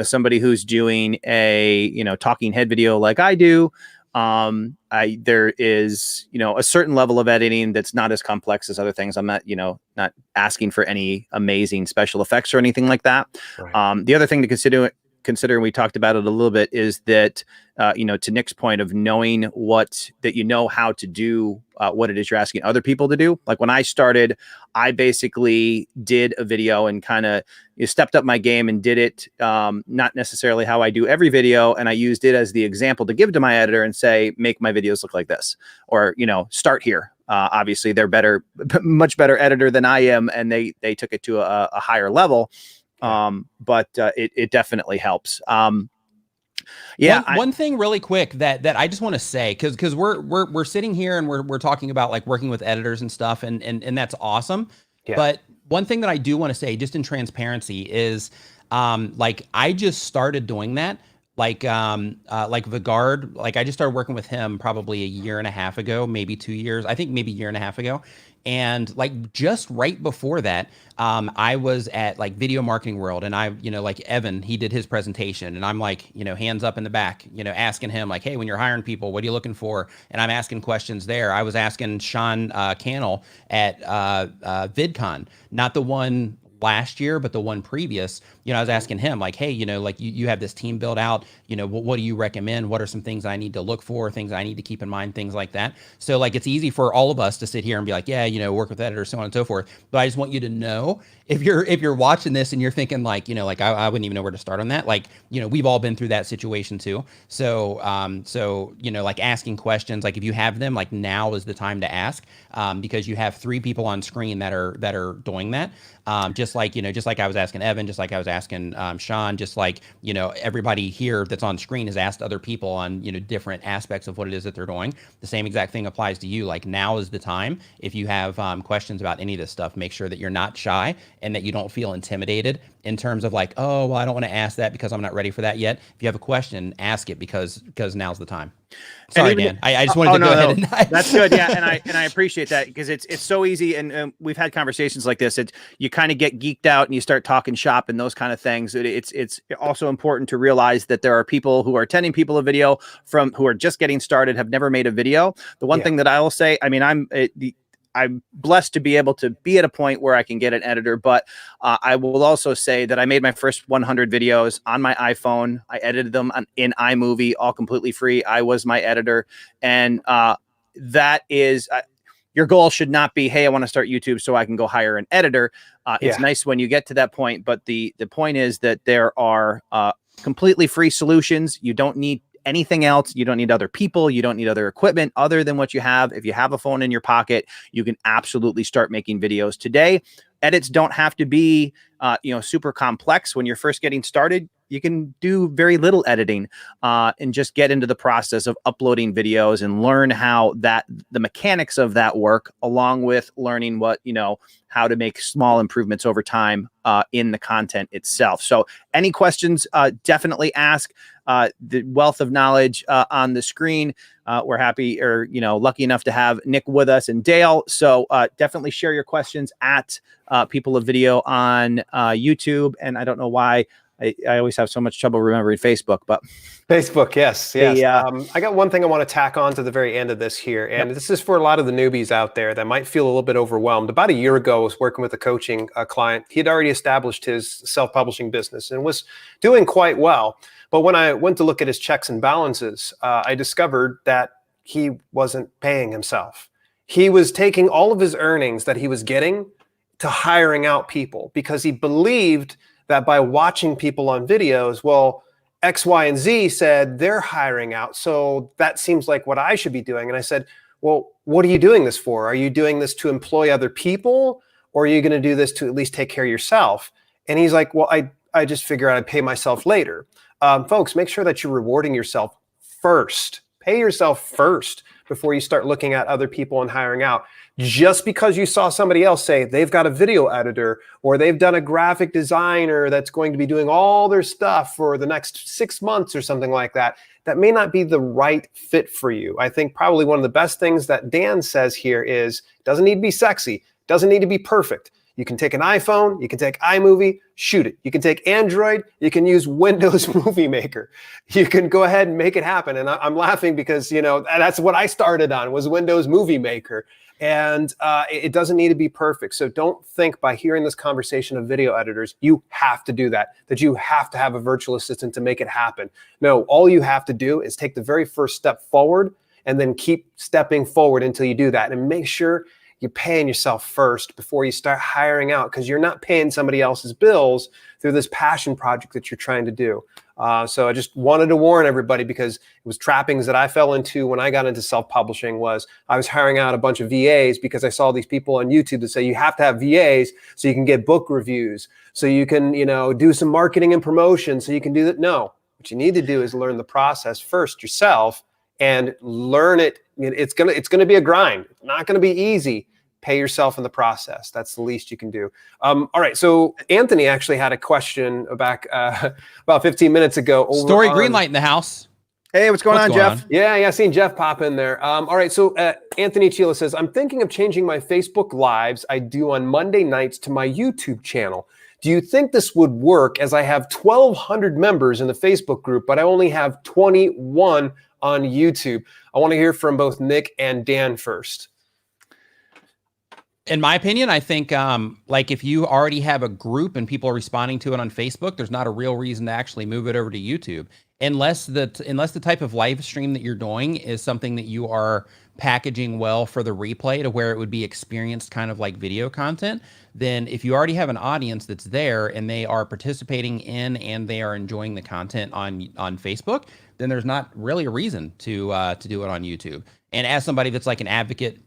Somebody who's doing a, talking head video like I do, there is, a certain level of editing that's not as complex as other things. I'm not, not asking for any amazing special effects or anything like that. Right. The other thing to consider, and we talked about it a little bit, is that, to Nick's point of knowing how to do what it is you're asking other people to do. Like when I started, I basically did a video and kind of stepped up my game and did it, not necessarily how I do every video. And I used it as the example to give to my editor and say, make my videos look like this, or, start here. Obviously they're much better editor than I am. And they took it to a higher level. But it definitely helps. One thing really quick that I just want to say, because we're sitting here and we're talking about like working with editors and stuff, and that's awesome. Yeah. But one thing that I do want to say, just in transparency, is like I just started doing that. Like Vigard, like I just started working with him probably a year and a half ago, maybe 2 years. I think maybe a year and a half ago. And like just right before that, I was at like Video Marketing World, and I, like Evan, he did his presentation, and I'm like, hands up in the back, asking him like, hey, when you're hiring people, what are you looking for? And I'm asking questions there. I was asking Sean Cannell at VidCon, not the one last year, but the one previous, I was asking him like, hey, like you have this team built out, what do you recommend? What are some things I need to look for, things I need to keep in mind, things like that. So like, it's easy for all of us to sit here and be like, yeah, work with editors, so on and so forth. But I just want you to know, if you're watching this and you're thinking like, like I wouldn't even know where to start on that. Like, we've all been through that situation too. So, like asking questions, like if you have them, like now is the time to ask, because you have 3 people on screen that are doing that. Just like I was asking Evan, just like I was asking Sean, just like, everybody here that's on screen has asked other people on, different aspects of what it is that they're doing. The same exact thing applies to you. Like now is the time. If you have questions about any of this stuff, make sure that you're not shy and that you don't feel intimidated in terms of like, oh, well, I don't want to ask that because I'm not ready for that yet. If you have a question, ask it because now's the time. Sorry, Dan. I just wanted to go ahead and that's good. Yeah. And I appreciate that, because it's so easy. And we've had conversations like this. You kind of get geeked out and you start talking shop and those kind of things. It's also important to realize that there are people who are attending People of Video who are just getting started, have never made a video. The one thing that I will say, I mean, I'm blessed to be able to be at a point where I can get an editor, but I will also say that I made my first 100 videos on my iPhone. I edited them in iMovie, all completely free. I was my editor. And that is, your goal should not be, hey, I want to start YouTube so I can go hire an editor. It's nice when you get to that point, but the point is that there are completely free solutions. You don't need anything else. You don't need other people. You don't need other equipment other than what you have. If you have a phone in your pocket, you can absolutely start making videos today. Edits don't have to be, super complex. When you're first getting started, you can do very little editing and just get into the process of uploading videos and learn how the mechanics of that work, along with learning how to make small improvements over time in the content itself. So any questions, definitely ask. The wealth of knowledge on the screen. We're happy or, lucky enough to have Nick with us and Dale. So definitely share your questions at People of Video on YouTube. And I don't know why I always have so much trouble remembering Facebook, but Facebook, yes. I got one thing I want to tack on to the very end of this here, and this is for a lot of the newbies out there that might feel a little bit overwhelmed. About a year ago, I was working with a coaching client. He had already established his self-publishing business and was doing quite well. But when I went to look at his checks and balances, I discovered that he wasn't paying himself. He was taking all of his earnings that he was getting to hiring out people because he believed that by watching people on videos, well, X, Y, and Z said they're hiring out. So that seems like what I should be doing. And I said, well, what are you doing this for? Are you doing this to employ other people? Or are you going to do this to at least take care of yourself? And he's like, well, I just figure I'd pay myself later. Folks, make sure that you're rewarding yourself first. Pay yourself first before you start looking at other people and hiring out. Just because you saw somebody else say they've got a video editor or they've done a graphic designer that's going to be doing all their stuff for the next 6 months or something like that, that may not be the right fit for you. I think probably one of the best things that Dan says here is, it doesn't need to be sexy, doesn't need to be perfect. You can take an iPhone, you can take iMovie, shoot it. You can take Android, you can use Windows Movie Maker. You can go ahead and make it happen. And I'm laughing because, you know, that's what I started on, was Windows Movie Maker. And it doesn't need to be perfect. So don't think by hearing this conversation of video editors, you have to do that you have to have a virtual assistant to make it happen. No, all you have to do is take the very first step forward and then keep stepping forward until you do that. And make sure you're paying yourself first before you start hiring out, because you're not paying somebody else's bills through this passion project that you're trying to do. So I just wanted to warn everybody, because it was trappings that I fell into when I got into self-publishing. Was I was hiring out a bunch of VAs because I saw these people on YouTube that say you have to have VAs so you can get book reviews, so you can, you know, do some marketing and promotion, so you can do that. No, what you need to do is learn the process first yourself and learn it. It's gonna be a grind. It's not gonna be easy. Pay yourself in the process. That's the least you can do. All right. So Anthony actually had a question back about 15 minutes ago. Story Greenlight in the house. Hey, what's going on, Jeff? Yeah, I seen Jeff pop in there. All right. So Anthony Chila says, I'm thinking of changing my Facebook Lives I do on Monday nights to my YouTube channel. Do you think this would work, as I have 1,200 members in the Facebook group, but I only have 21 on YouTube? I want to hear from both Nick and Dan first. In my opinion, I think like if you already have a group and people are responding to it on Facebook, there's not a real reason to actually move it over to YouTube, unless the type of live stream that you're doing is something that you are packaging well for the replay to where it would be experienced kind of like video content. Then if you already have an audience that's there and they are participating in and they are enjoying the content on Facebook, then there's not really a reason to do it on YouTube. And as somebody that's like an advocate,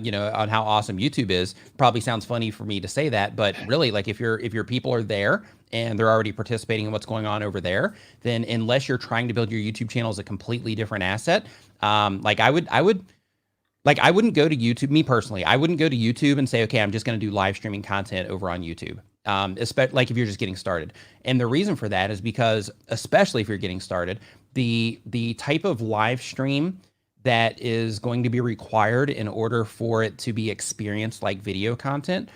you know, on how awesome YouTube is, probably sounds funny for me to say that, but really, like if your people are there and they're already participating in what's going on over there, then unless you're trying to build your YouTube channel as a completely different asset, like I wouldn't go to YouTube. Me personally, I wouldn't go to YouTube and say, okay, I'm just going to do live streaming content over on YouTube. Especially like if you're just getting started. And the reason for that is because, especially if you're getting started, the type of live stream that is going to be required in order for it to be experienced like video content,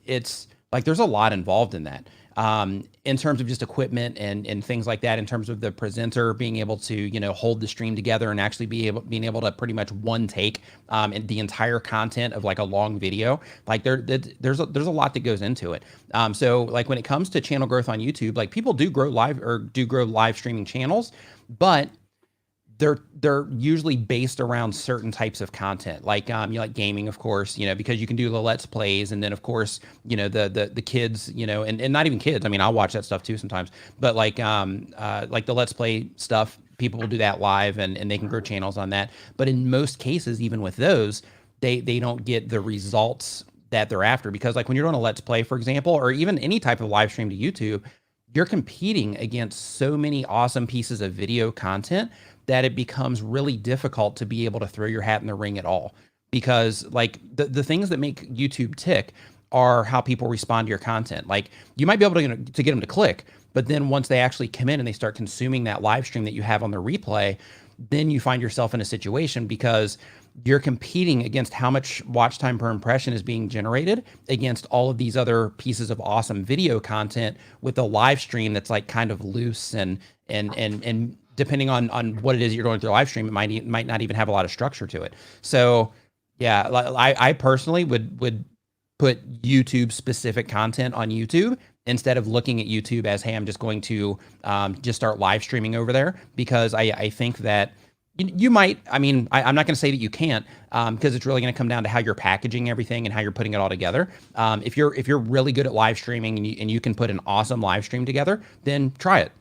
it's like there's a lot involved in that, in terms of just equipment and things like that, in terms of the presenter being able to, you know, hold the stream together and actually being able to pretty much one take and the entire content of like a long video. Like there's a lot that goes into it. So like when it comes to channel growth on YouTube, like people do grow live streaming channels, but they're usually based around certain types of content, like you like gaming, of course, you know, because you can do the Let's Plays, and then of course, you know, the kids, you know, and not even kids. I mean, I'll watch that stuff too sometimes, but like the Let's Play stuff, people will do that live and they can grow channels on that. But in most cases, even with those, they don't get the results that they're after, because like when you're doing a Let's Play, for example, or even any type of live stream to YouTube, you're competing against so many awesome pieces of video content that it becomes really difficult to be able to throw your hat in the ring at all. Because like the things that make YouTube tick are how people respond to your content. Like you might be able to get them to click, but then once they actually come in and they start consuming that live stream that you have on the replay, then you find yourself in a situation because you're competing against how much watch time per impression is being generated against all of these other pieces of awesome video content with a live stream that's like kind of loose and depending on what it is you're going through a live stream, it might not even have a lot of structure to it. So yeah, I personally would put YouTube specific content on YouTube instead of looking at YouTube as, hey, I'm just going to just start live streaming over there, because I think that you might, I mean, I'm not going to say that you can't, because it's really going to come down to how you're packaging everything and how you're putting it all together. If you're really good at live streaming and you can put an awesome live stream together, then try it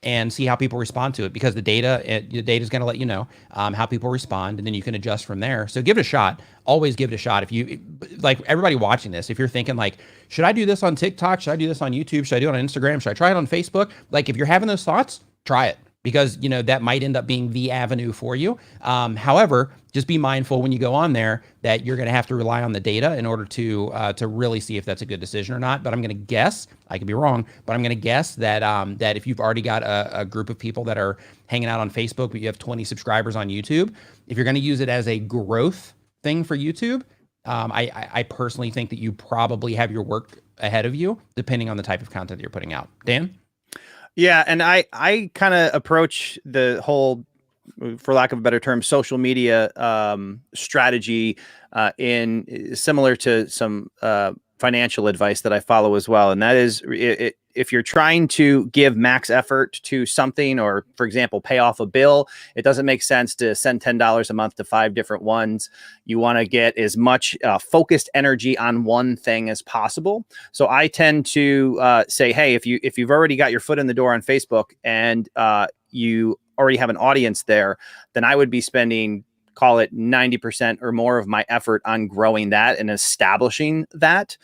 and see how people respond to it, because the data is going to let you know how people respond, and then you can adjust from there. So give it a shot. Always give it a shot. If you like, everybody watching this, if you're thinking like, should I do this on TikTok? Should I do this on YouTube? Should I do it on Instagram? Should I try it on Facebook? Like if you're having those thoughts, try it, because, that might end up being the avenue for you. However, just be mindful when you go on there that you're going to have to rely on the data in order to really see if that's a good decision or not. But I'm going to guess, I could be wrong, but I'm going to guess that that if you've already got a group of people that are hanging out on Facebook, but you have 20 subscribers on YouTube, if you're going to use it as a growth thing for YouTube, I personally think that you probably have your work ahead of you, depending on the type of content that you're putting out. Dan? Yeah, and I kind of approach the whole, for lack of a better term, social media strategy in similar to some financial advice that I follow as well. And that is, if you're trying to give max effort to something, or for example, pay off a bill, it doesn't make sense to send $10 a month to 5 different ones. You want to get as much focused energy on one thing as possible. So I tend to say, hey, if you've already got your foot in the door on Facebook and you already have an audience there, then I would be spending, call it 90% or more of my effort on growing that and establishing that.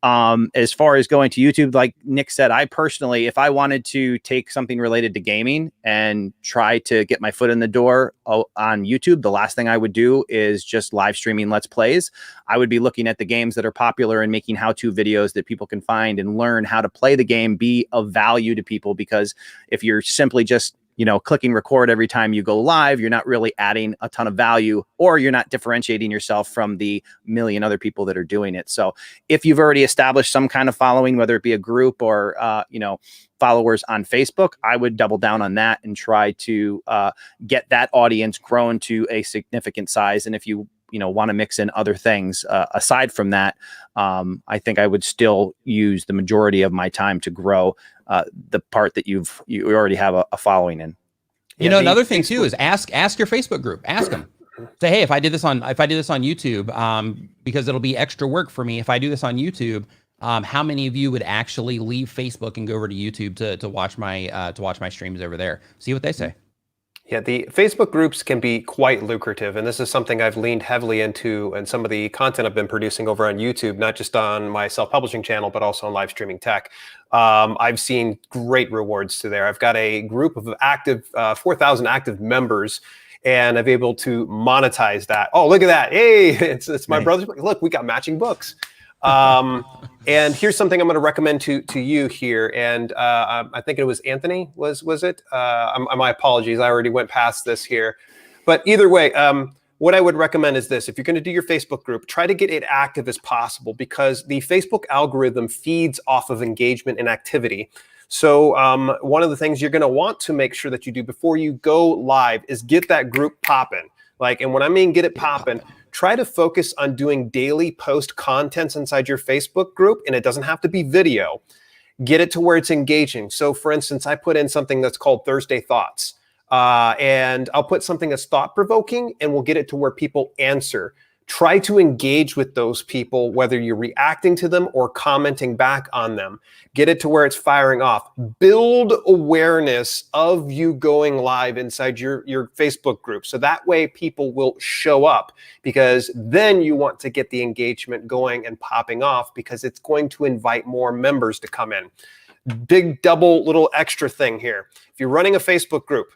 As far as going to YouTube, like Nick said, I personally, if I wanted to take something related to gaming and try to get my foot in the door on YouTube, the last thing I would do is just live streaming Let's Plays. I would be looking at the games that are popular and making how-to videos that people can find and learn how to play the game, be of value to people. Because if you're simply just clicking record every time you go live, you're not really adding a ton of value, or you're not differentiating yourself from the million other people that are doing it. So if you've already established some kind of following, whether it be a group or, followers on Facebook, I would double down on that and try to get that audience grown to a significant size. And if you want to mix in other things aside from that, I think I would still use the majority of my time to grow the part that you already have a following in. Another thing too is ask your Facebook group. Ask them. Say, hey, if I did this on YouTube, because it'll be extra work for me. If I do this on YouTube, how many of you would actually leave Facebook and go over to YouTube to watch my streams over there? See what they say. Yeah, the Facebook groups can be quite lucrative, and this is something I've leaned heavily into and some of the content I've been producing over on YouTube, not just on my self-publishing channel, but also on live streaming tech. I've seen great rewards to there. I've got a group of 4,000 active members, and I've been able to monetize that. Oh, look at that. Hey, it's my brother's book. Look, we got matching books. And here's something I'm going to recommend to you here. And I think it was Anthony, was it? My apologies. I already went past this here. But either way, what I would recommend is this. If you're going to do your Facebook group, try to get it active as possible, because the Facebook algorithm feeds off of engagement and activity. So one of the things you're going to want to make sure that you do before you go live is get that group popping. And when I mean get it popping, try to focus on doing daily post contents inside your Facebook group, and it doesn't have to be video. Get it to where it's engaging. So for instance, I put in something that's called Thursday Thoughts, and I'll put something that's thought-provoking, and we'll get it to where people answer. Try to engage with those people, whether you're reacting to them or commenting back on them. Get it to where it's firing off. Build awareness of you going live inside your Facebook group. So that way people will show up, because then you want to get the engagement going and popping off, because it's going to invite more members to come in. Big double little extra thing here. If you're running a Facebook group,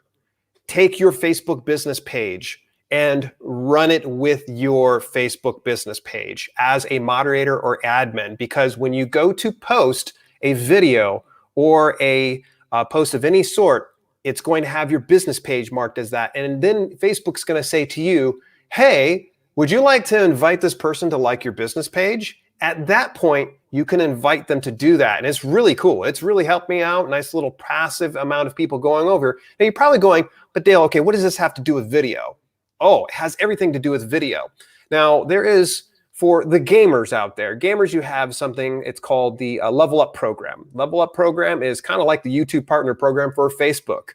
take your Facebook business page and run it with your Facebook business page as a moderator or admin, because when you go to post a video or a post of any sort, it's going to have your business page marked as that. And then Facebook's going to say to you, hey, would you like to invite this person to like your business page? At that point, you can invite them to do that. And it's really cool. It's really helped me out. Nice little passive amount of people going over. Now you're probably going, but Dale, okay, what does this have to do with video? Oh, it has everything to do with video. Now, there is, for the gamers out there, you have something, it's called the Level Up program. Level Up program is kind of like the YouTube partner program for Facebook.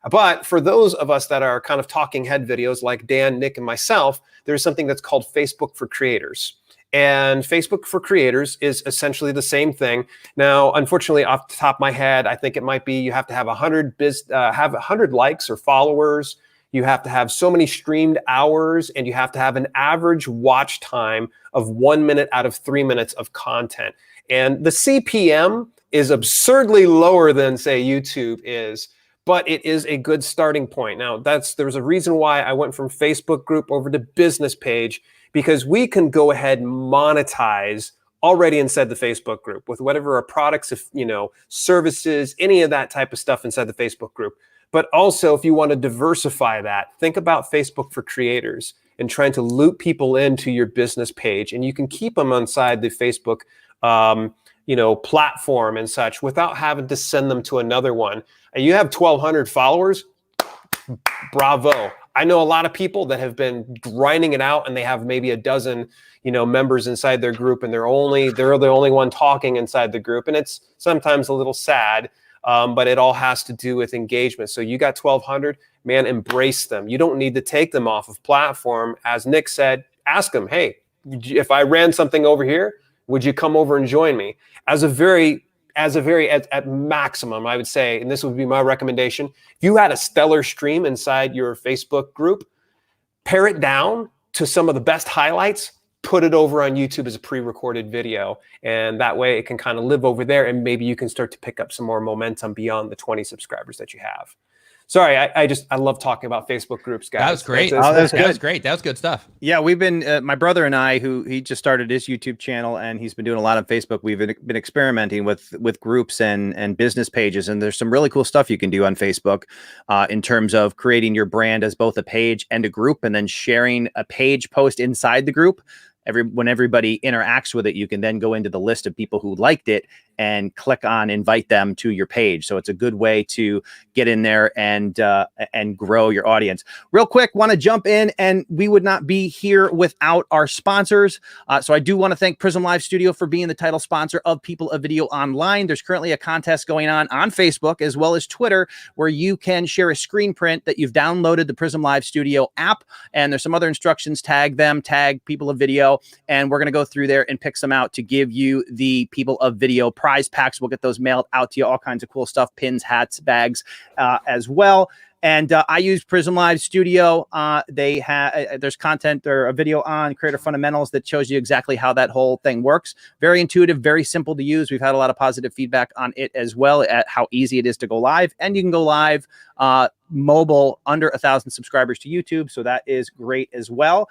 But for those of us that are kind of talking head videos like Dan, Nick, and myself, there's something that's called Facebook for Creators. And Facebook for Creators is essentially the same thing. Now, unfortunately, off the top of my head, I think it might be you have to have 100 likes or followers. You have to have so many streamed hours, and you have to have an average watch time of 1 minute out of 3 minutes of content. And the CPM is absurdly lower than, say, YouTube is. but it is a good starting point. Now, there's a reason why I went from Facebook group over to business page, because we can go ahead and monetize already inside the Facebook group with whatever our products, services, any of that type of stuff inside the Facebook group. But also, if you want to diversify that, think about Facebook for creators and trying to loop people into your business page. And you can keep them inside the Facebook platform and such without having to send them to another one. And you have 1,200 followers, bravo. I know a lot of people that have been grinding it out and they have maybe a dozen, members inside their group, and they're the only one talking inside the group. And it's sometimes a little sad, but it all has to do with engagement. So you got 1,200, man, embrace them. You don't need to take them off of platform. As Nick said, ask them, hey, if I ran something over here, would you come over and join me? At maximum, I would say, and this would be my recommendation, if you had a stellar stream inside your Facebook group, pare it down to some of the best highlights, put it over on YouTube as a pre-recorded video, and that way it can kind of live over there, and maybe you can start to pick up some more momentum beyond the 20 subscribers that you have. Sorry, I love talking about Facebook groups, guys. That was great. That was great. That was good stuff. Yeah, we've been, my brother and I, he just started his YouTube channel, and he's been doing a lot on Facebook. We've been experimenting with groups and business pages, and there's some really cool stuff you can do on Facebook in terms of creating your brand as both a page and a group, and then sharing a page post inside the group. When everybody interacts with it, you can then go into the list of people who liked it and click on invite them to your page. So it's a good way to get in there and grow your audience. Real quick, want to jump in, and we would not be here without our sponsors. So I do want to thank Prism Live Studio for being the title sponsor of People of Video Online. There's currently a contest going on Facebook as well as Twitter, where you can share a screen print that you've downloaded the Prism Live Studio app. And there's some other instructions, tag People of Video, and we're going to go through there and pick some out to give you the People of Video prize packs. We'll get those mailed out to you, all kinds of cool stuff, pins, hats, bags as well. And I use Prism Live Studio. They have there's content or a video on Creator Fundamentals that shows you exactly how that whole thing works. Very intuitive, very simple to use. We've had a lot of positive feedback on it as well, at how easy it is to go live. And you can go live mobile under 1,000 subscribers to YouTube. So that is great as well.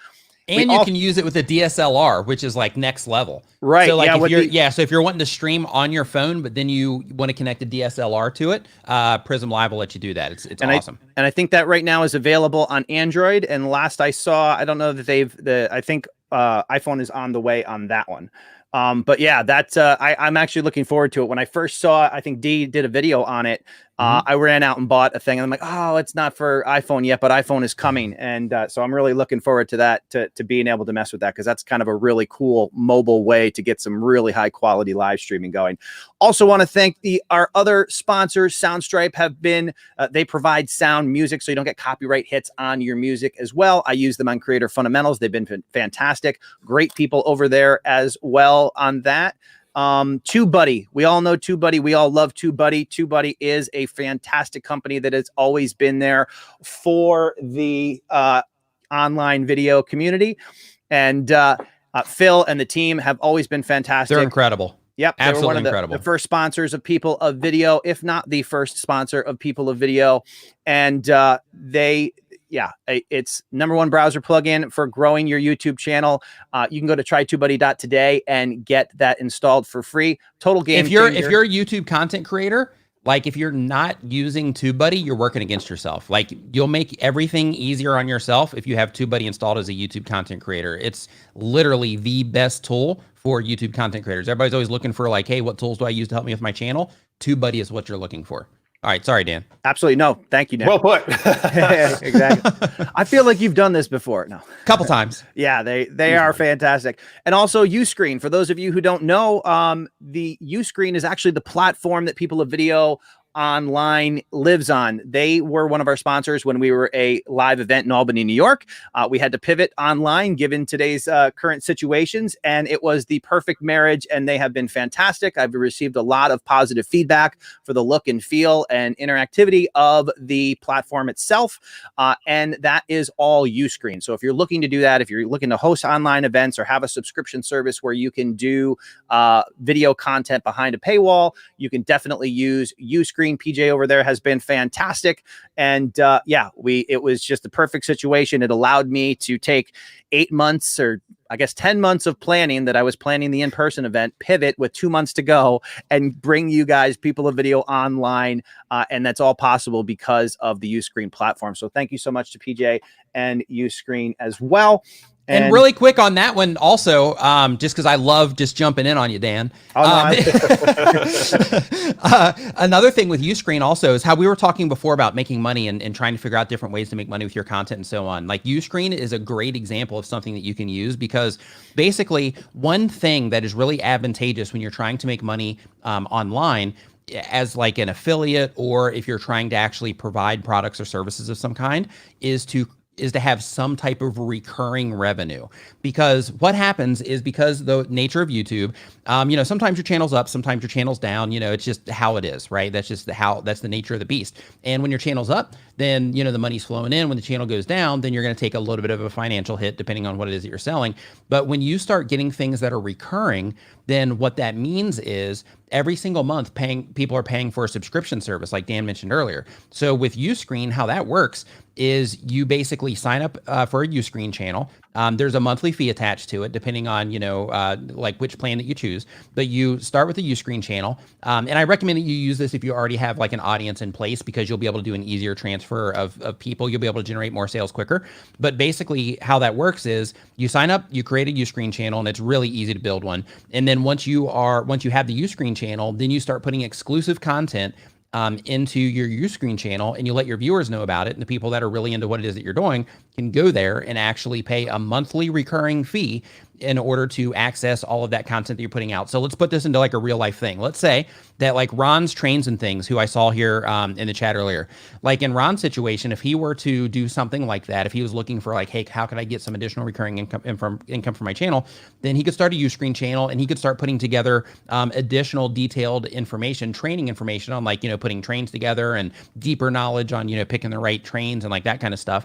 And you can use it with a DSLR, which is like next level. Right. So like so if you're wanting to stream on your phone, but then you want to connect a DSLR to it, Prism Live will let you do that. It's awesome. I think that right now is available on Android. And last I saw, I don't know that I think iPhone is on the way on that one. But yeah, that's I'm actually looking forward to it. When I first saw it, I think Dee did a video on it. I ran out and bought a thing, and I'm like, oh, it's not for iPhone yet, but iPhone is coming. And so I'm really looking forward to that, to being able to mess with that, because that's kind of a really cool mobile way to get some really high quality live streaming going. Also want to thank our other sponsors. Soundstripe have been, they provide sound music, so you don't get copyright hits on your music as well. I use them on Creator Fundamentals. They've been fantastic. Great people over there as well on that. TubeBuddy. We all know TubeBuddy. We all love TubeBuddy. TubeBuddy is a fantastic company that has always been there for the online video community. And Phil and the team have always been fantastic. They're incredible. Yep. Absolutely one of incredible. The first sponsors of People of Video, if not the first sponsor of People of Video. And it's #1 browser plugin for growing your YouTube channel. You can go to trytubebuddy.today and get that installed for free. Total game changer. If you're a YouTube content creator, like if you're not using TubeBuddy, you're working against yourself. Like you'll make everything easier on yourself if you have TubeBuddy installed as a YouTube content creator. It's literally the best tool for YouTube content creators. Everybody's always looking for like, hey, what tools do I use to help me with my channel? TubeBuddy is what you're looking for. All right. Sorry, Dan. Absolutely. No, thank you, Dan. Well put. Exactly. I feel like you've done this before. No. Couple times. Yeah, they are fantastic. And also Uscreen. For those of you who don't know, the Uscreen is actually the platform that People of Video Online lives on. They were one of our sponsors when we were a live event in Albany, New York. We had to pivot online given today's current situations, and it was the perfect marriage, and they have been fantastic. I've received a lot of positive feedback for the look and feel and interactivity of the platform itself, and that is all Uscreen. So if you're looking to do that, if you're looking to host online events or have a subscription service where you can do video content behind a paywall, you can definitely use Uscreen. Uscreen. PJ over there has been fantastic. And it was just the perfect situation. It allowed me to take 8 months, or I guess 10 months of planning that I was planning the in-person event, pivot with 2 months to go, and bring you guys People of Video online. And that's all possible because of the Uscreen platform. So thank you so much to PJ and Uscreen as well. And really quick on that one also, just because I love just jumping in on you, Dan. Another thing with Uscreen also is how we were talking before about making money and trying to figure out different ways to make money with your content and so on. Like Uscreen is a great example of something that you can use, because basically one thing that is really advantageous when you're trying to make money online as like an affiliate, or if you're trying to actually provide products or services of some kind, is to have some type of recurring revenue. Because what happens is, because the nature of YouTube, sometimes your channel's up, sometimes your channel's down, it's just how it is, right? That's the nature of the beast. And when your channel's up, then, the money's flowing in. When the channel goes down, then you're going to take a little bit of a financial hit depending on what it is that you're selling. But when you start getting things that are recurring, then what that means is every single month people are paying for a subscription service, like Dan mentioned earlier. So with Uscreen, how that works is you basically sign up for a Uscreen channel. There's a monthly fee attached to it, depending on, like which plan that you choose. But you start with a Uscreen channel. And I recommend that you use this if you already have like an audience in place, because you'll be able to do an easier transfer of people. You'll be able to generate more sales quicker. But basically how that works is you sign up, you create a Uscreen channel, and it's really easy to build one. And then once you have the Uscreen channel, then you start putting exclusive content into your Uscreen channel, and you let your viewers know about it. And the people that are really into what it is that you're doing can go there and actually pay a monthly recurring fee in order to access all of that content that you're putting out. So let's put this into like a real life thing. Let's say that like Ron's Trains and Things, who I saw here in the chat earlier, like in Ron's situation, if he were to do something like that, if he was looking for like, hey, how can I get some additional recurring income from my channel, then he could start a Uscreen channel, and he could start putting together additional detailed information, training information on like, putting trains together, and deeper knowledge on, picking the right trains and like that kind of stuff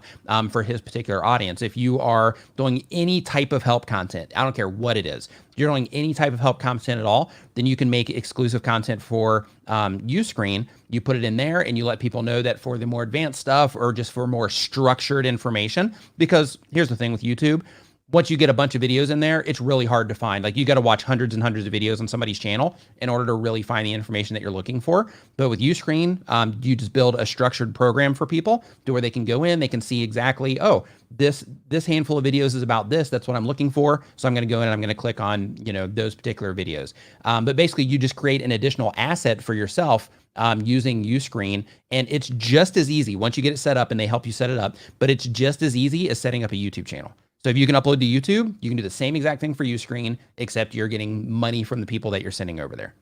for his particular audience. If you are doing any type of help content, I don't care what it is, if you're doing any type of help content at all, then you can make exclusive content for Uscreen. You put it in there, and you let people know that for the more advanced stuff, or just for more structured information. Because here's the thing with YouTube, once you get a bunch of videos in there, it's really hard to find. Like, you got to watch hundreds and hundreds of videos on somebody's channel in order to really find the information that you're looking for. But with Uscreen, you just build a structured program for people to where they can go in, they can see exactly, oh, this handful of videos is about this. That's what I'm looking for. So I'm going to go in and I'm going to click on, those particular videos. But basically, you just create an additional asset for yourself using Uscreen, and it's just as easy once you get it set up, and they help you set it up, but it's just as easy as setting up a YouTube channel. So if you can upload to YouTube, you can do the same exact thing for Uscreen, except you're getting money from the people that you're sending over there.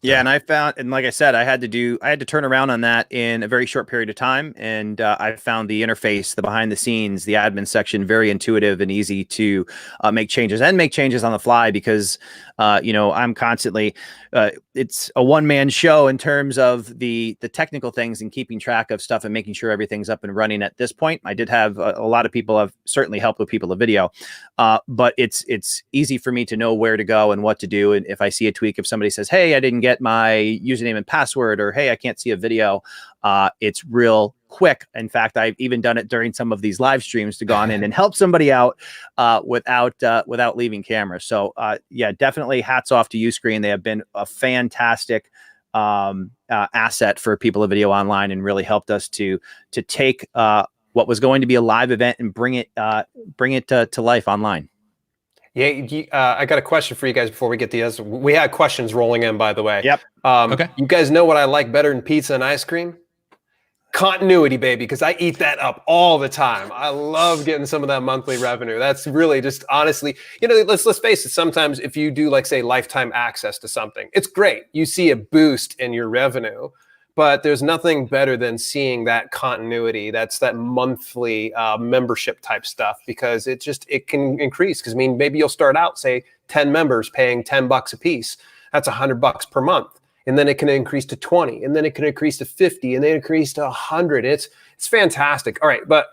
Yeah, and I found, and like I said, I had to turn around on that in a very short period of time, and I found the interface, the behind the scenes, the admin section very intuitive and easy to make changes on the fly, because I'm constantly it's a one-man show in terms of the technical things and keeping track of stuff and making sure everything's up and running at this point. I did have a lot of people have certainly helped with People of Video, but it's easy for me to know where to go and what to do. And if I see a tweak, if somebody says, hey, I didn't get my username and password, or hey, I can't see a video, it's real quick. In fact, I've even done it during some of these live streams to go on in and help somebody out without leaving camera. So yeah, definitely hats off to Uscreen. They have been a fantastic asset for People of Video online, and really helped us to take what was going to be a live event and bring it to life online. Yeah, I got a question for you guys before we get the others. We had questions rolling in, by the way. Yep. Okay. You guys know what I like better than pizza and ice cream? Continuity, baby, because I eat that up all the time. I love getting some of that monthly revenue. That's really just, honestly, let's face it. Sometimes if you do, like, say, lifetime access to something, it's great. You see a boost in your revenue, but there's nothing better than seeing that continuity. That's that monthly membership type stuff, because it can increase. Because maybe you'll start out, say, 10 members paying $10 a piece. That's $100 per month. And then it can increase to 20, and then it can increase to 50, and then increase to 100. It's It's fantastic. All right, but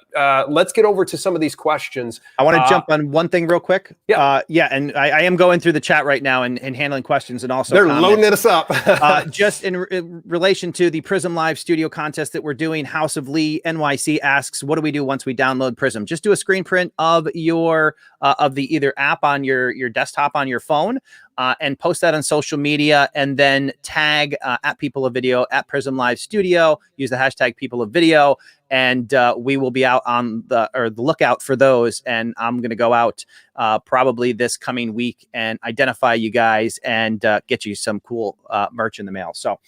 let's get over to some of these questions. I want to jump on one thing real quick. Yeah. And I am going through the chat right now and handling questions, and also they're comments. loading us up. Just in relation to the Prism Live Studio contest that we're doing, House of Lee NYC asks, what do we do once we download Prism? Just do a screen print of your of the either app on your desktop on your phone, and post that on social media, and then tag at People of Video, at Prism Live Studio. Use the hashtag People of Video, and we will be out on the lookout for those. And I'm going to go out probably this coming week and identify you guys and get you some cool merch in the mail. So,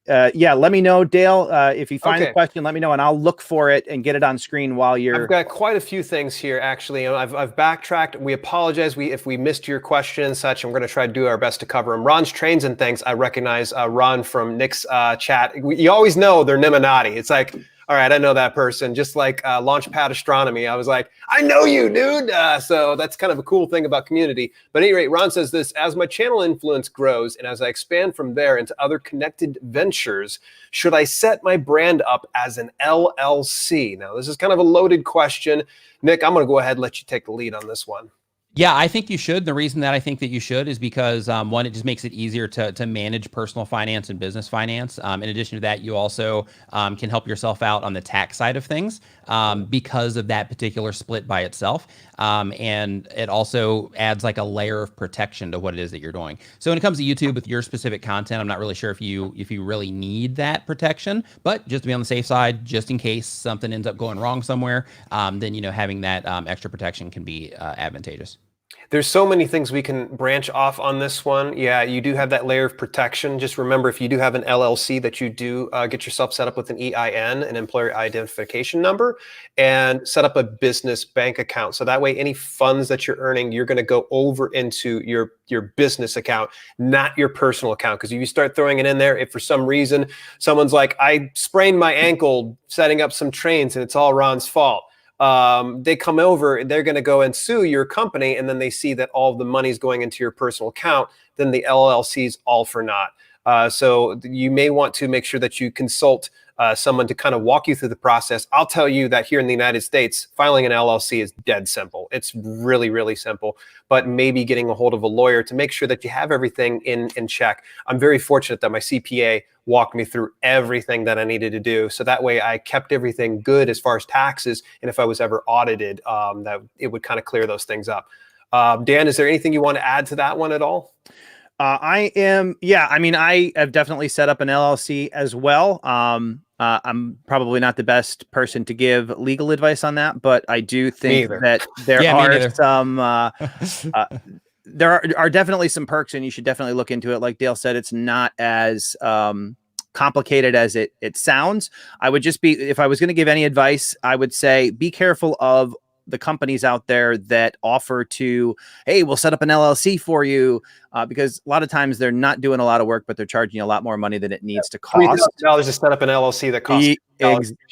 let me know, Dale, if you find the question, let me know, and I'll look for it and get it on screen while you're. I've got quite a few things here, actually. I've backtracked. We apologize if we missed your question and such, and we're going to try to do our best to cover them. Ron's Trains and Things. I recognize Ron from Nick's chat. You always know they're Nimminati. It's like, all right, I know that person. Just like Launchpad Astronomy. I was like, I know you, dude. So that's kind of a cool thing about community. But at any rate, Ron says this: as my channel influence grows and as I expand from there into other connected ventures, should I set my brand up as an LLC? Now, this is kind of a loaded question. Nick, I'm going to go ahead and let you take the lead on this one. Yeah, I think you should. The reason that I think that you should is because one, it just makes it easier to manage personal finance and business finance. In addition to that, you also can help yourself out on the tax side of things because of that particular split by itself. And it also adds like a layer of protection to what it is that you're doing. So when it comes to YouTube with your specific content, I'm not really sure if you really need that protection, but just to be on the safe side, just in case something ends up going wrong somewhere, then having that extra protection can be advantageous. There's so many things we can branch off on this one. Yeah, you do have that layer of protection. Just remember, if you do have an LLC, that you do get yourself set up with an EIN, an employer identification number, and set up a business bank account. So that way, any funds that you're earning, you're going to go over into your business account, not your personal account. Because if you start throwing it in there, if for some reason someone's like, I sprained my ankle setting up some trains and it's all Ron's fault, they come over, they're going to go and sue your company, and then they see that all of the money's going into your personal account, then the LLC's all for naught. So you may want to make sure that you consult someone to kind of walk you through the process. I'll tell you that here in the United States, filing an LLC is dead simple. It's really, really simple, but maybe getting a hold of a lawyer to make sure that you have everything in check. I'm very fortunate that my CPA walked me through everything that I needed to do. So that way I kept everything good as far as taxes. And if I was ever audited, that it would kind of clear those things up. Dan, is there anything you want to add to that one at all? I have definitely set up an LLC as well. I'm probably not the best person to give legal advice on that, but I do think that there are some, there are definitely some perks, and you should definitely look into it. Like Dale said, it's not as complicated as it sounds. I would just be, if I was going to give any advice, I would say be careful of the companies out there that offer to, hey, we'll set up an LLC for you, because a lot of times they're not doing a lot of work, but they're charging you a lot more money than it needs to cost. $3,000 to set up an LLC that costs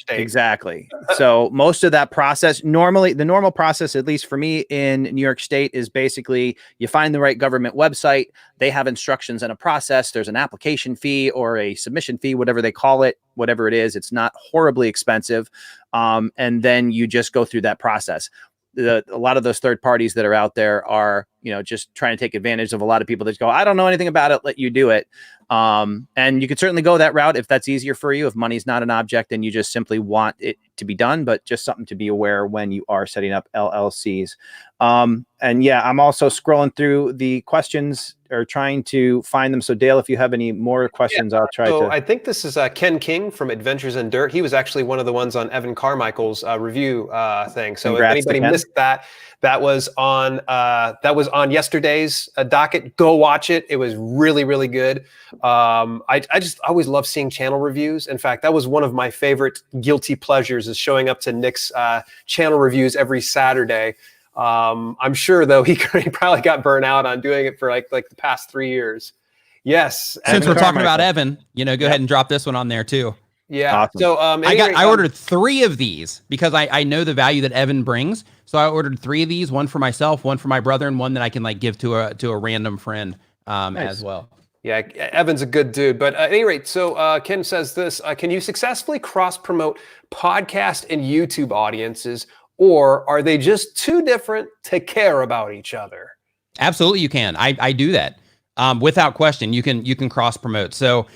exactly. So most of that process, normally the normal process, at least for me in New York State, is basically you find the right government website. They have instructions and a process. There's an application fee or a submission fee, whatever they call it, whatever it is. It's not horribly expensive. And then you just go through that process. A lot of those third parties that are out there are, just trying to take advantage of a lot of people that go, I don't know anything about it, let you do it. And you could certainly go that route if that's easier for you. If money's not an object and you just simply want it to be done, but just something to be aware when you are setting up LLCs. And yeah, I'm also scrolling through the questions or trying to find them. So Dale, if you have any more questions, I'll try to. I think this is Ken King from Adventures in Dirt. He was actually one of the ones on Evan Carmichael's review thing. So Congrats if anybody missed that, that was on yesterday's docket. Go watch it. It was really, really good. I just always love seeing channel reviews. In fact, that was one of my favorite guilty pleasures, is showing up to Nick's channel reviews every Saturday. I'm sure though he probably got burnt out on doing it for like the past 3 years. Yes. Since we're talking about Evan, go ahead and drop this one on there too. Yeah. Awesome. So I ordered 3 of these because I know the value that Evan brings. So I ordered 3 of these, one for myself, one for my brother, and one that I can give to a random friend as well. Yeah, Evan's a good dude. But at any rate, so Ken says this, can you successfully cross-promote podcast and YouTube audiences, or are they just too different to care about each other? Absolutely, you can. I do that without question. You can cross promote. So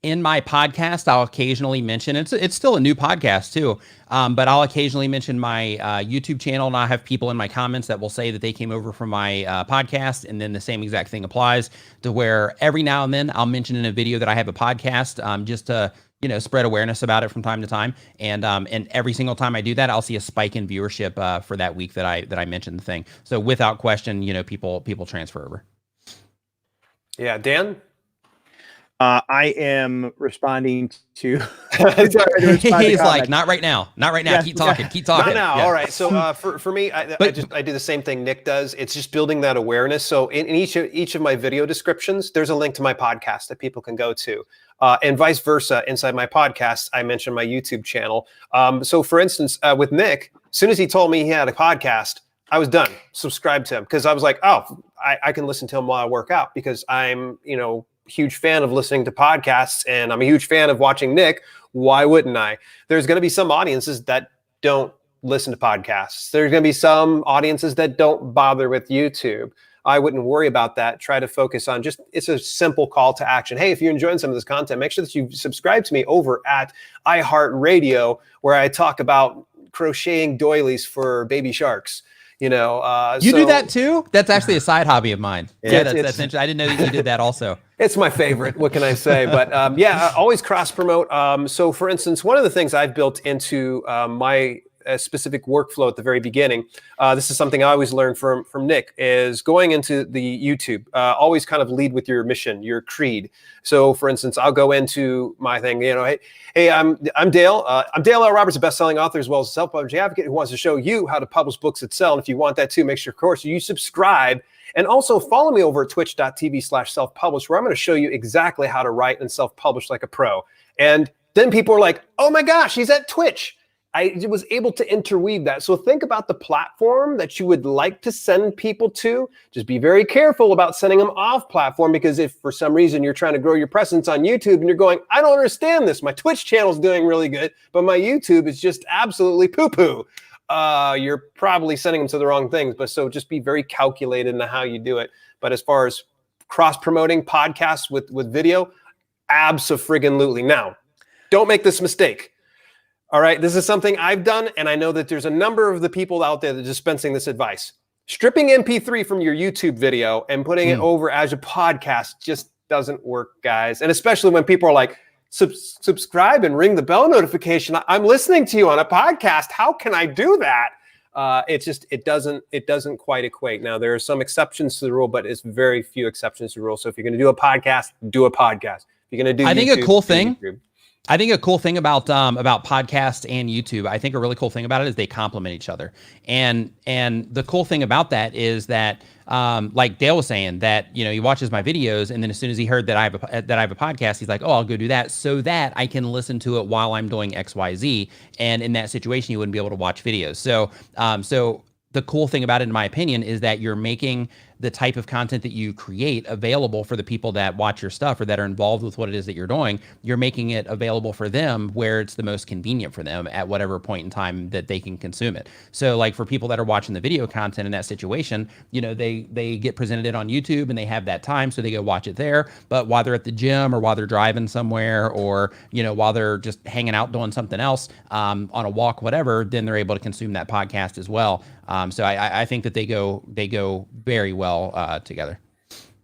in my podcast, I'll occasionally mention it's still a new podcast too, but I'll occasionally mention my YouTube channel, and I have people in my comments that will say that they came over from my podcast, and then the same exact thing applies to where every now and then I'll mention in a video that I have a podcast, just to spread awareness about it from time to time. And every single time I do that, I'll see a spike in viewership for that week that I mentioned the thing. So without question, people transfer over. Yeah, Dan. I am responding to. He's like, not right now. Yeah, keep talking. Not now. Yeah. All right. So for me, I do the same thing Nick does. It's just building that awareness. So in each of my video descriptions, there's a link to my podcast that people can go to. And vice versa. Inside my podcast, I mentioned my YouTube channel. So for instance, with Nick, as soon as he told me he had a podcast, I was done. Subscribed to him because I was like, oh, I can listen to him while I work out, because I'm, huge fan of listening to podcasts, and I'm a huge fan of watching Nick. Why wouldn't I? There's going to be some audiences that don't listen to podcasts. There's going to be some audiences that don't bother with YouTube. I wouldn't worry about that. Try to focus on it's a simple call to action. Hey, if you're enjoying some of this content, make sure that you subscribe to me over at iHeartRadio, where I talk about crocheting doilies for baby sharks. You do that too? That's actually a side hobby of mine. Yeah, that's interesting. I didn't know that you did that also. It's my favorite. What can I say? But always cross promote. So for instance, one of the things I've built into my specific workflow at the very beginning, this is something I always learn from Nick, is going into the YouTube, always kind of lead with your mission, your creed. So for instance, I'll go into my thing, hey, I'm Dale. I'm Dale L. Roberts, a best-selling author as well as a self-publishing advocate who wants to show you how to publish books that sell. And if you want that too, make sure, of course, you subscribe. And also follow me over at twitch.tv/self-publish, where I'm going to show you exactly how to write and self-publish like a pro. And then people are like, oh my gosh, he's at Twitch. I was able to interweave that. So think about the platform that you would like to send people to. Just be very careful about sending them off platform, because if for some reason you're trying to grow your presence on YouTube and you're going, I don't understand this. My Twitch channel is doing really good, but my YouTube is just absolutely poo-poo. You're probably sending them to the wrong things. But so just be very calculated in how you do it. But as far as cross-promoting podcasts with video, abso-friggin-lutely. Now, don't make this mistake. All right, this is something I've done, and I know that there's a number of the people out there that are dispensing this advice. Stripping MP3 from your YouTube video and putting it over as a podcast just doesn't work, guys. And especially when people are like, subscribe and ring the bell notification. I'm listening to you on a podcast. How can I do that? It doesn't quite equate. Now, there are some exceptions to the rule, but it's very few exceptions to the rule. So if you're going to do a podcast, do a podcast. If you're going to do I think a cool thing. YouTube. I think a cool thing about podcasts and YouTube, I think a really cool thing about it is they complement each other. And the cool thing about that is that, like Dale was saying, that he watches my videos, and then as soon as he heard that I have a podcast, he's like, oh, I'll go do that so that I can listen to it while I'm doing XYZ. And in that situation, you wouldn't be able to watch videos. So the cool thing about it, in my opinion, is that you're making the type of content that you create available for the people that watch your stuff or that are involved with what it is that you're doing. You're making it available for them where it's the most convenient for them at whatever point in time that they can consume it. So like for people that are watching the video content in that situation, they get presented it on YouTube and they have that time, so they go watch it there. But while they're at the gym or while they're driving somewhere or, while they're just hanging out doing something else, on a walk, whatever, then they're able to consume that podcast as well. So I think that they go very well together.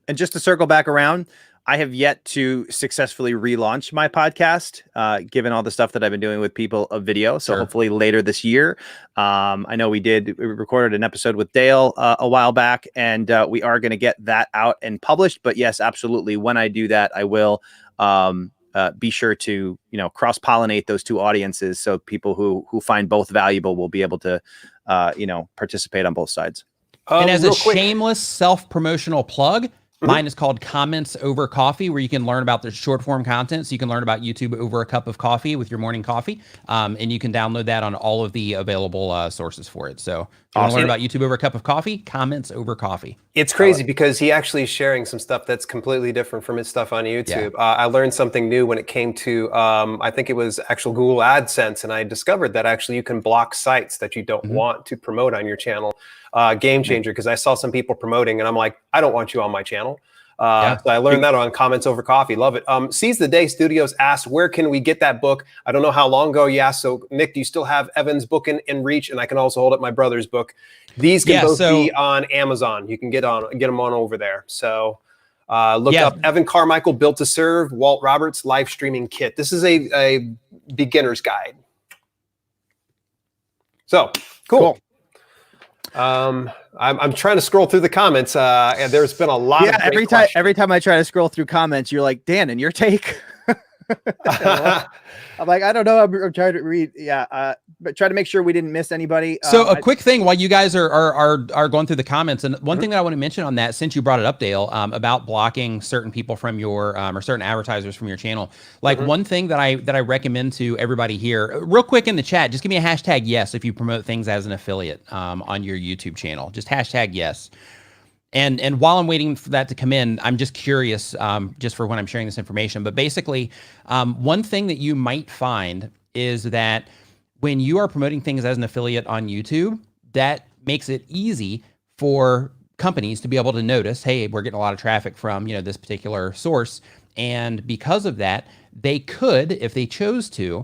And just to circle back around, I have yet to successfully relaunch my podcast, given all the stuff that I've been doing with people of video. So hopefully later this year. I know we recorded an episode with Dale a while back, and we are going to get that out and published. But yes, absolutely. When I do that, I will be sure to, cross-pollinate those two audiences. So people who find both valuable will be able to, participate on both sides. And as a shameless self-promotional plug, Mine is called Comments Over Coffee, where you can learn about the short form content. So you can learn about YouTube over a cup of coffee with your morning coffee. And you can download that on all of the available sources for it. So if you want to learn about YouTube over a cup of coffee, Comments Over Coffee. It's crazy because he actually is sharing some stuff that's completely different from his stuff on YouTube. I learned something new when it came to, I think it was actual Google AdSense, and I discovered that actually you can block sites that you don't want to promote on your channel. Game changer, because I saw some people promoting, and I'm like, I don't want you on my channel. So I learned that on Comments Over Coffee. Love it. Seize the Day Studios asked, where can we get that book? I don't know how long ago you asked. So, Nick, do you still have Evan's book in reach? And I can also hold up my brother's book. These can both be on Amazon. You can get them on over there. So look up Evan Carmichael, Built to Serve, Walt Roberts, Live Streaming Kit. This is a beginner's guide. So, cool. I'm trying to scroll through the comments, and there's been a lot of every time I try to scroll through comments, you're like, Dan, and your take. I'm like, I don't know. I'm trying to read. But try to make sure we didn't miss anybody. So a quick thing while you guys are going through the comments, and one thing that I want to mention on that, since you brought it up, Dale, about blocking certain people from your or certain advertisers from your channel. Like one thing that I recommend to everybody here, real quick in the chat, just give me a hashtag yes if you promote things as an affiliate on your YouTube channel. Just hashtag yes. And while I'm waiting for that to come in, I'm just curious, just for when I'm sharing this information. But basically, one thing that you might find is that when you are promoting things as an affiliate on YouTube, that makes it easy for companies to be able to notice, hey, we're getting a lot of traffic from, this particular source. And because of that, they could, if they chose to,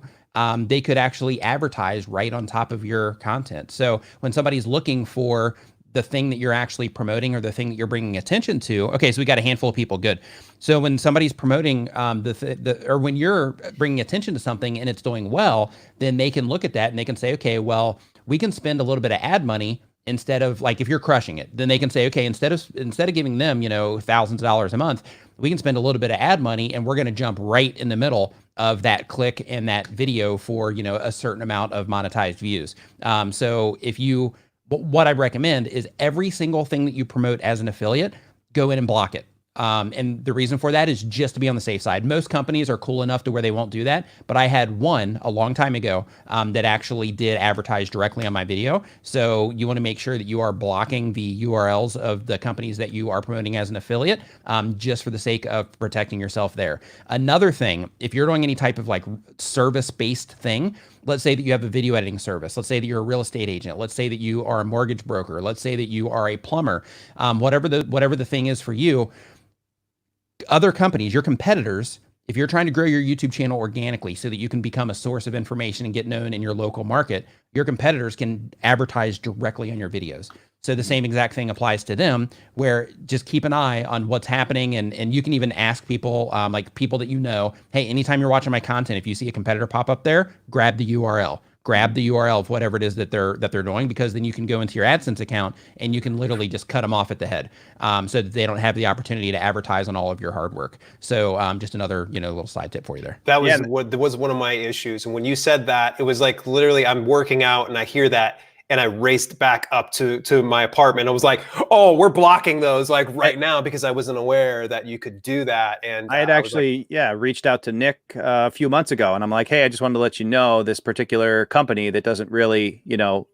they could actually advertise right on top of your content. So when somebody's looking for the thing that you're actually promoting or the thing that you're bringing attention to. Okay, so we got a handful of people. Good. So when somebody's promoting or when you're bringing attention to something and it's doing well, then they can look at that and they can say, okay, well, we can spend a little bit of ad money instead of, like, if you're crushing it, then they can say, okay, instead of giving them, thousands of dollars a month, we can spend a little bit of ad money and we're going to jump right in the middle of that click and that video for, a certain amount of monetized views. So what I recommend is every single thing that you promote as an affiliate, go in and block it. And the reason for that is just to be on the safe side. Most companies are cool enough to where they won't do that. But I had one a long time ago that actually did advertise directly on my video. So you want to make sure that you are blocking the URLs of the companies that you are promoting as an affiliate, just for the sake of protecting yourself there. Another thing, if you're doing any type of like service-based thing, let's say that you have a video editing service. Let's say that you're a real estate agent. Let's say that you are a mortgage broker. Let's say that you are a plumber. Whatever the thing is for you, other companies, your competitors, if you're trying to grow your YouTube channel organically so that you can become a source of information and get known in your local market, your competitors can advertise directly on your videos. So the same exact thing applies to them, where just keep an eye on what's happening. And you can even ask people, like people that hey, anytime you're watching my content, if you see a competitor pop up there, grab the URL. Grab the URL of whatever it is that they're doing, because then you can go into your AdSense account and you can literally just cut them off at the head, so that they don't have the opportunity to advertise on all of your hard work. So just another little side tip for you there. That was one of my issues. And when you said that, it was like literally I'm working out and I hear that and I raced back up to my apartment. I was like, oh, we're blocking those like right now, because I wasn't aware that you could do that. And I had actually, reached out to Nick a few months ago, and I'm like, hey, I just wanted to let you know this particular company that doesn't really,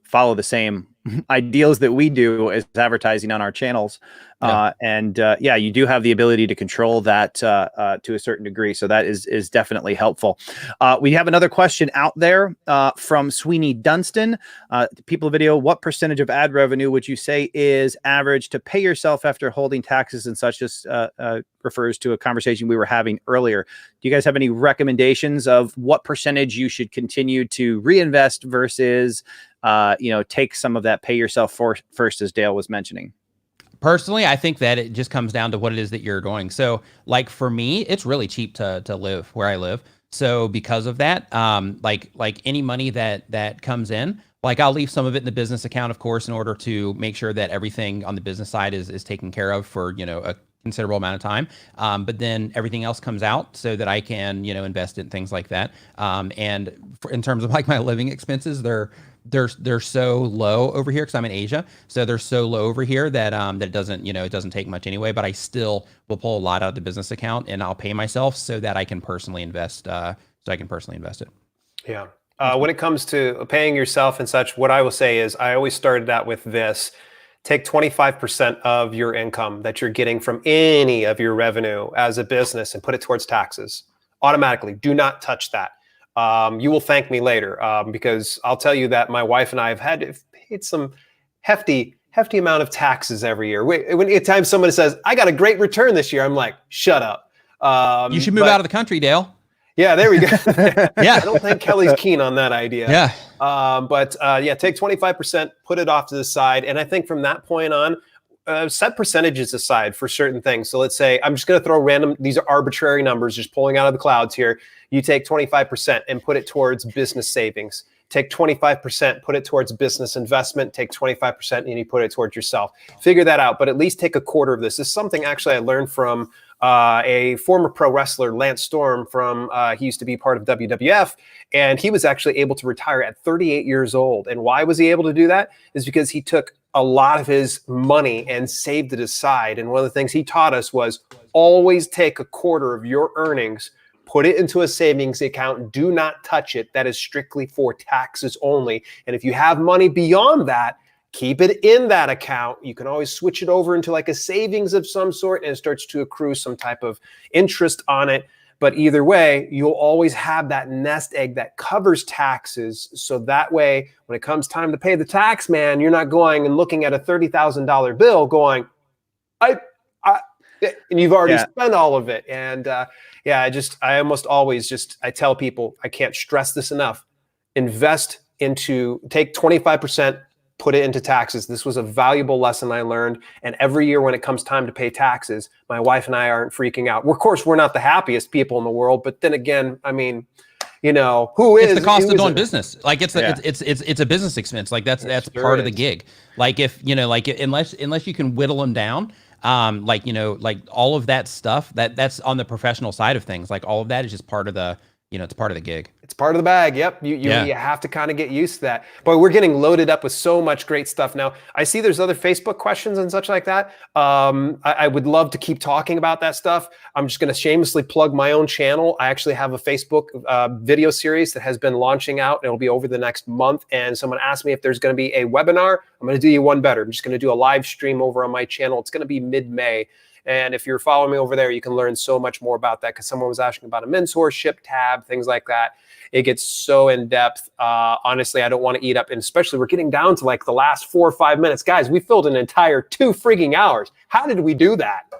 follow the same ideals that we do as advertising on our channels. You do have the ability to control that to a certain degree. So that is definitely helpful. We have another question out there from Sweeney Dunston. People video, what percentage of ad revenue would you say is average to pay yourself after holding taxes and such? This refers to a conversation we were having earlier. Do you guys have any recommendations of what percentage you should continue to reinvest versus take some of that pay yourself first, as Dale was mentioning? Personally, I think that it just comes down to what it is that you're doing. So like for me, it's really cheap to live where I live. So because of that, like any money that comes in, like I'll leave some of it in the business account, of course, in order to make sure that everything on the business side is taken care of for, considerable amount of time. But then everything else comes out so that I can, invest in things like that. And in terms of like my living expenses, they're so low over here because I'm in Asia. So they're so low over here that that it doesn't take much anyway. But I still will pull a lot out of the business account, and I'll pay myself so that I can personally invest. It. Yeah. When it comes to paying yourself and such, what I will say is I always started out with this. Take 25% of your income that you're getting from any of your revenue as a business and put it towards taxes automatically. Do not touch that. You will thank me later because I'll tell you that my wife and I have paid some hefty amount of taxes every year. Anytime someone says, I got a great return this year, I'm like, shut up. You should move out of the country, Dale. Yeah, there we go. Yeah. I don't think Kelly's keen on that idea. Yeah. But take 25%, put it off to the side. And I think from that point on, set percentages aside for certain things. So let's say I'm just going to throw these are arbitrary numbers, just pulling out of the clouds here. You take 25% and put it towards business savings. Take 25%, put it towards business investment. Take 25% and you put it towards yourself. Figure that out, but at least take a quarter of this. This is something actually I learned from a former pro wrestler, Lance Storm, he used to be part of WWF, and he was actually able to retire at 38 years old. And why was he able to do that? Is because he took a lot of his money and saved it aside. And one of the things he taught us was always take a quarter of your earnings, put it into a savings account. Do not touch it. That is strictly for taxes only. And if you have money beyond that, keep it in that account. You can always switch it over into like a savings of some sort and it starts to accrue some type of interest on it. But either way, you'll always have that nest egg that covers taxes. So that way, when it comes time to pay the tax man, you're not going and looking at a $30,000 bill going, and you've already spent all of it. And I almost always I tell people, I can't stress this enough, take 25%, put it into taxes. This was a valuable lesson I learned. And every year when it comes time to pay taxes, my wife and I aren't freaking out. Of course, we're not the happiest people in the world, but then again, I mean, who is it's the cost of doing business? Like it's a business expense. Like that's part of the gig. Like unless you can whittle them down, like all of that stuff that's on the professional side of things. Like all of that is just part of the it's part of the gig. It's part of the bag. Yep. You have to kind of get used to that. But we're getting loaded up with so much great stuff now. I see there's other Facebook questions and such like that. I would love to keep talking about that stuff. I'm just going to shamelessly plug my own channel. I actually have a Facebook video series that has been launching out. It'll be over the next month. And someone asked me if there's going to be a webinar. I'm going to do you one better. I'm just going to do a live stream over on my channel. It's going to be mid-May. And if you're following me over there, you can learn so much more about that because someone was asking about a mentorship tab, things like that. It gets so in depth. Honestly, I don't want to eat up. And especially we're getting down to like the last 4 or 5 minutes. Guys, we filled an entire 2 freaking hours. How did we do that?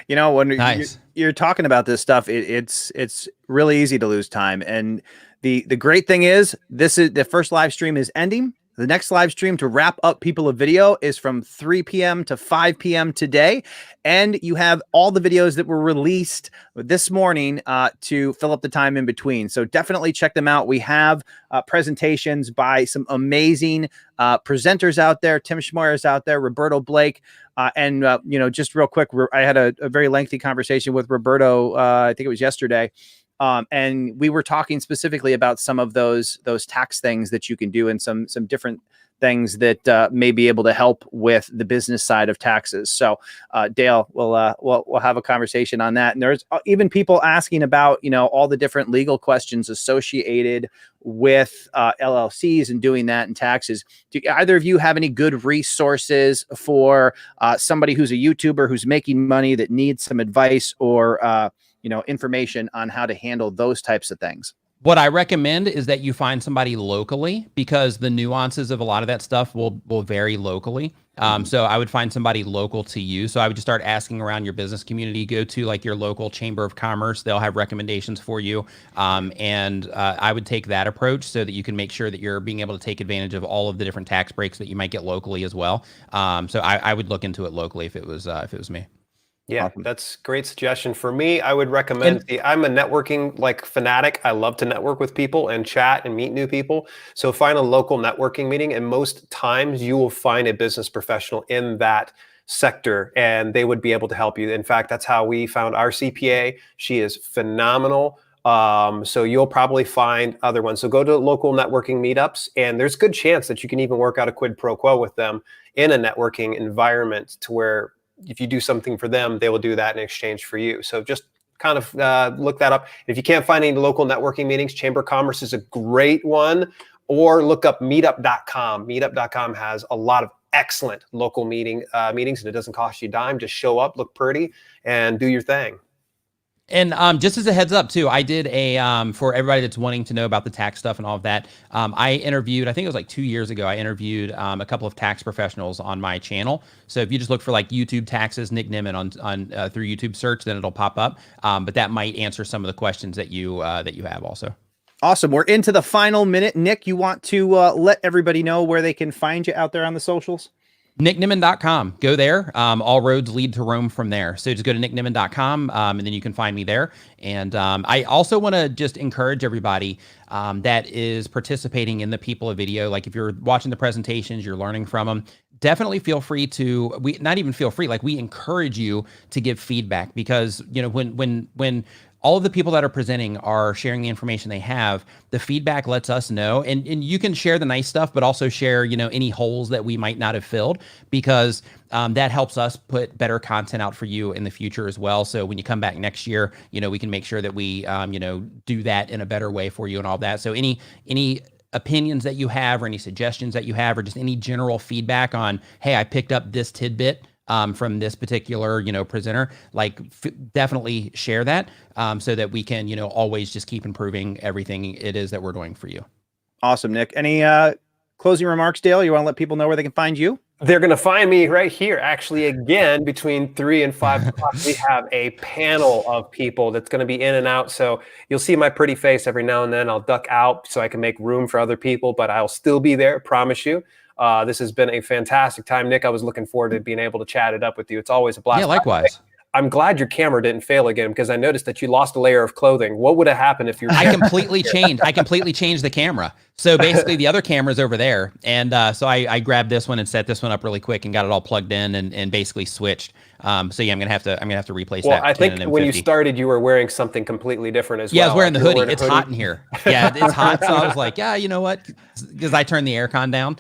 When you're talking about this stuff, it's really easy to lose time. And the great thing is the first live stream is ending. The next live stream to wrap up People of Video is from 3 p.m. to 5 p.m. today. And you have all the videos that were released this morning to fill up the time in between. So definitely check them out. We have presentations by some amazing presenters out there. Tim Schmoyer is out there, Roberto Blake. And just real quick, I had a very lengthy conversation with Roberto, I think it was yesterday. And we were talking specifically about some of those tax things that you can do and some different things that may be able to help with the business side of taxes. So Dale, we'll have a conversation on that. And there's even people asking about, all the different legal questions associated with LLCs and doing that in taxes. Do either of you have any good resources for somebody who's a YouTuber who's making money that needs some advice or information on how to handle those types of things? What I recommend is that you find somebody locally because the nuances of a lot of that stuff will vary locally. So I would find somebody local to you. So I would just start asking around your business community, go to like your local chamber of commerce. They'll have recommendations for you. And I would take that approach so that you can make sure that you're being able to take advantage of all of the different tax breaks that you might get locally as well. So I would look into it locally if it was me. Yeah, Awesome. That's a great suggestion. For me, I would recommend, I'm a networking fanatic. I love to network with people and chat and meet new people. So find a local networking meeting, and most times you will find a business professional in that sector, and they would be able to help you. In fact, that's how we found our CPA. She is phenomenal. So you'll probably find other ones. So go to local networking meetups, and there's a good chance that you can even work out a quid pro quo with them in a networking environment, to where if you do something for them, they will do that in exchange for you. So just kind of look that up. If you can't find any local networking meetings, Chamber of Commerce is a great one, or look up meetup.com. Meetup.com has a lot of excellent local meetings, and it doesn't cost you a dime. Just show up, look pretty, and do your thing. And just as a heads up too, I did a, for everybody that's wanting to know about the tax stuff and all of that, I interviewed, I think it was like 2 years ago, I interviewed a couple of tax professionals on my channel. So if you just look for like YouTube taxes, Nick Nimmin on through YouTube search, then it'll pop up. But that might answer some of the questions that you have also. Awesome. We're into the final minute. Nick, you want to let everybody know where they can find you out there on the socials? nicknimmin.com. Go there. All roads lead to Rome from there. So just go to nicknimmin.com, and then you can find me there. And I also want to just encourage everybody that is participating in the People of Video. Like if you're watching the presentations, you're learning from them, definitely feel free to, not even feel free, like we encourage you to give feedback, because, you know, when all of the people that are presenting are sharing the information they have, the feedback lets us know, and you can share the nice stuff, but also share, you know, any holes that we might not have filled, because that helps us put better content out for you in the future as well. So when you come back next year, you know, we can make sure that we, you know, do that in a better way for you and all that. So any opinions that you have, or any suggestions that you have, or just any general feedback on, hey, I picked up this tidbit from this particular, you know, presenter, like definitely share that so that we can, you know, always just keep improving everything it is that we're doing for you. Awesome, Nick. Any closing remarks, Dale? You want to let people know where they can find you? They're going to find me right here. Actually, again, between 3 and 5 o'clock, we have a panel of people that's going to be in and out. So you'll see my pretty face every now and then. I'll duck out so I can make room for other people, but I'll still be there, promise you. This has been a fantastic time, Nick. I was looking forward to being able to chat it up with you. It's always a blast. Yeah, likewise. I'm glad your camera didn't fail again, because I noticed that you lost a layer of clothing. What would have happened if you? I completely changed the camera. So basically, the other camera's over there, and so I grabbed this one and set this one up really quick and got it all plugged in and basically switched. So yeah, I'm gonna have to replace that. Well, I think when you started, you were wearing something completely different as well. Yeah, I was wearing the hoodie. It's hot in here. Yeah, it's hot. So I was like, yeah, you know what? Because I turned the aircon down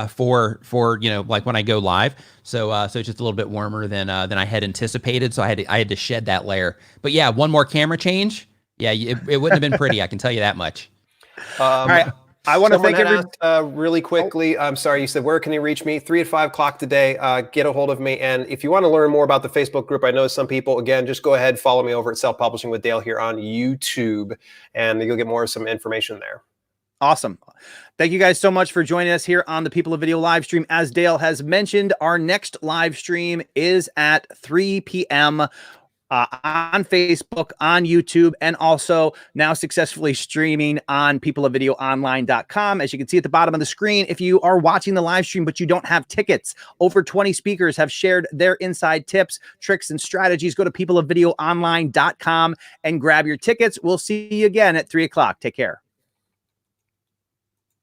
for you know, like when I go live. So so it's just a little bit warmer than I had anticipated. So I had to shed that layer. But yeah, one more camera change. Yeah, it wouldn't have been pretty. I can tell you that much. All right. I want to thank everyone. Really quickly. I'm sorry. You said, where can you reach me? 3 at 5 o'clock today. Get a hold of me. And if you want to learn more about the Facebook group, I know some people, again, just go ahead, follow me over at Self Publishing with Dale here on YouTube, and you'll get more of some information there. Awesome. Thank you guys so much for joining us here on the People of Video live stream. As Dale has mentioned, our next live stream is at 3 p.m. On Facebook, on YouTube, and also now successfully streaming on peopleofvideoonline.com. As you can see at the bottom of the screen, if you are watching the live stream but you don't have tickets, over 20 speakers have shared their inside tips, tricks, and strategies. Go to peopleofvideoonline.com and grab your tickets. We'll see you again at 3 o'clock. Take care.